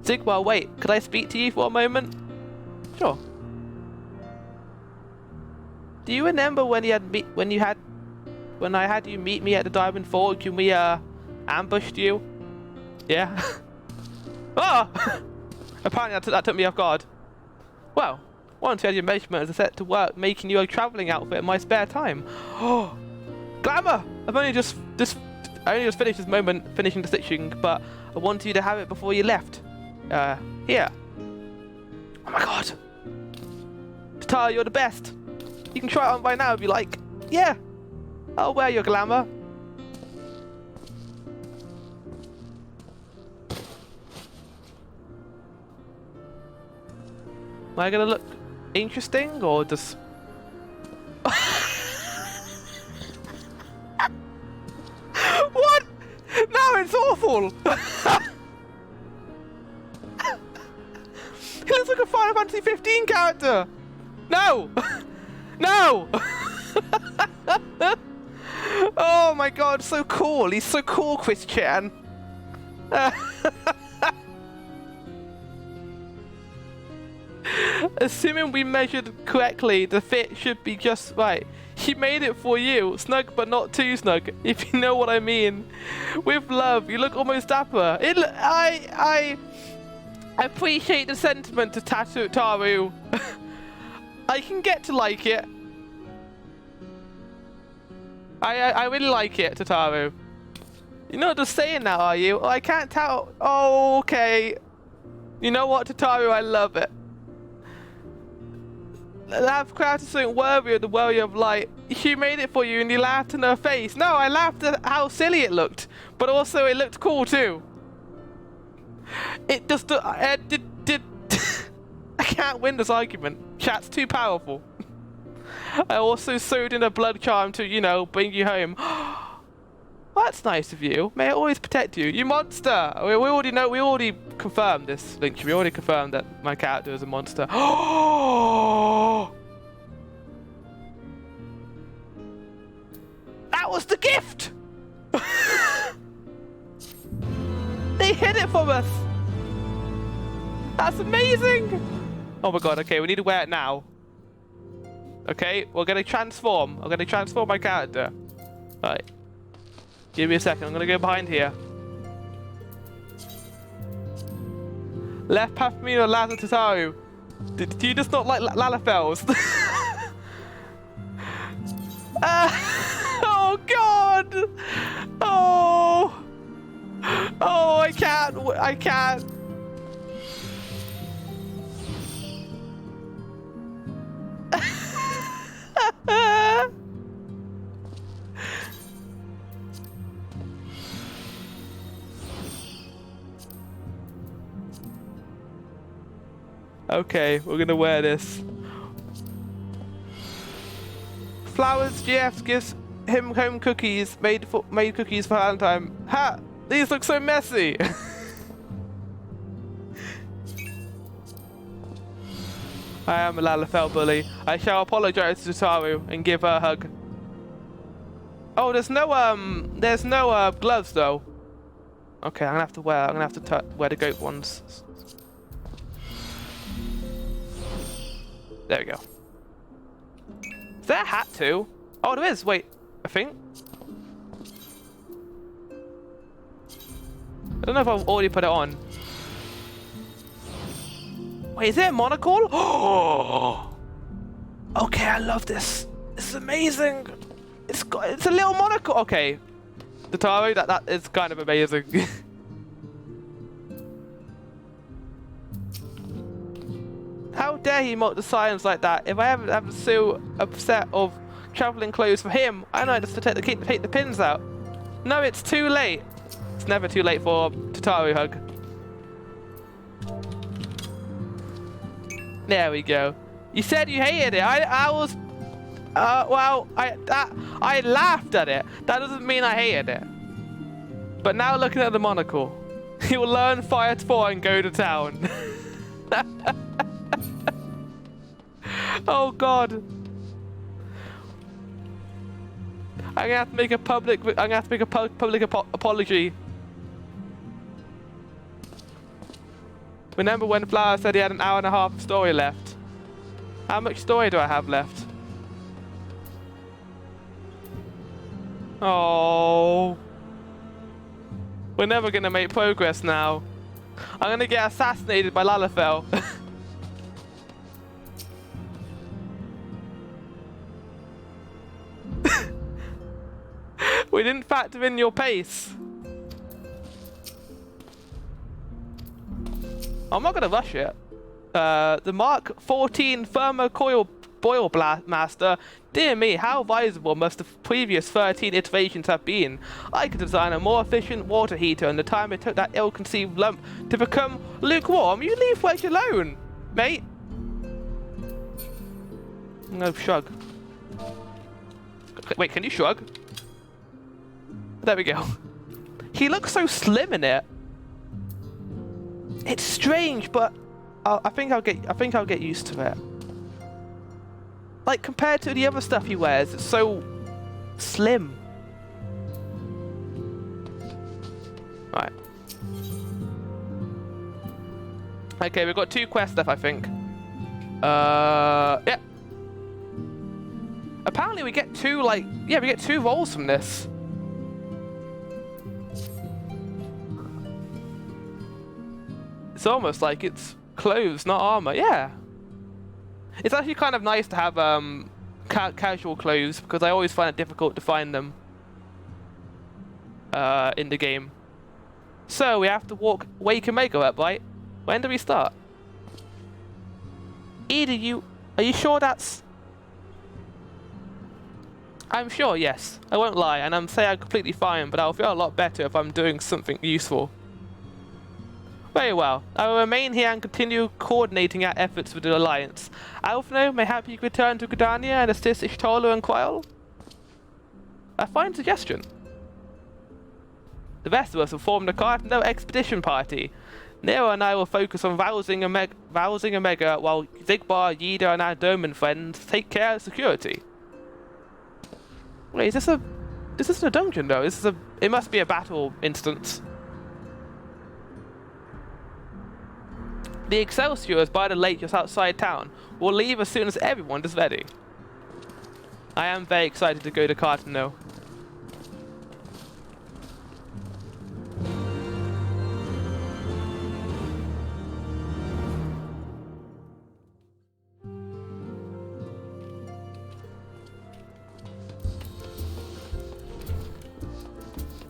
Zigwell, wait, could I speak to you for a moment? Sure. Do you remember when I had you meet me at the Diamond Forge and we ambushed you? Yeah. Oh! Apparently that took me off guard. Well, once you had your measurements, I set to work making you a travelling outfit in my spare time. Oh, glamour! I've only just finished this moment, finishing the stitching, but I wanted you to have it before you left. Here. Oh my god. Tatara, you're the best. You can try it on by now if you like. Yeah. I'll wear your glamour. Am I gonna look interesting or just... What? No, it's awful! He looks like a Final Fantasy 15 character! No! No! Oh my god, so cool. He's so cool, Chris Chan. Assuming we measured correctly, the fit should be just right. He made it for you, snug but not too snug, if you know what I mean. With love, you look almost dapper. I appreciate the sentiment to Taru. I can get to like it. I really like it, Tataru. You're not just saying that, are you? Oh, I can't tell. Oh, okay. You know what, Tataru? I love it. I've crafted something worthy of the warrior of light. She made it for you and you laughed in her face. No, I laughed at how silly it looked, but also it looked cool too. It just... I can't win this argument. Chat's too powerful. I also sewed in a blood charm to, you know, bring you home. Well, that's nice of you. May I always protect you. You monster! We already confirmed this, Lynch. We already confirmed that my character is a monster. Oh! That was the gift! They hid it from us! That's amazing! Oh my god, okay, we need to wear it now. Okay, we're gonna transform. I'm gonna transform my character. Alright. Give me a second, I'm gonna go behind here. Left path for me or Lazar Tataru? Do you just not like Lalafels? Oh god! Oh! Oh, I can't! Okay, we're gonna wear this. Flowers GF gives him home cookies made cookies for Valentine. Ha! These look so messy. I am a Lalafell bully. I shall apologize to Taru and give her a hug. Oh, there's no gloves though. Okay, I'm gonna have to wear the goat ones. There we go. Is there a hat too? Oh, there is. Wait, I think. I don't know if I've already put it on. Wait, is it a monocle? Oh! Okay, I love this. It's amazing. It's a little monocle. Okay, Tataru, that is kind of amazing. How dare he mock the science like that? If I ever have so upset of traveling clothes for him, I know just to take the pins out. No, it's too late. It's never too late for Tataru hug. There we go. You said you hated it. I was, well, I laughed at it. That doesn't mean I hated it. But now looking at the monocle, he will learn Fire 4 and go to town. Oh God. I'm gonna have to make a public apology. Remember when Flower said he had an hour and a half of story left? How much story do I have left? Oh. We're never gonna make progress now. I'm gonna get assassinated by Lalafell. We didn't factor in your pace. I'm not gonna rush it. The Mark 14 Thermocoil Boil Master. Dear me, how visible must the previous 13 iterations have been? I could design a more efficient water heater in the time it took that ill-conceived lump to become lukewarm. You leave Wedge alone, mate. No, shrug. Wait, can you shrug? There we go. He looks so slim in it. It's strange, but I think I'll get used to it. Like compared to the other stuff he wears, it's so slim. Right. Okay, we've got 2 quests left, I think. Yeah. Apparently we get 2 we get 2 rolls from this. It's almost like it's clothes, not armor. Yeah. It's actually kind of nice to have casual clothes because I always find it difficult to find them in the game. So we have to wake Omega up, right? When do we start? Are you sure that's... I'm sure, yes. I won't lie, and I'm saying I'm completely fine, but I'll feel a lot better if I'm doing something useful. Very well. I will remain here and continue coordinating our efforts with the Alliance. Alphino, mayhap you return to Gridania and assist Ishtola and Quail? A fine suggestion. The rest of us will form the Cartano Expedition Party. Nero and I will focus on rousing Omega while Zigbar, Yida and our Doman friends take care of security. Wait, this isn't a dungeon though. It must be a battle instance. The Excelsior is by the lake just outside town. We'll leave as soon as everyone is ready. I am very excited to go to Cartano.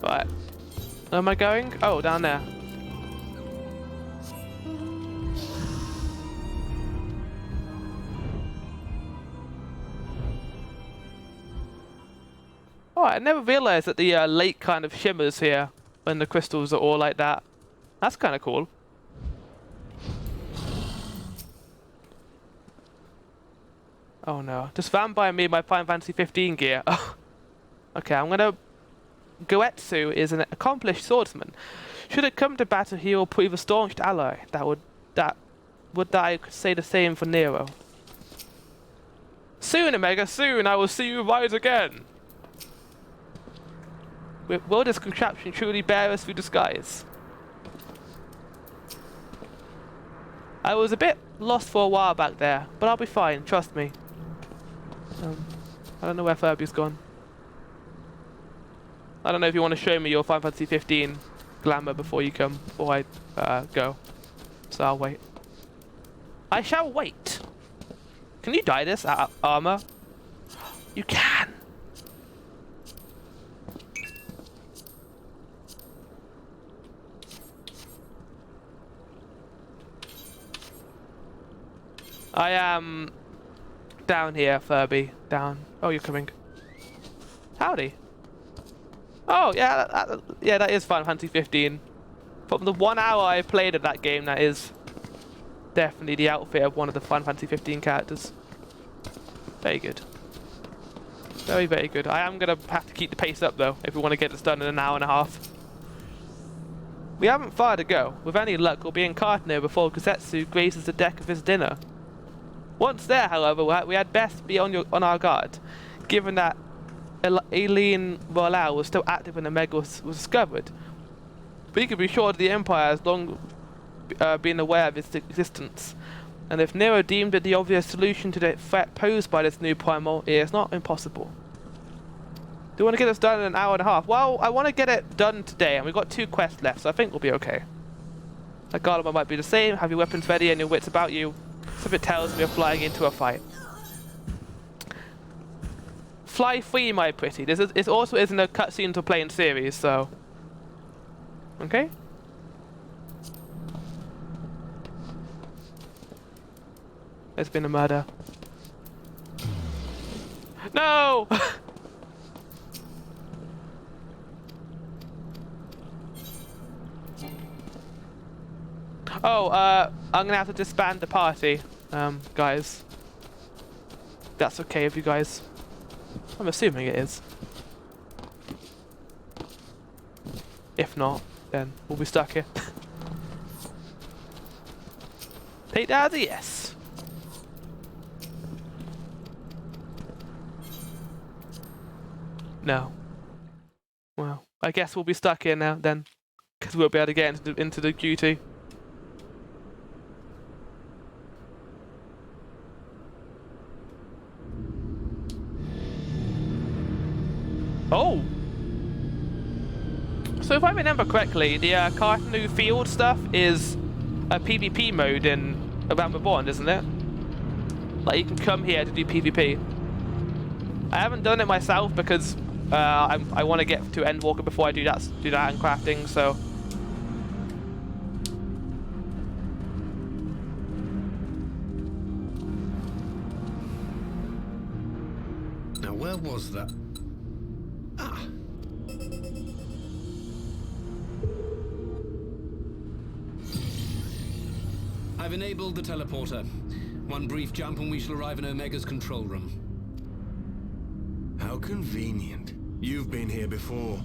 Right. Where am I going? Oh, down there. Oh, I never realized that the lake kind of shimmers here when the crystals are all like that. That's kind of cool. Oh no, just ran by me my Final Fantasy 15 gear. Okay, I'm gonna... Goetsu is an accomplished swordsman. Should it come to battle, he will prove a staunch ally. Would I say the same for Nero? Soon, Omega, soon I will see you rise again. Will this contraption truly bear us through the skies? I was a bit lost for a while back there, but I'll be fine, trust me. I don't know where Furby's gone. I don't know if you want to show me your Final Fantasy 15 glamour before I go. So I'll wait. I shall wait. Can you dye this armor? You can. I am down here, Furby. Down. Oh, you're coming. Howdy. Oh, yeah, that is Final Fantasy 15. From the 1 hour I played of that game, that is definitely the outfit of one of the Final Fantasy 15 characters. Very good. Very, very good. I am going to have to keep the pace up, though, if we want to get this done in an hour and a half. We haven't far to go. With any luck, we'll be in Cartano before Kusetsu graces the deck of his dinner. Once there, however, we had best be on our guard, given that Eileen Royale was still active when Omega was discovered. We could be sure that the Empire has long been aware of its existence, and if Nero deemed it the obvious solution to the threat posed by this new primal, it is not impossible. Do you want to get this done in an hour and a half? Well, I want to get it done today, and we've got 2 quests left, so I think we'll be okay. That Garlemald might be the same. Have your weapons ready and your wits about you. Something tells me you're flying into a fight. Fly free, my pretty. It also isn't a cutscene to play in series, so... Okay? There's been a murder. No! Oh, I'm gonna have to disband the party, guys. That's okay with you guys. I'm assuming it is. If not, then we'll be stuck here. Take that as a yes. No. Well, I guess we'll be stuck here now then, because we'll be able to get into the duty. Oh! So if I remember correctly, the Cartano Field stuff is a PvP mode in Realm Reborn, isn't it? Like, you can come here to do PvP. I haven't done it myself because I want to get to Endwalker before I do that in crafting, so... Now, where was that? Ah. I've enabled the teleporter. One brief jump and we shall arrive in Omega's control room. How convenient. You've been here before.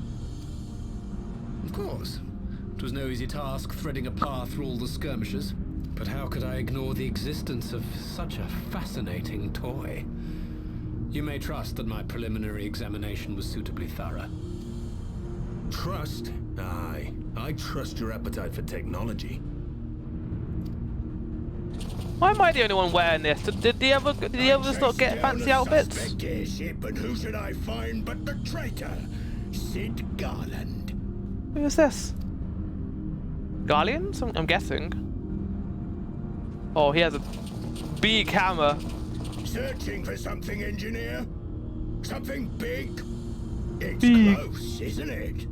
Of course. It was no easy task threading a path through all the skirmishes. But how could I ignore the existence of such a fascinating toy? You may trust that my preliminary examination was suitably thorough. Trust? Aye. I trust your appetite for technology. Why am I the only one wearing this? Did the others not get fancy outfits? Ship, and who should I find but the traitor, Sid Garland? Who is this? Garleans? I'm guessing. Oh, he has a big hammer. Searching for something, engineer? Something big? It's big. Close, isn't it?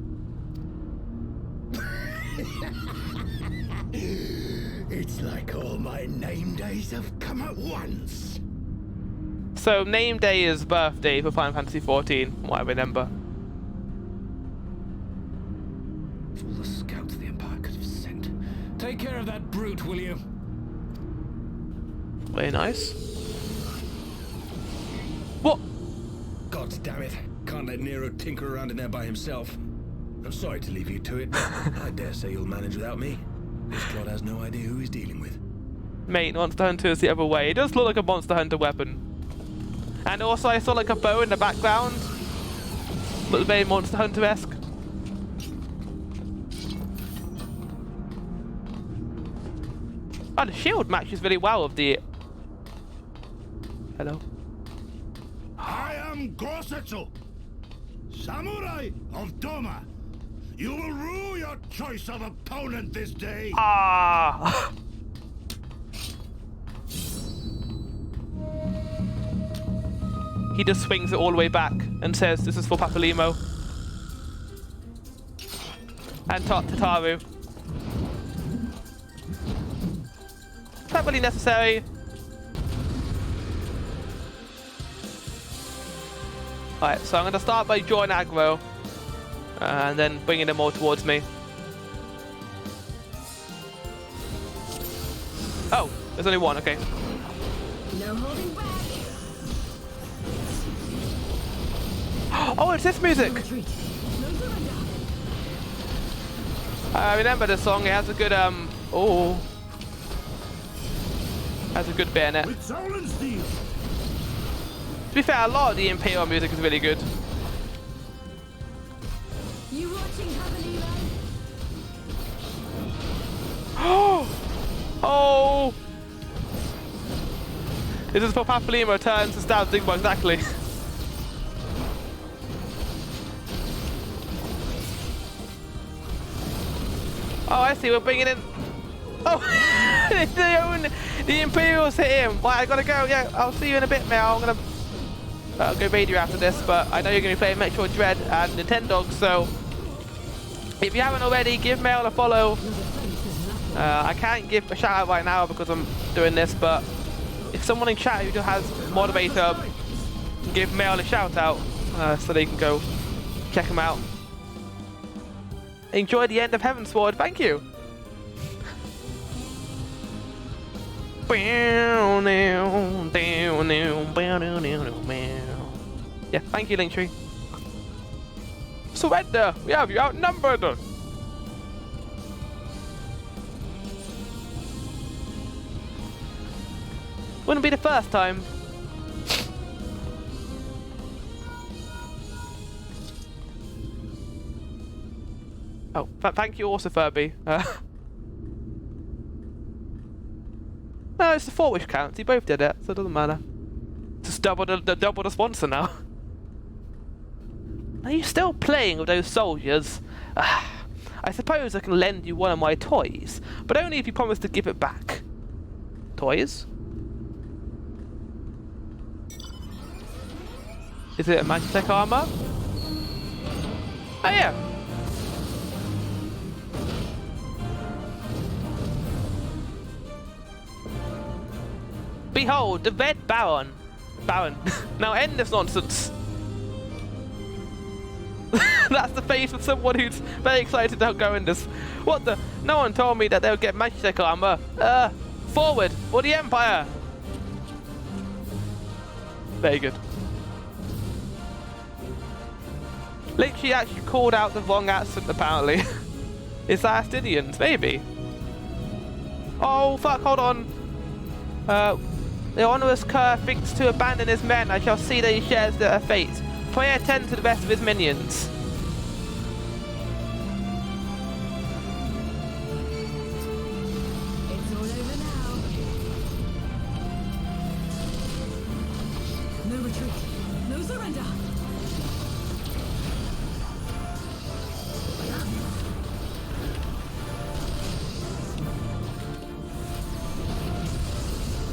It's like all my name days have come at once. So, name day is birthday for Final Fantasy 14, from what I remember. Of all the scouts the Empire could have sent. Take care of that brute, will you? Very nice. What? God damn it. Can't let Nero tinker around in there by himself. I'm sorry to leave you to it, but I dare say you'll manage without me. This clod has no idea who he's dealing with. Mate, Monster Hunter is the other way. It does look like a Monster Hunter weapon. And also I saw like a bow in the background. Looked very Monster Hunter-esque. Oh, the shield matches really well with the... Hello? I am Gosetsu, Samurai of Doma. You will rue your choice of opponent this day. Ah! He just swings it all the way back and says, this is for Papalimo. And Tataru. Not really necessary. Alright, so I'm going to start by drawing aggro. And then bringing them all towards me. Oh, there's only one, okay. No holding back. Oh, it's this music! I remember this song, it has a good, oh. Has a good bit in it. To be fair, a lot of the Imperial music is really good. You watching, Oh! This is for Papalimo turns to stab Zigbar, exactly. Oh, I see, we're bringing in... Oh! the Imperials hit him! Right, I gotta go, yeah, I'll see you in a bit, Mel. I'm gonna go raid you after this, but I know you're gonna be playing Metroid Dread and Nintendo, so... If you haven't already, give Mel a follow. I can't give a shout out right now because I'm doing this, but if someone in chat who has moderator, give Mel a shout out so they can go check him out. Enjoy the end of Heavensward, thank you. Yeah, thank you, Linktree. Surrender! We have you outnumbered! Wouldn't be the first time. Oh, thank you also, Furby. No, it's the 4 which counts. You both did it, so it doesn't matter. Just double the sponsor now. Are you still playing with those soldiers? I suppose I can lend you one of my toys, but only if you promise to give it back. Toys? Is it a Magitech armor? Oh yeah. Behold, the Red Baron. Now end this nonsense. That's the face of someone who's very excited about going this. What the? No one told me that they would get Magitech armor. Forward for the Empire. Very good. Literally actually called out the wrong accent apparently. Is that Astidians? Maybe. Oh fuck, hold on. The honorous Kerr thinks to abandon his men. I shall see that he shares their fate. Pray attend to the rest of his minions. It's all over now. No retreat. No surrender.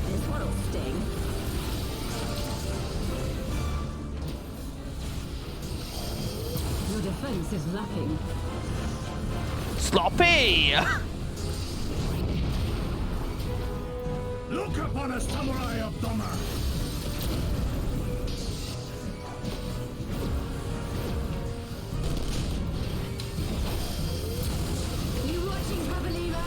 This one'll sting. Your defense is lacking. Sloppy! Look upon a samurai of Doma. You watching, Pavalino?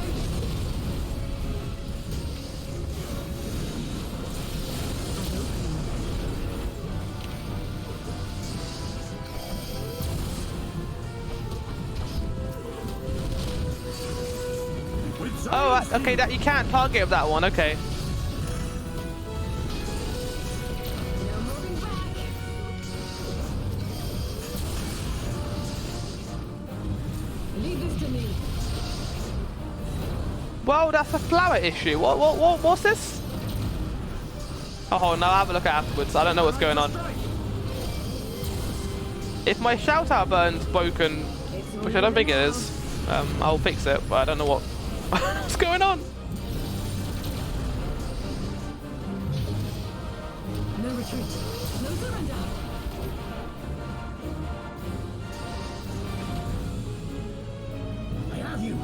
Oh, okay, that you can't target with that one, okay. No holding back. Well, that's a flower issue. What's this? Oh, no, I'll have a look at it afterwards. I don't know what's going on. If my shout out burn's broken, which I don't think it is, I'll fix it, but I don't know what's going on. No retreat. No surrender. I have you.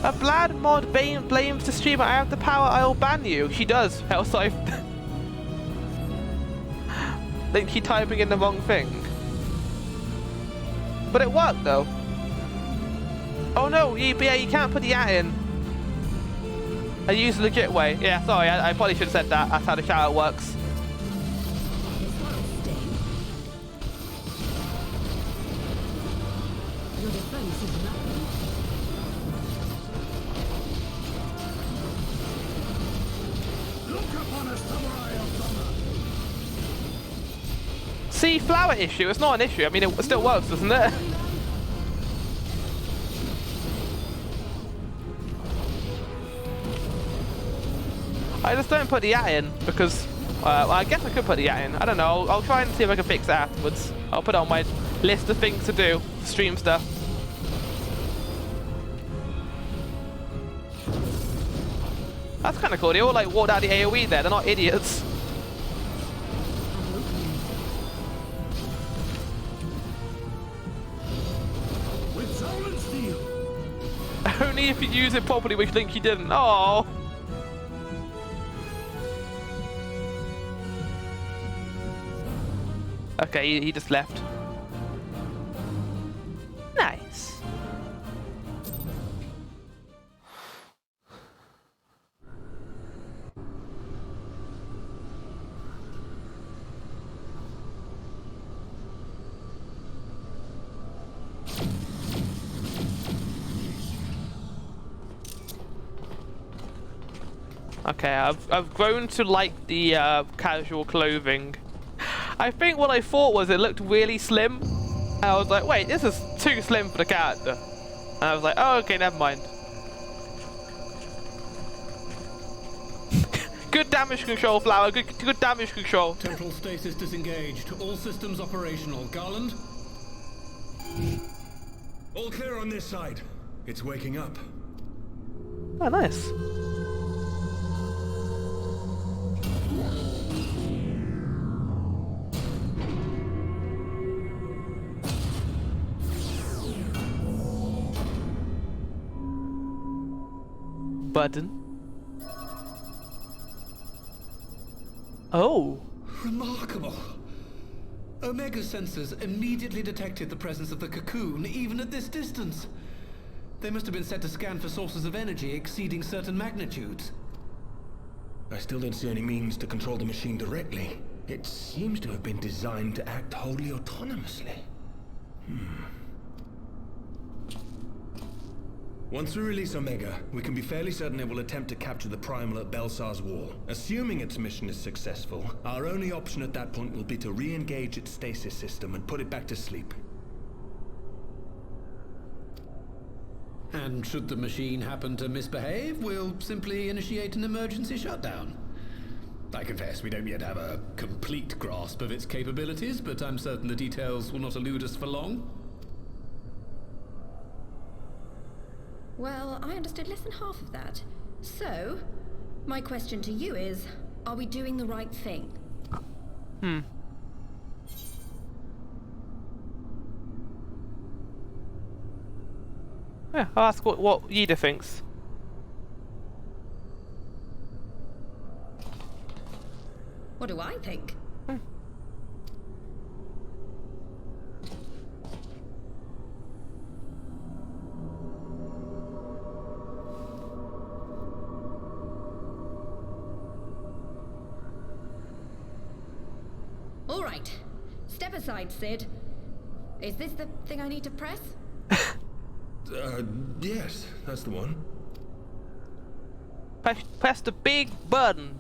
A Blad mod blames the streamer. I have the power, I'll ban you. She does. Else I think she's typing in the wrong thing. But it worked though. Oh no, you can't put the at in. I use the legit way. Yeah, sorry, I probably should have said that. That's how the shout out works. Your defense is nothing. Look upon us, samurai of Doma. See, flower issue. It's not an issue. I mean, it still works, doesn't it? I just don't put the at in because I guess I could put the at in. I don't know. I'll try and see if I can fix it afterwards. I'll put it on my list of things to do, stream stuff. That's kind of cool. They all like walked out the AoE there. They're not idiots. With soul and steel. Only if you use it properly, which Link you didn't. Oh. Okay, he just left. Nice. Okay, I've grown to like the casual clothing. I think what I thought was it looked really slim. And I was like, wait, this is too slim for the character. And I was like, oh, okay, never mind. Good damage control, Flower. Good damage control. Temporal stasis disengaged. All systems operational. Garland? All clear on this side. It's waking up. Oh, nice. Button. Oh. Remarkable. Omega sensors immediately detected the presence of the cocoon, even at this distance. They must have been set to scan for sources of energy exceeding certain magnitudes. I still don't see any means to control the machine directly. It seems to have been designed to act wholly autonomously. Once we release Omega, we can be fairly certain it will attempt to capture the Primal at Belsar's Wall. Assuming its mission is successful, our only option at that point will be to re-engage its stasis system and put it back to sleep. And should the machine happen to misbehave, we'll simply initiate an emergency shutdown. I confess we don't yet have a complete grasp of its capabilities, but I'm certain the details will not elude us for long. Well, I understood less than half of that. So, my question to you is, are we doing the right thing? Yeah, I'll ask what Yida thinks. What do I think? All right. Step aside, Sid. Is this the thing I need to press? Yes, that's the one. Press the big button.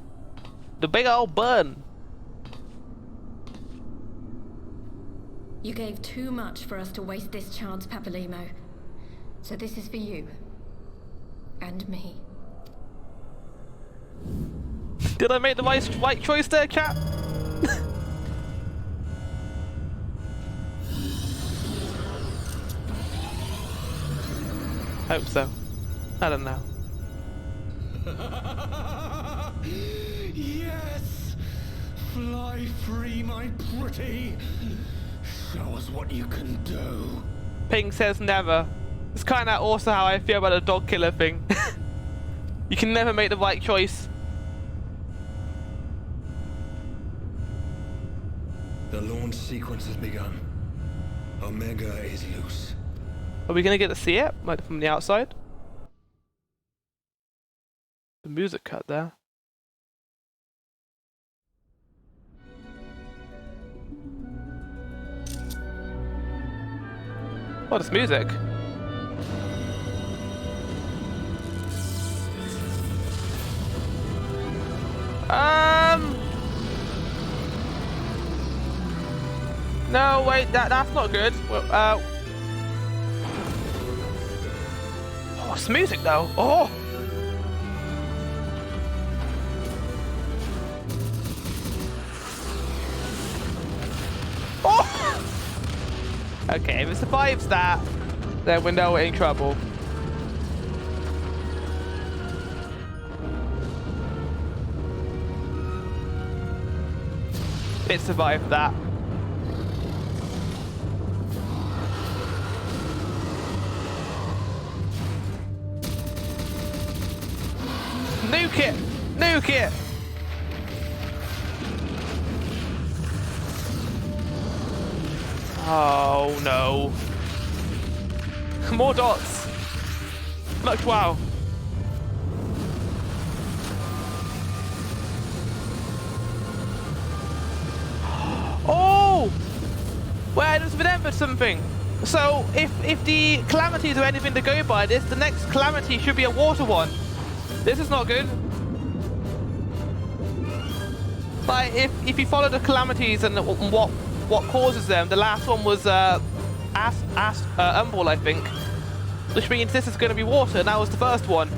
The big old button. You gave too much for us to waste this chance, Papalimo. So this is for you. And me. Did I make the right choice there, chat? Hope so. I don't know. Yes! Fly free, my pretty. Show us what you can do. Ping says never. It's kind of also how I feel about the dog killer thing. You can never make the right choice. The launch sequence has begun. Omega is loose. Are we gonna get to see it, like from the outside? The music cut there. What is music? No, wait, that's not good. Well, oh, it's music though. Oh. Oh. Okay, if it survives that, then we know we're in trouble. It survived that. Nuke it! Nuke it! Oh no. More dots. Much wow. Oh! Well, I just remembered something. So, if the calamities are anything to go by this, the next calamity should be a water one. This is not good. Like, if you follow the calamities and what causes them, the last one was Umbral, I think. Which means this is going to be water, and that was the first one.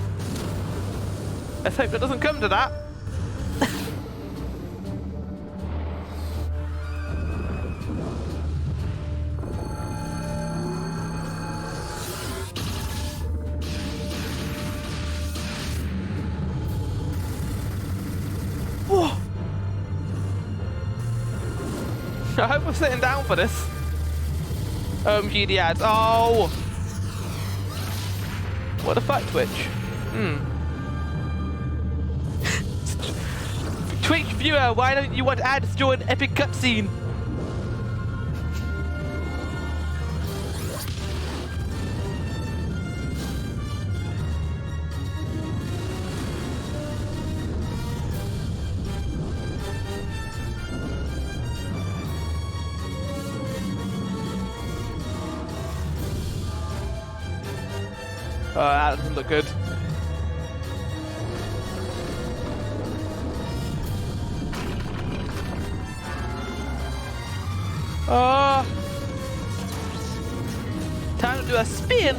Let's hope it doesn't come to that. I hope I'm sitting down for this. GD ads. Oh! What the fuck, Twitch? Twitch viewer, why don't you want ads during epic cutscene? Oh, that doesn't look good. Oh! Time to do a spin!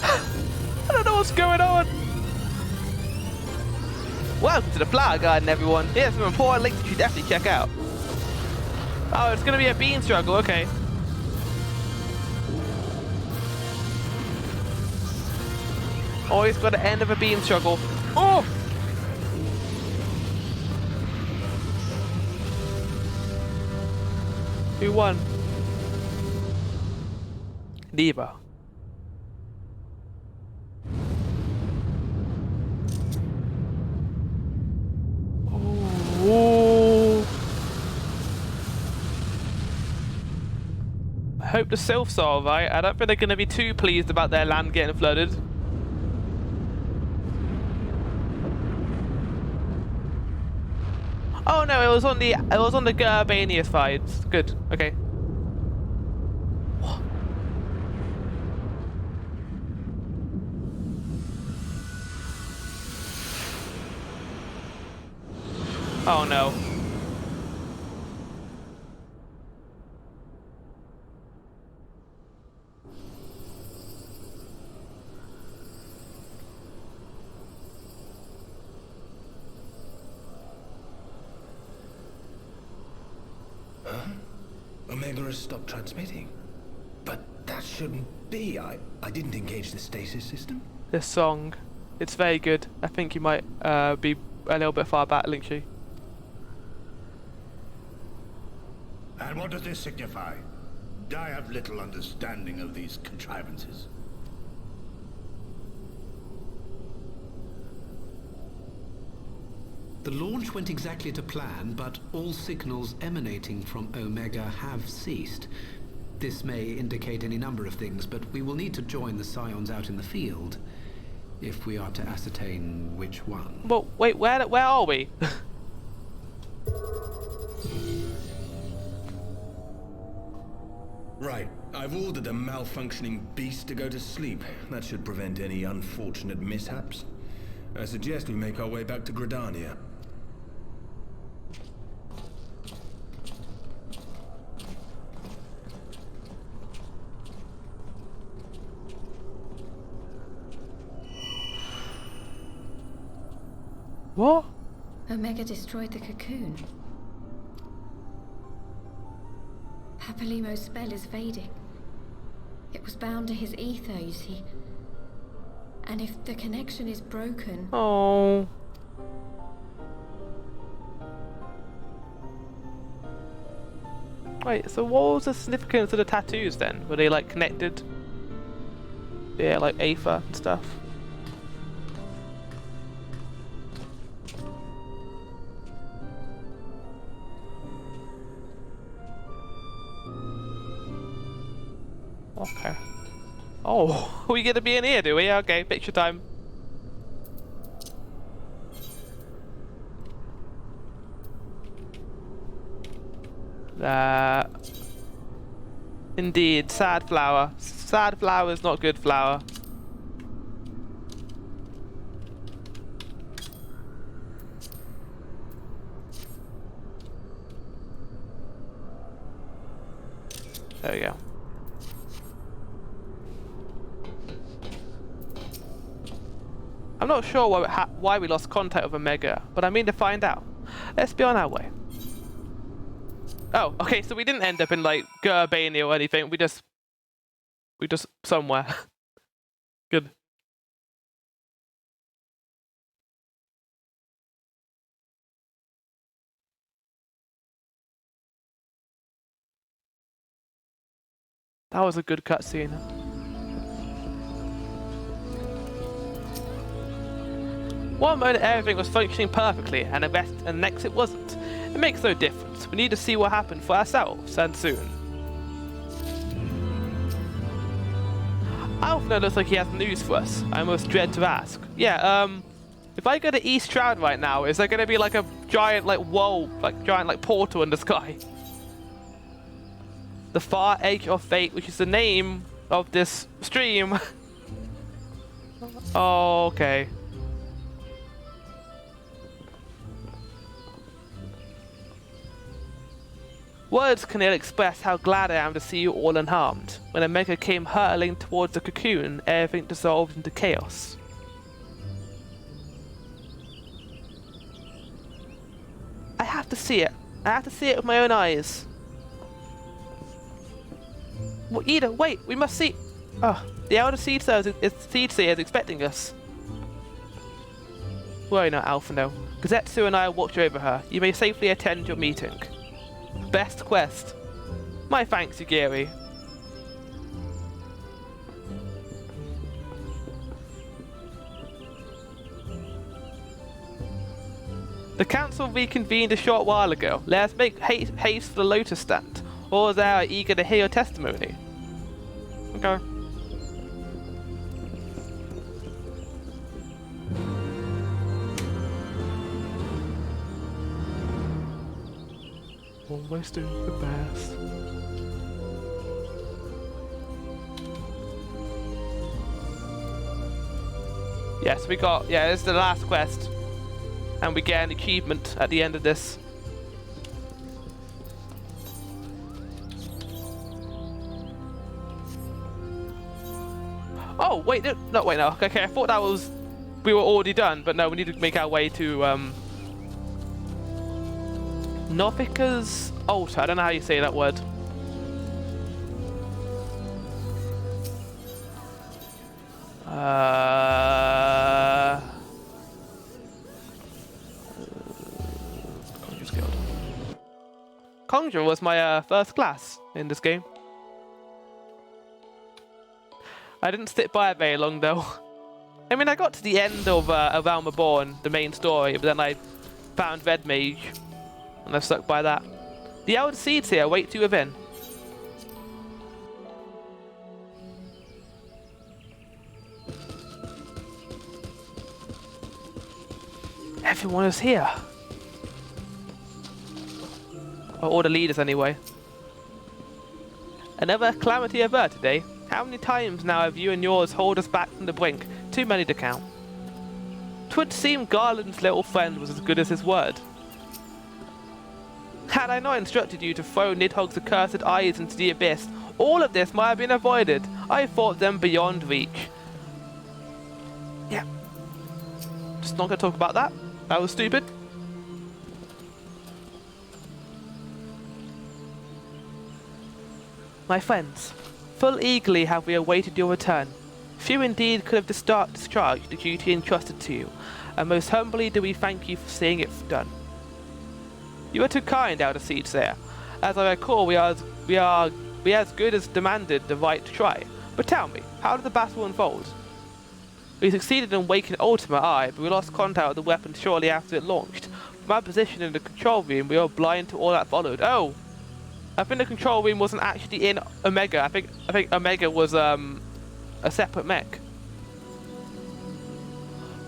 I don't know what's going on! Welcome to the Flower Garden, everyone. Here's some important links you should definitely check out. Oh, it's gonna be a bean struggle, okay. Always got to end of a beam struggle. Oh! Who won? Neither. Oh. I hope the sylphs are alright. I don't think they're going to be too pleased about their land getting flooded. Oh no, it was on the Garbania side. Good. Okay. What? Oh no. Omega has stopped transmitting. But that shouldn't be. I didn't engage the stasis system. This song, it's very good. I think you might be a little bit far back, Linkshi. And what does this signify? I have little understanding of these contrivances. The launch went exactly to plan, but all signals emanating from Omega have ceased. This may indicate any number of things, but we will need to join the Scions out in the field if we are to ascertain which one. Well, wait, where are we? Right. I've ordered a malfunctioning beast to go to sleep. That should prevent any unfortunate mishaps. I suggest we make our way back to Gridania. What? Omega destroyed the cocoon. Papalimo's spell is fading. It was bound to his ether, you see. And if the connection is broken... Oh. Wait, so what was the significance of the tattoos then? Were they like connected? Yeah, like Aether and stuff. Okay. Oh, we get to be in here, do we? Okay, picture time. Indeed, sad flower. Sad flower is not good flower. There we go. I'm not sure why we lost contact with Omega, but I mean to find out. Let's be on our way. Oh, okay, so we didn't end up in like Gurbania or anything. We just somewhere. Good. That was a good cutscene. One moment everything was functioning perfectly, and the next it wasn't. It makes no difference. We need to see what happened for ourselves, and soon. Alfner looks like he has news for us. I almost dread to ask. Yeah, if I go to East Shroud right now, is there going to be like a giant giant portal in the sky? The Far Edge of Fate, which is the name of this stream. Oh, okay. Words can ill express how glad I am to see you all unharmed. When Omega came hurtling towards the cocoon, everything dissolved into chaos. I have to see it. I have to see it with my own eyes. Well, Ida, wait, we must see... Oh, the Elder Seedseer is expecting us. Worry not, Alphino. Gazetsu and I will watch over her. You may safely attend your meeting. Best quest. My thanks, Yugiri. The council reconvened a short while ago. Let us make haste for the Lotus Stand. All there are eager to hear your testimony. Okay. Always do the best. Yes, we got... Yeah, this is the last quest. And we get an achievement at the end of this. Oh, wait, no, wait, no. Okay, I thought that was... We were already done, but no, we need to make our way to, Novika's altar. I don't know how you say that word. Conjurer's Guild. Conjurer was my first class in this game. I didn't stick by it very long though. I mean, I got to the end of A Realm Reborn, the main story, but then I found Red Mage, and I stuck by that. The Elder Seeds here wait you within. Everyone is here. Or all the leaders anyway. Another calamity averted, eh? How many times now have you and yours hauled us back from the brink? Too many to count. 'Twould seem Garland's little friend was as good as his word. Had I not instructed you to throw Nidhogg's accursed eyes into the abyss, all of this might have been avoided. I thought them beyond reach. Yeah. Just not gonna talk about that. That was stupid. My friends, full eagerly have we awaited your return. Few indeed could have discharged the duty entrusted to you, and most humbly do we thank you for seeing it done. You are too kind, Elder Seeds there. As I recall, we as good as demanded the right to try. But tell me, how did the battle unfold? We succeeded in waking Ultima, aye, but we lost contact with the weapon shortly after it launched. From our position in the control room, we were blind to all that followed. Oh! I think the control room wasn't actually in Omega. I think Omega was a separate mech.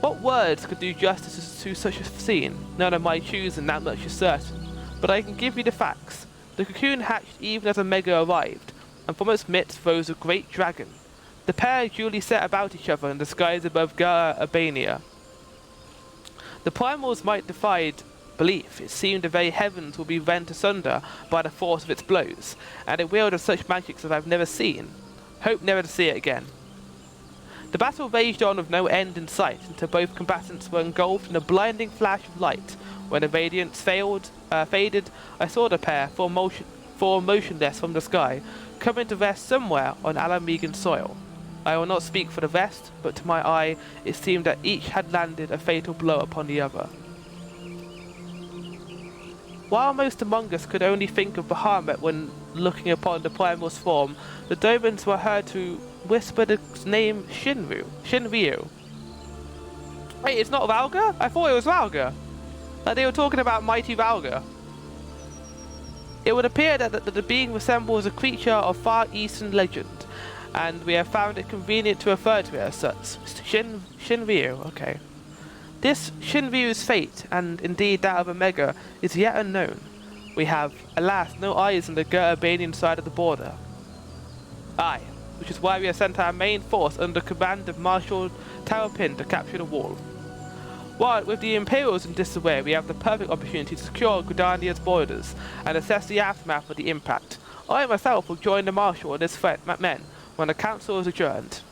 What words could do justice to such a scene? None of my choosing, that much is certain. But I can give you the facts. The cocoon hatched even as Omega arrived, and from its midst rose a great dragon. The pair duly set about each other in the skies above Gara Urbania. The primals might defy belief. It seemed the very heavens would be rent asunder by the force of its blows, and it wielded such magics as I've never seen. Hope never to see it again. The battle raged on with no end in sight until both combatants were engulfed in a blinding flash of light. When the radiance faded, I saw the pair fall motionless from the sky, coming to rest somewhere on Alamegan soil. I will not speak for the rest, but to my eye it seemed that each had landed a fatal blow upon the other. While most among us could only think of Bahamut when looking upon the primal's form, the Domans were heard to whisper the name Shinryu. Wait, it's not Valga? I thought it was Valga. Like they were talking about mighty Valga. It would appear that the being resembles a creature of Far Eastern legend, and we have found it convenient to refer to it as such. Shinryu, okay. This Shinryu's fate, and indeed that of Omega, is yet unknown. We have, alas, no eyes on the Gur-Urbanian side of the border. Aye, which is why we have sent our main force under command of Marshal Terrapin to capture the wall. While with the Imperials in disarray, we have the perfect opportunity to secure Gridania's borders and assess the aftermath of the impact. I myself will join the Marshal and his men when the council is adjourned.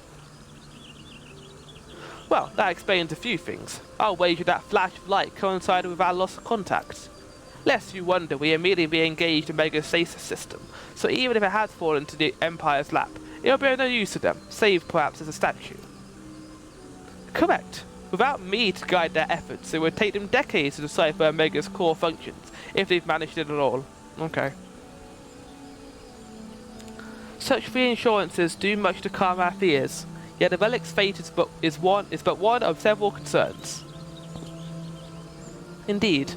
Well, that explains a few things. I'll wager that flash of light coincided with our loss of contact. Lest you wonder, we immediately re-engaged Omega's stasis system, so even if it has fallen to the Empire's lap, it'll be of no use to them, save perhaps as a statue. Correct. Without me to guide their efforts, it would take them decades to decipher Omega's core functions, if they've managed it at all. Okay. Such reassurances do much to calm our fears, yet the relic's fate is but one of several concerns. Indeed,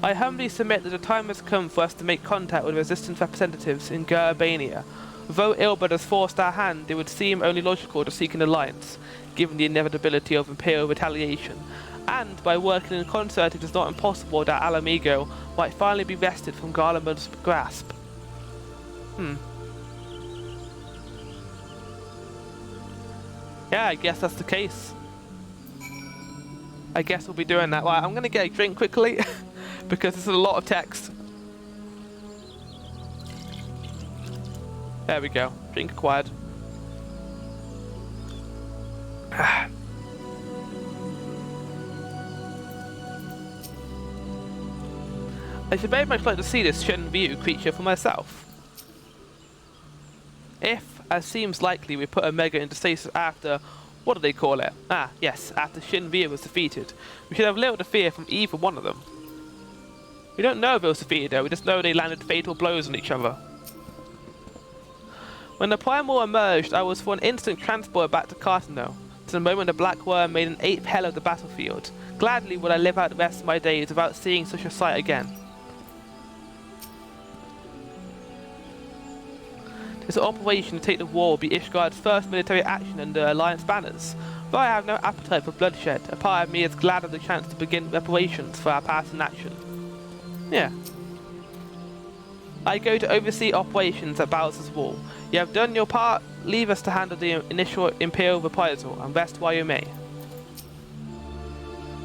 I humbly submit that the time has come for us to make contact with resistance representatives in Gur-Urbania. Though Ilbert has forced our hand, it would seem only logical to seek an alliance, given the inevitability of Imperial retaliation, and by working in concert it is not impossible that Alamigo might finally be wrested from Garlemald's grasp. Yeah, I guess that's the case. I guess we'll be doing that. Right, I'm gonna get a drink quickly, because there's a lot of text. There we go. Drink acquired. I should very much like to see this Shenryu creature for myself. If, as seems likely, we put Omega into stasis after What do they call it? Ah, yes, after XIV was defeated. We should have little to fear from either one of them. We don't know if it was defeated though, we just know they landed fatal blows on each other. When the Primal emerged, I was for an instant transported back to Cartano, to the moment the Black Worm made an 8th hell of the battlefield. Gladly would I live out the rest of my days without seeing such a sight again. This operation to take the wall will be Ishgard's first military action under Alliance banners. Though I have no appetite for bloodshed, a part of me is glad of the chance to begin reparations for our past inaction. Yeah. I go to oversee operations at Balzar's Wall. You have done your part, leave us to handle the initial Imperial reprisal, and rest while you may.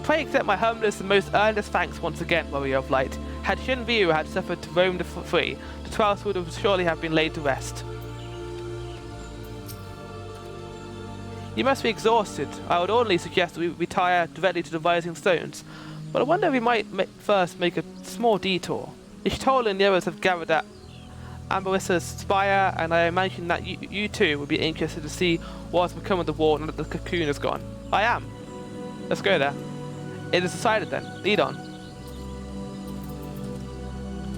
Pray accept my humblest and most earnest thanks once again, Warrior of Light. Had XIV had suffered to roam the free, the trials would have surely have been laid to rest. You must be exhausted. I would only suggest that we retire directly to the Rising Stones, but I wonder if we might first make a small detour. Ishtola and the others have gathered at Ambarissa's spire, and I imagine that you too would be interested to see what has become of the wall now that the cocoon is gone. I am. Let's go there. It is decided then. Lead on.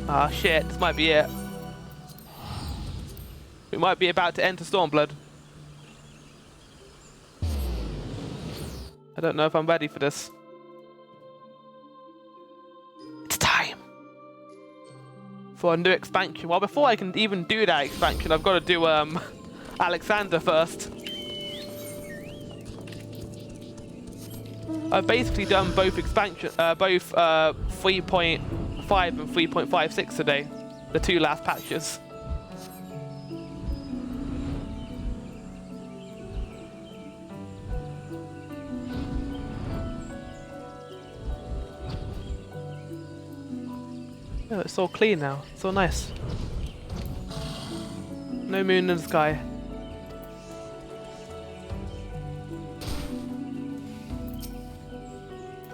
Ah shit, this might be it. We might be about to enter Stormblood. I don't know if I'm ready for this. It's time for a new expansion. Well, before I can even do that expansion, I've got to do Alexander first. I've basically done both expansion, both 3.5 and 3.56 today, the two last patches. Oh, it's all clean now. It's all nice. No moon in the sky.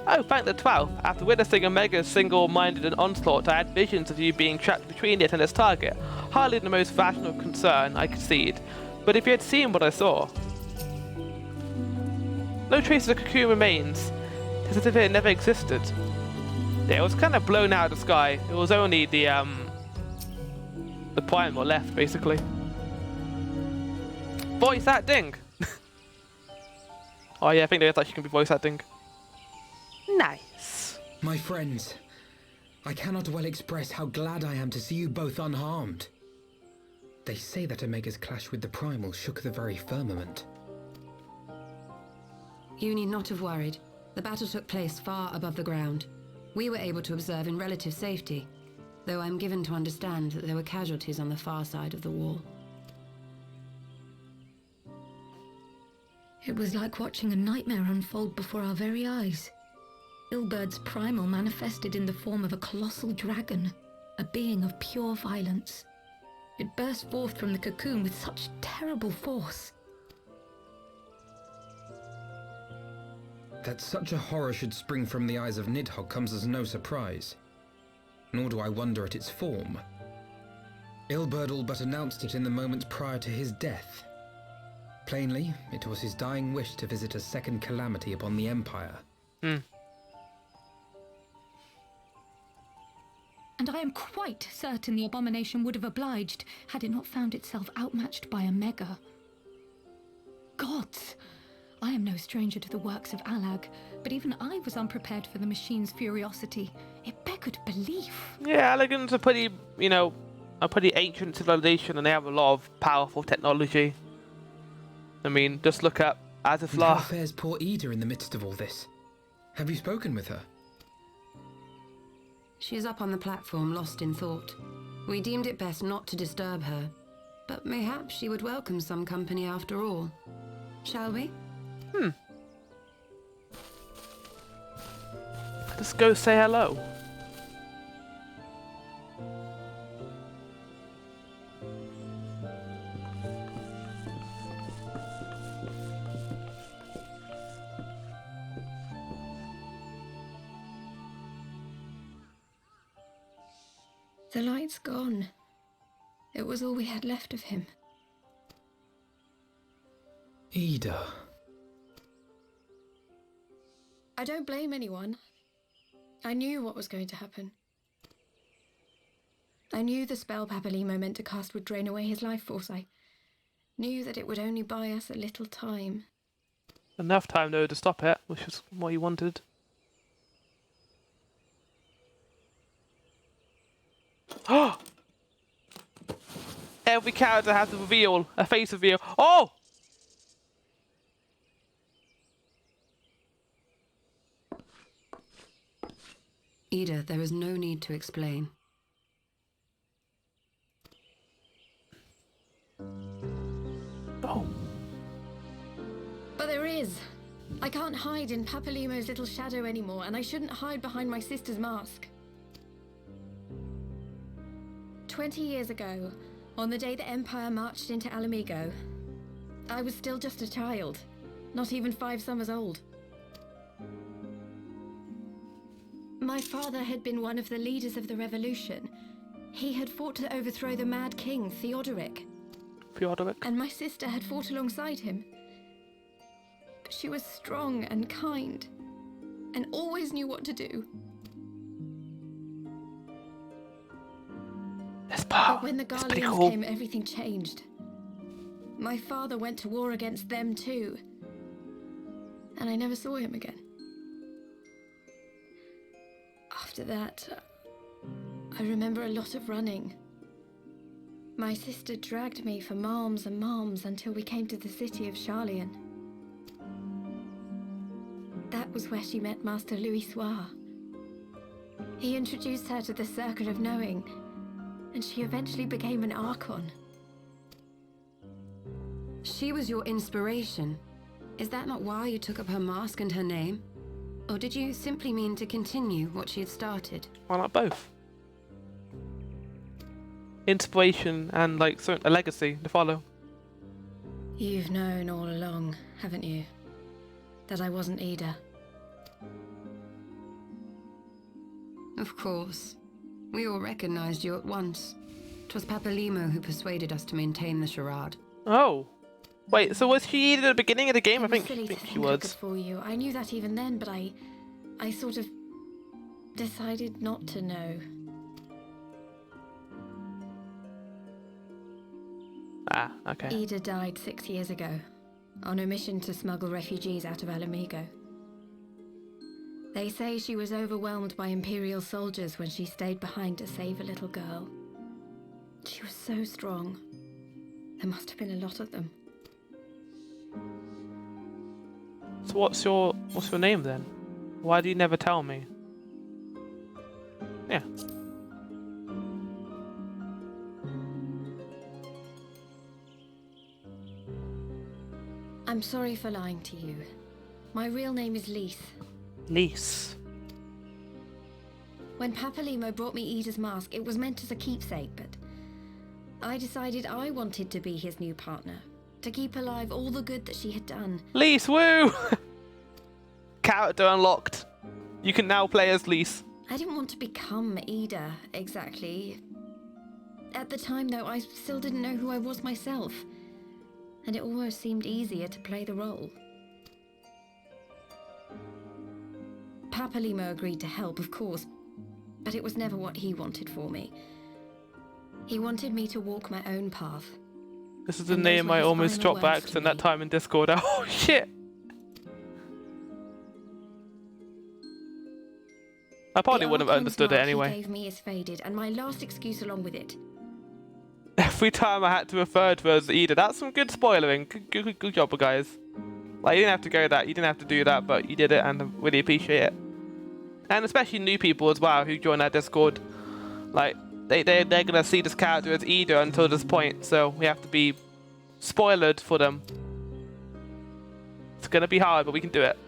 Oh, thank the 12th. After witnessing Omega's single-minded onslaught, I had visions of you being trapped between it and its target. Hardly the most rational concern, I concede. But if you had seen what I saw... No trace of the cocoon remains. It's as if it never existed. Yeah, it was kind of blown out of the sky. It was only the primal left, basically. Voice acting! Oh yeah, I think there is actually going to be voice acting. Nice. My friends, I cannot well express how glad I am to see you both unharmed. They say that Omega's clash with the Primal shook the very firmament. You need not have worried. The battle took place far above the ground. We were able to observe in relative safety, though I'm given to understand that there were casualties on the far side of the wall. It was like watching a nightmare unfold before our very eyes. Ilbird's primal manifested in the form of a colossal dragon, a being of pure violence. It burst forth from the cocoon with such terrible force. That such a horror should spring from the eyes of Nidhogg comes as no surprise. Nor do I wonder at its form. Ilberd all but announced it in the moments prior to his death. Plainly, it was his dying wish to visit a second calamity upon the Empire. And I am quite certain the abomination would have obliged had it not found itself outmatched by Omega. Gods! I am no stranger to the works of Alag, but even I was unprepared for the machine's furiosity. It beggared belief. Yeah, Alagans are pretty, you know, a pretty ancient civilization, and they have a lot of powerful technology. I mean, just look at Azathoth. How fares poor Ida in the midst of all this? Have you spoken with her? She is up on the platform, lost in thought. We deemed it best not to disturb her, but mayhaps she would welcome some company after all. Shall we? Let's go say hello. The light's gone. It was all we had left of him. Ida. I don't blame anyone. I knew what was going to happen. I knew the spell Papalimo meant to cast would drain away his life force. I knew that it would only buy us a little time. Enough time, though, to stop it, which is what you wanted. Oh! Every character has a reveal, a face reveal. Oh! Ida, there is no need to explain. Oh. But there is. I can't hide in Papalimo's little shadow anymore, and I shouldn't hide behind my sister's mask. 20 years ago, on the day the Empire marched into Alamigo, I was still just a child, not even 5 summers old. My father had been one of the leaders of the revolution. He had fought to overthrow the Mad King, Theodoric. And my sister had fought alongside him. But she was strong and kind, and always knew what to do. But when the Garleans came, everything changed. My father went to war against them too, and I never saw him again. After that, I remember a lot of running. My sister dragged me for malms and malms until we came to the city of Charlian. That was where she met Master Louis Soir. He introduced her to the Circle of Knowing, and she eventually became an Archon. She was your inspiration. Is that not why you took up her mask and her name? Or did you simply mean to continue what she had started? Why not both? Inspiration and, like, a legacy to follow. You've known all along, haven't you? That I wasn't Ida. Of course. We all recognized you at once. 'Twas Papalimo who persuaded us to maintain the charade. Oh. Wait, so was she Ida at the beginning of the game? I think she was. I could fool you. I knew that even then, but I sort of decided not to know. Ah, okay. Ida died 6 years ago, on a mission to smuggle refugees out of Alamigo. They say she was overwhelmed by Imperial soldiers when she stayed behind to save a little girl. She was so strong. There must have been a lot of them. So what's your name then? Why do you never tell me? Yeah. I'm sorry for lying to you. My real name is Lise. Lise. When Papalimo brought me Ida's mask, it was meant as a keepsake, but I decided I wanted to be his new partner, to keep alive all the good that she had done. Lise, woo! Character unlocked. You can now play as Lise. I didn't want to become Ida, exactly. At the time, though, I still didn't know who I was myself, and it almost seemed easier to play the role. Papalimo agreed to help, of course, but it was never what he wanted for me. He wanted me to walk my own path. This is the name I almost dropped by accident that time in Discord. Oh shit! I probably wouldn't have understood it anyway. He gave me is faded, and my last excuse along with it. Every time I had to refer to her as Ida, that's some good spoilering. Good job, guys. Like, you didn't have to go that, you didn't have to do that, but you did it, and I really appreciate it. And especially new people as well who join our Discord. Like, they're gonna see this character as Ida until this point, so we have to be spoiled for them. It's gonna be hard, but we can do it.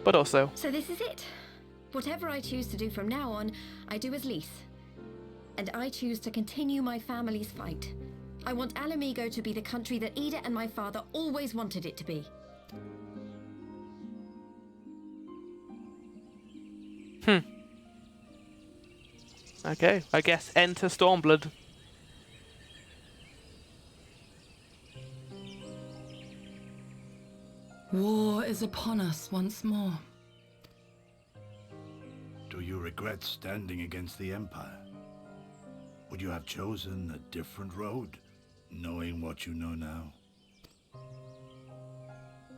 But also... So this is it. Whatever I choose to do from now on, I do as Lise. And I choose to continue my family's fight. I want Alamigo to be the country that Ida and my father always wanted it to be. Okay, I guess enter Stormblood. War is upon us once more. Do you regret standing against the Empire? Would you have chosen a different road, knowing what you know now?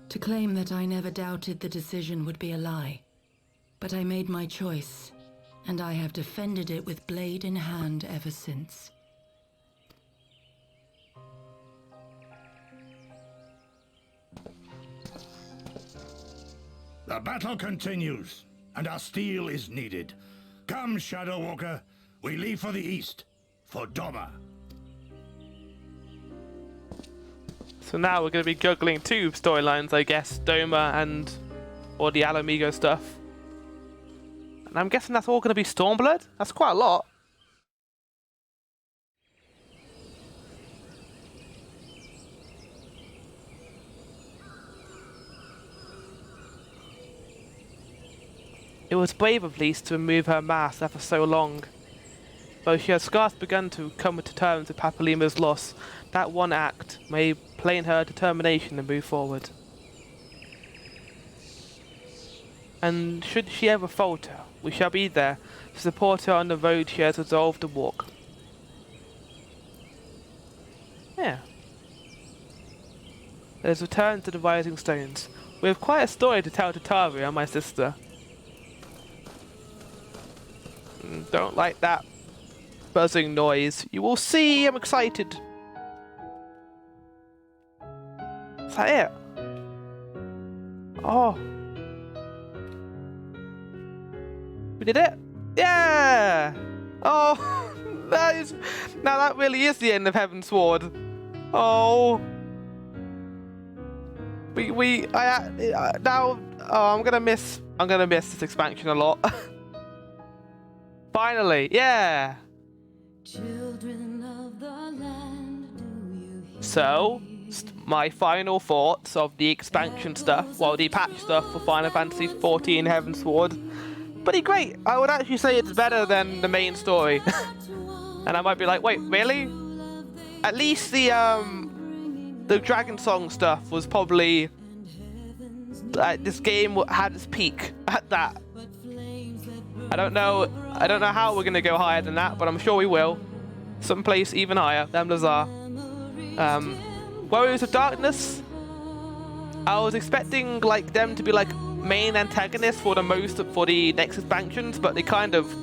To claim that I never doubted the decision would be a lie. But I made my choice, and I have defended it with blade in hand ever since. The battle continues, and our steel is needed. Come, Shadow Walker, we leave for the east, for Doma. So now we're going to be juggling two storylines, I guess, Doma and all the Alamigo stuff. And I'm guessing that's all going to be Stormblood? That's quite a lot. It was brave of Lise to remove her mask after so long. Though she had scarce begun to come to terms with Papalima's loss, that one act made plain her determination to move forward. And should she ever falter, we shall be there to support her on the road she has resolved to walk. Yeah. Let us return to the Rising Stones. We have quite a story to tell to Taria and my sister. Don't like that buzzing noise. You will see, I'm excited. Is that it? Oh. We did it? Yeah! Oh, that is... Now that really is the end of Heaven's Sword. Oh. Now, oh, I'm gonna miss this expansion a lot. Finally, yeah! Children of the land, do you hear? So, my final thoughts of the expansion stuff, well, the patch stuff for Final Fantasy XIV Heaven's Sword. Pretty great. I would actually say it's better than the main story. And I might be like, wait, really? At least the Dragon Song stuff was probably... this game had its peak at that. I don't know how we're gonna go higher than that, but I'm sure we will. Someplace even higher than Lazar. Warriors of Darkness. I was expecting like them to be like main antagonists for the next expansions, but they kind of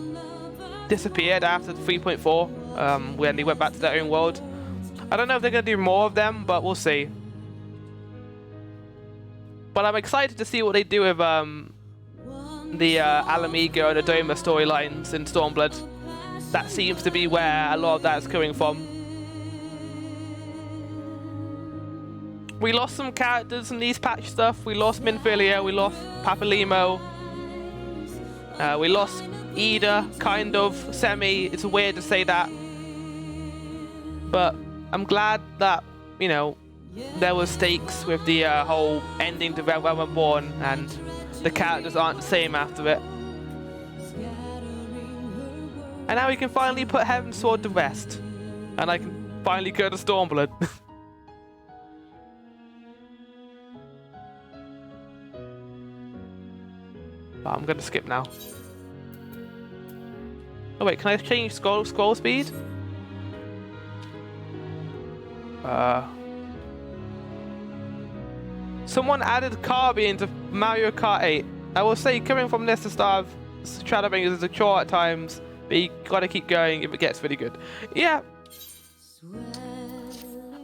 disappeared after 3.4 when they went back to their own world. I don't know if they're gonna do more of them, but we'll see. But I'm excited to see what they do with the Alamigo and the Doma storylines in Stormblood. That seems to be where a lot of that is coming from. We lost some characters in these patch stuff. We lost Minfilia, we lost Papalimo. We lost Ida, kind of, semi. It's weird to say that. But I'm glad that, you know, there were stakes with the whole ending to Realm Reborn, and the characters aren't the same after it. And now we can finally put Heaven's Sword to rest. And I can finally go to Stormblood. But I'm gonna skip now. Oh wait, can I change scroll speed? Someone added Kirby into Mario Kart 8. I will say, coming from this to start Shadowbringers is a chore at times, but you gotta keep going if it gets really good. Yeah.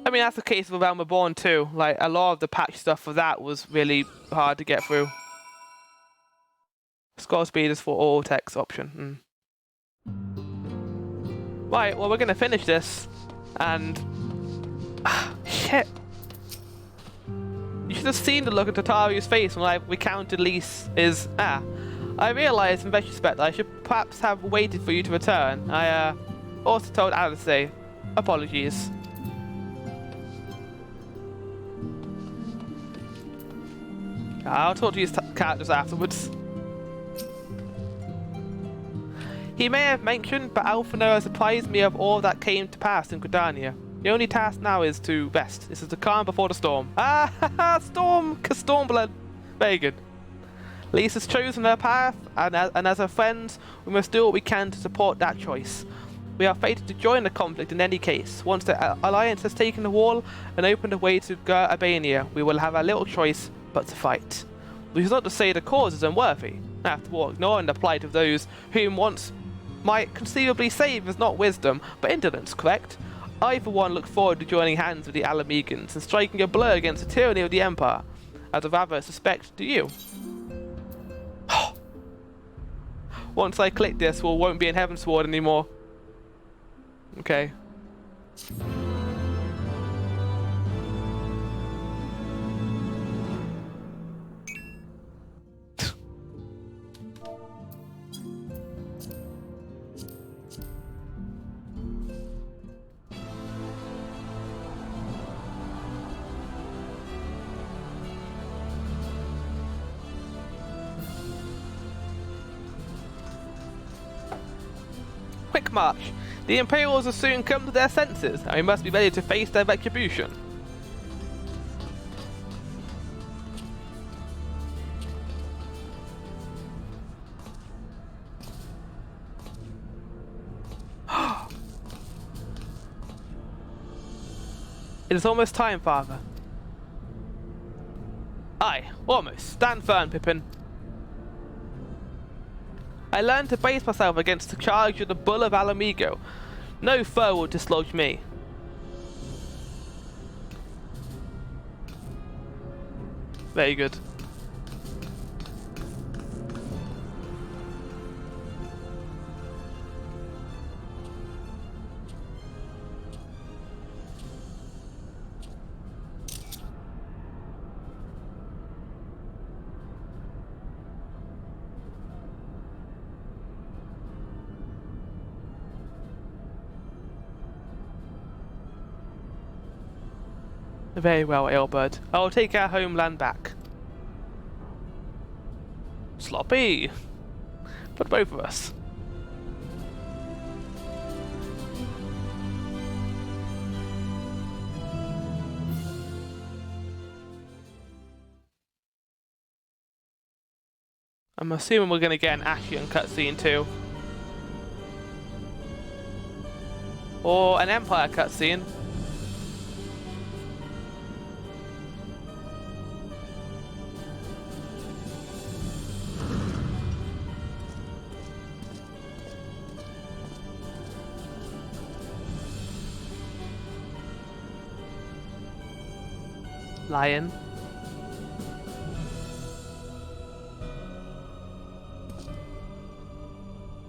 I mean, that's the case with Realm Reborn too. Like, a lot of the patch stuff for that was really hard to get through. Scroll speed is for all text option. Right, well, we're gonna finish this, and... shit. You should have seen the look of Tatari's face when I recounted Lise is... I realised in retrospect that I should perhaps have waited for you to return. I also told Alice, apologies. I'll talk to these characters afterwards. He may have mentioned, but Alphinaud surprised me of all that came to pass in Gridania. The only task now is to rest. This is the calm before the storm. Ah, Stormblood. Very good. Lisa's chosen her path, and as her friends, we must do what we can to support that choice. We are fated to join the conflict in any case. Once the Alliance has taken the wall and opened a way to Albania, we will have a little choice but to fight. Which is not to say the cause is unworthy. After all, ignoring the plight of those whom once might conceivably save is not wisdom, but indolence, correct? I, for one, look forward to joining hands with the Alamegans and striking a blow against the tyranny of the Empire, as I rather suspect do you. Once I click this, we won't be in Heavensward anymore. Okay. Quick march. The Imperials will soon come to their senses, and we must be ready to face their retribution. It is almost time, Father. Aye, almost. Stand firm, Pippin. I learned to brace myself against the charge of the Bull of Alamigo. No foe will dislodge me. Very good. Very well, Aelbert. I will take our homeland back. Sloppy. For both of us. I'm assuming we're going to get an Ashian cutscene too. Or an Empire cutscene. Lion.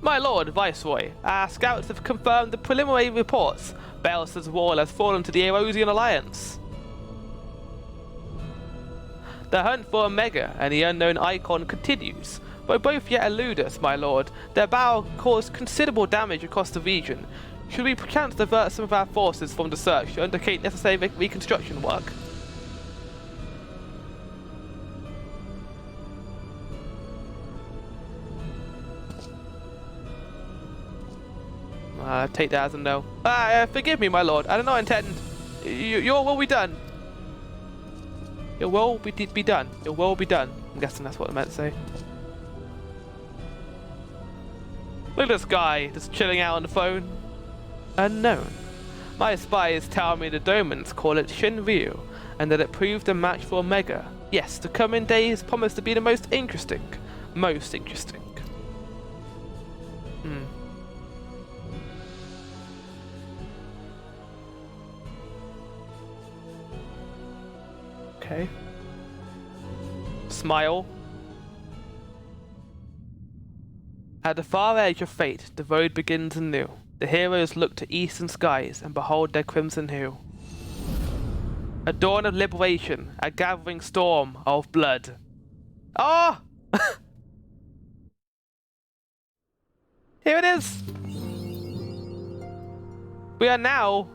My lord, Viceroy, our scouts have confirmed the preliminary reports. Baelsar's wall has fallen to the Erosian Alliance. The hunt for Omega and the unknown Icon continues. Though both yet elude us, my lord, their battle caused considerable damage across the region. Should we perchance divert some of our forces from the search to undertake necessary reconstruction work? Take that as a no. Forgive me, my lord. I did not intend. Your will be done. Your will be done. Your will be done. I'm guessing that's what I meant to say. Look at this guy just chilling out on the phone. Unknown. My spies tell me the Domans call it Shinryu, and that it proved a match for Omega. Yes, the coming days promise to be the most interesting. Most interesting. Okay. Smile. At the far edge of fate, the road begins anew. The heroes look to eastern skies and behold their crimson hue. A dawn of liberation, a gathering storm of blood. Ah! Oh! Here it is! We are now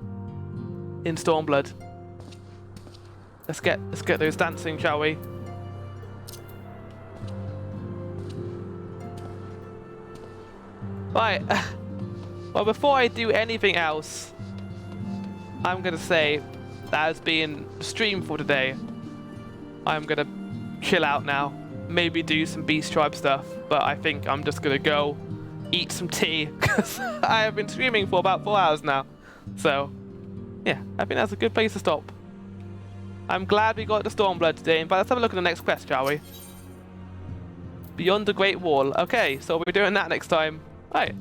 in Stormblood. Let's get those dancing, shall we? Right. Well, before I do anything else, I'm gonna say that has been the stream for today. I'm gonna chill out now, maybe do some Beast Tribe stuff, but I think I'm just gonna go eat some tea because I have been streaming for about 4 hours now. So yeah, I think that's a good place to stop. I'm glad we got the Stormblood today, but let's have a look at the next quest, shall we? Beyond the Great Wall. Okay, so we're doing that next time. Right.